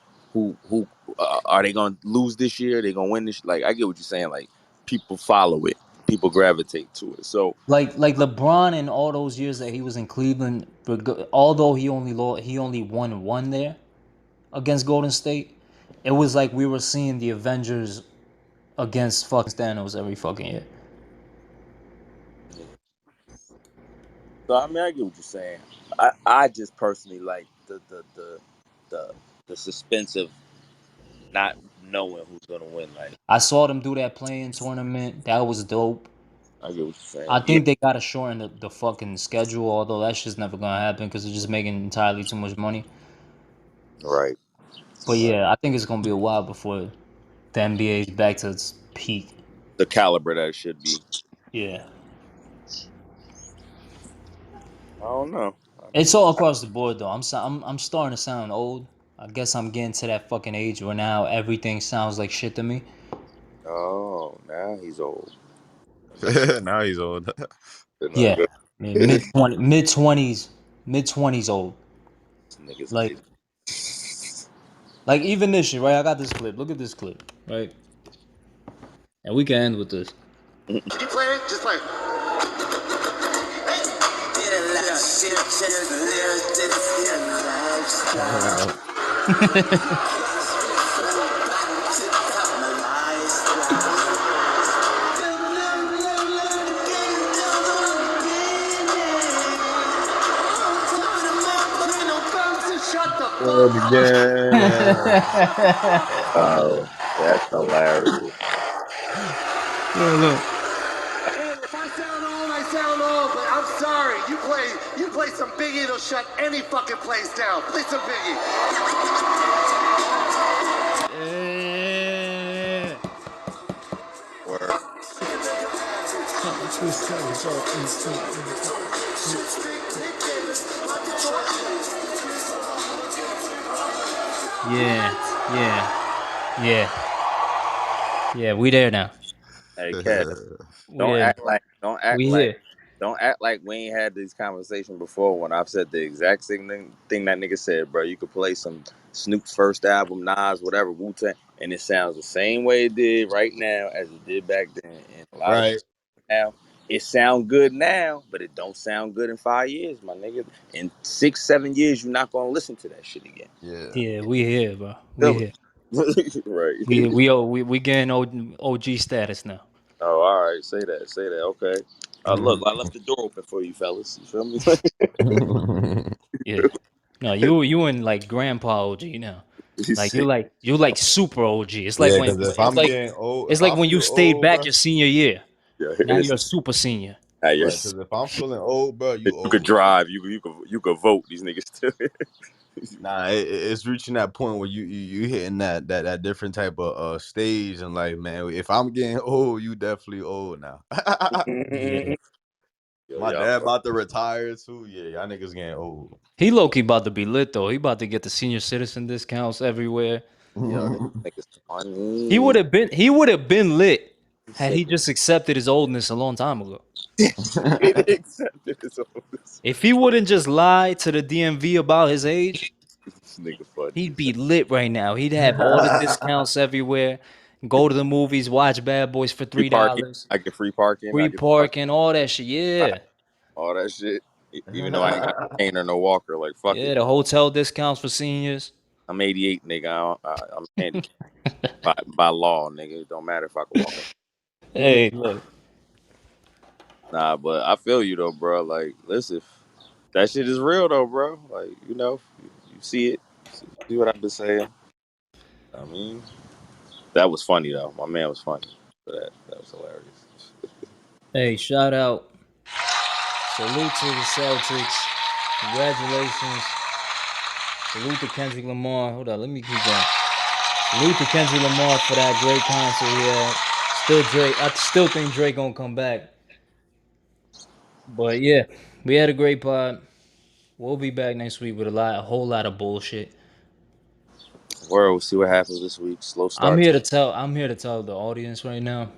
are they gonna lose this year? They gonna win this? Like I get what you're saying. Like people follow it, people gravitate to it. So Like LeBron in all those years that he was in Cleveland, although he only won one there against Golden State, it was like we were seeing the Avengers against fucking Thanos every fucking year. so I mean I get what you're saying. I just personally like the the suspense of not knowing who's gonna win. Like I saw them do that playing tournament. That was dope. I get what you're I saying. Yeah, think they gotta shorten the fucking schedule, although that's just never gonna happen because they're just making entirely too much money. right. But Right. yeah, I think it's gonna be a while before the NBA is back to its peak. The caliber that it should be. Yeah. I don't know. I It's mean, all across the board though. I'm starting to sound old. I guess I'm getting to that fucking age where now everything sounds like shit to me. oh, now he's old. That's Now he's old. not Yeah. good. Yeah, mid twenties old. Niggas Like mid. like even this shit, right? I got this clip. Look at this clip, right? And we can end with this. You play it? Just play it. Shut the World again. Oh, that's hilarious. Look. If I sound old, I sound old, but I'm sorry. You play some Biggie, it'll shut any fucking place down. Play some Biggie. Word. Yeah, yeah, yeah, yeah. We there now. Hey, Kev, We don't there act now. like, don't act We like, here. don't act like we ain't had this conversation before. When I've said the exact same thing that nigga said, bro. You could play some Snoop's first album, Nas, whatever, Wu Tang, and it sounds the same way it did right now as it did back then. And a lot of Right. shit now, it sound good now, but it don't sound good in 5 years, my nigga. In 6, 7 years, you're not gonna listen to that shit again. Yeah. Yeah, we here, bro. We Feel here. it? Right. We getting OG status now. Oh, all right. Say that. Say that. Okay. Look, I left the door open for you, fellas. You feel me? Yeah. No, you in like grandpa OG now. You Like see? you like super OG. It's like Yeah, when because if I'm getting old, it's if like I when you feel stayed old, back bro, your senior year. Yeah, Now it's you're a super senior. at your. right? Because if I'm feeling old, bro, you You could old. drive. You could vote. These niggas still. Nah, it's reaching that point where you hitting that different type of stage and like, man, if I'm getting old, you definitely old now. Yeah. Yo, My y'all dad fuck. about to retire too. Yeah, y'all niggas getting old. He low key about to be lit though. He about to get the senior citizen discounts everywhere. Yo, this niggas He funny. would have been lit He had said he just accepted his oldness a long time ago. he didn't accept it. It's all this. If he wouldn't just lie to the DMV about his age, This nigga funny. he'd be lit right now. He'd have all the discounts everywhere. Go to the movies, watch Bad Boys for Free parking. $3, I get free parking. I free get the parking. parking, all that shit. Yeah, All that shit. Even though I ain't got no cane or no walker, like fuck it. yeah. The hotel discounts for seniors. I'm 88, nigga. I'm handicapped by law, nigga. It don't matter if I can walk. Hey, look. Nah, but I feel you though, bro. Like, listen, that shit is real though, bro. Like, you see it. See what I've been saying. I mean, that was funny though. My man was funny for that. That was hilarious. Hey, shout out. Salute to the Celtics. Congratulations. Salute to Kendrick Lamar. Hold on, let me keep going. Salute to Kendrick Lamar for that great concert he had. Still Drake. I still think Drake gonna come back. But yeah, we had a great pod. We'll be back next week with a whole lot of bullshit. World, we'll see what happens this week. I'm here to tell the audience right now.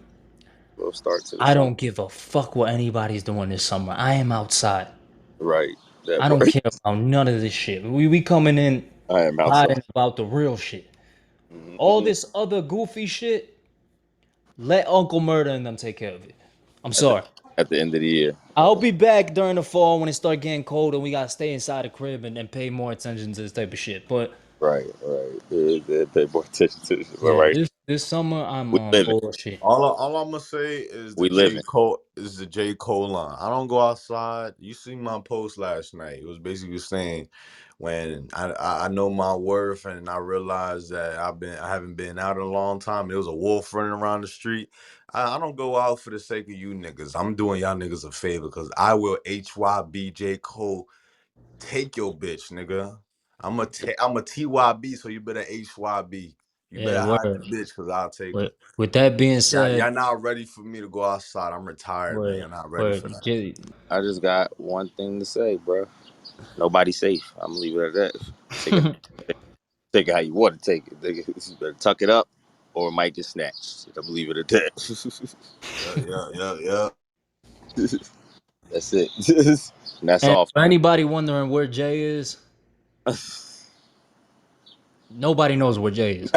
Slow start to the I summer. don't give a fuck what anybody's doing this summer. I am outside. Right. That I don't part. care about none of this shit. We coming in I am outside. fighting about the real shit. All Mhm. this other goofy shit, let Uncle Murder and them take care of it. I'm At the sorry. at the end of the year. I'll be back during the fall when it start getting cold and we gotta stay inside the crib and pay more attention to this type of shit. But Right, right. Yeah, pay more attention to this. But yeah, right, this summer I'm we on living. bullshit. all I'm gonna say is We living. The J Cole line. I don't go outside. You see my post last night. It was basically saying when I know my worth and I realized that I haven't been out in a long time. There was a wolf running around the street. I don't go out for the sake of you niggas. I'm doing y'all niggas a favor because I will HYBJ Cole take your bitch, nigga. I'm a TYB, so you better HYB. You Yeah, better hide the word. bitch because I'll take her. With that being Yeah, said, y'all not ready for me to go outside. I'm retired, man. word, You're not ready for word. that. I just got one thing to say, bro. Nobody's safe. I'm gonna leave it at that. Take it, take it how you want to take it. Nigga. You better tuck it up, or it might get snatched. I'm gonna leave it at that. Yeah. That's it. And that's And all. for anybody wondering where Jay is, nobody knows where Jay is.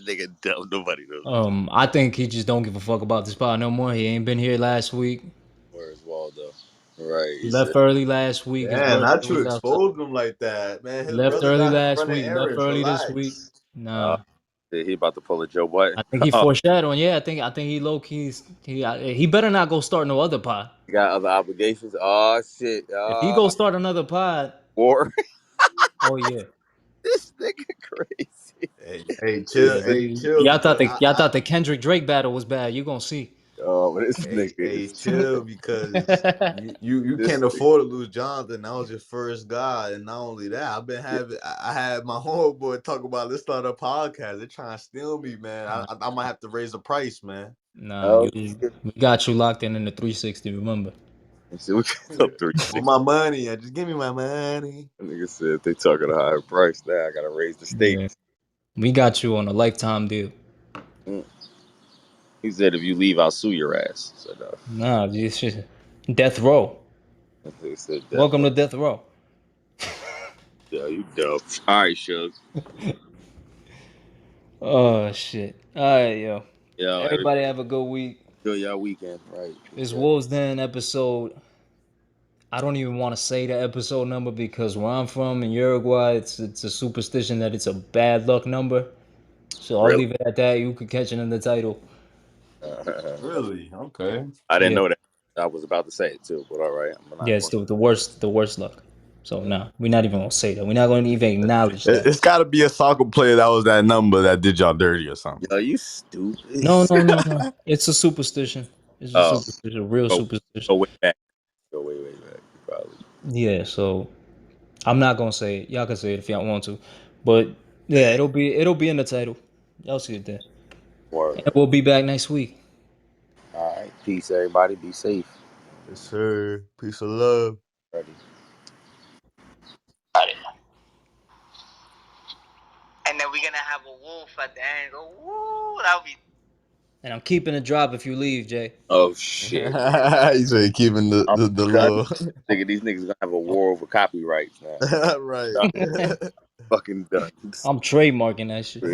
Nigga dumb. Nobody knows. I think he just don't give a fuck about this pod no more. He ain't been here last week. Where's Waldo? Right. He He left said, early last week. His Damn, birthday not you was outside. exposed him like that, man. He His left brother early got him last running week. Left errands. early this week. Relax. uh, Nah, he about to pull a Joe Button. I think he Oh, foreshadowing. Yeah, I think he low keys. He better not go start no other pod. he got other obligations. Oh shit. If he go start another pod, War. oh yeah. This nigga crazy. Hey, chill, Y'all because thought the Kendrick Drake battle was bad. You gonna see. Oh, but this nigga is chill, because you this can't nigga. afford to lose Jonathan. That was your first guy, and not only that, I had my homeboy talk about let's start a podcast. They're trying to steal me, man. I might have to raise the price, man. Nah, Oh, we got you locked in the 360. Remember, see, we got no For 360. my money, just give me my money. Nigga said they talking a higher price now. I gotta raise the yeah, stakes. we got you on a lifetime deal. Mm. He said if you leave, I'll sue your ass. I said no. Nah, this shit, death row. He said death Welcome row. to death row. Yeah, you dope. All right, Shug. Oh shit. All right, yo. Yo, everybody Everybody have a good week. enjoy y'all weekend. Right. This Okay. Wolves Den episode. I don't even want to say the episode number because where I'm from in Uruguay, it's a superstition that it's a bad luck number. So I'll Really? leave it at that. You could catch it in the title. Really? Okay. I didn't Yeah, know that. I was about to say it too, but all right, I'm yeah, not it's going. the worst luck. So no, we're not even gonna say that. We're not gonna even acknowledge that. It's got to be a soccer player that was that number that did y'all dirty or something. Yo, you stupid. No, no, no, no. It's a superstition. It's a Oh, superstition, a real go, superstition. go way back. Go way back. Probably. Yeah, so I'm not gonna say it. Y'all can say it if y'all want to, but yeah, it'll be in the title. Y'all see it there. Word. And we'll be back next week. All right. Peace, everybody. Be safe. Yes, sir. Peace of love. Ready. And then we're gonna have a wolf at the end. Go, woo, that'll be. And I'm keeping a drop if you leave, Jay. Oh shit. He said keeping I'm the trying little thinking these niggas gonna have a war over copyrights now. right. I'm fucking done. I'm trademarking that shit.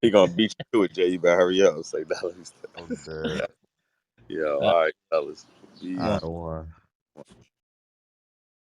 He gonna beat you to it, Jay. You better hurry up. Say dollars. I'm dead. Yo, Uh, all right, fellas. Peace. I one. one.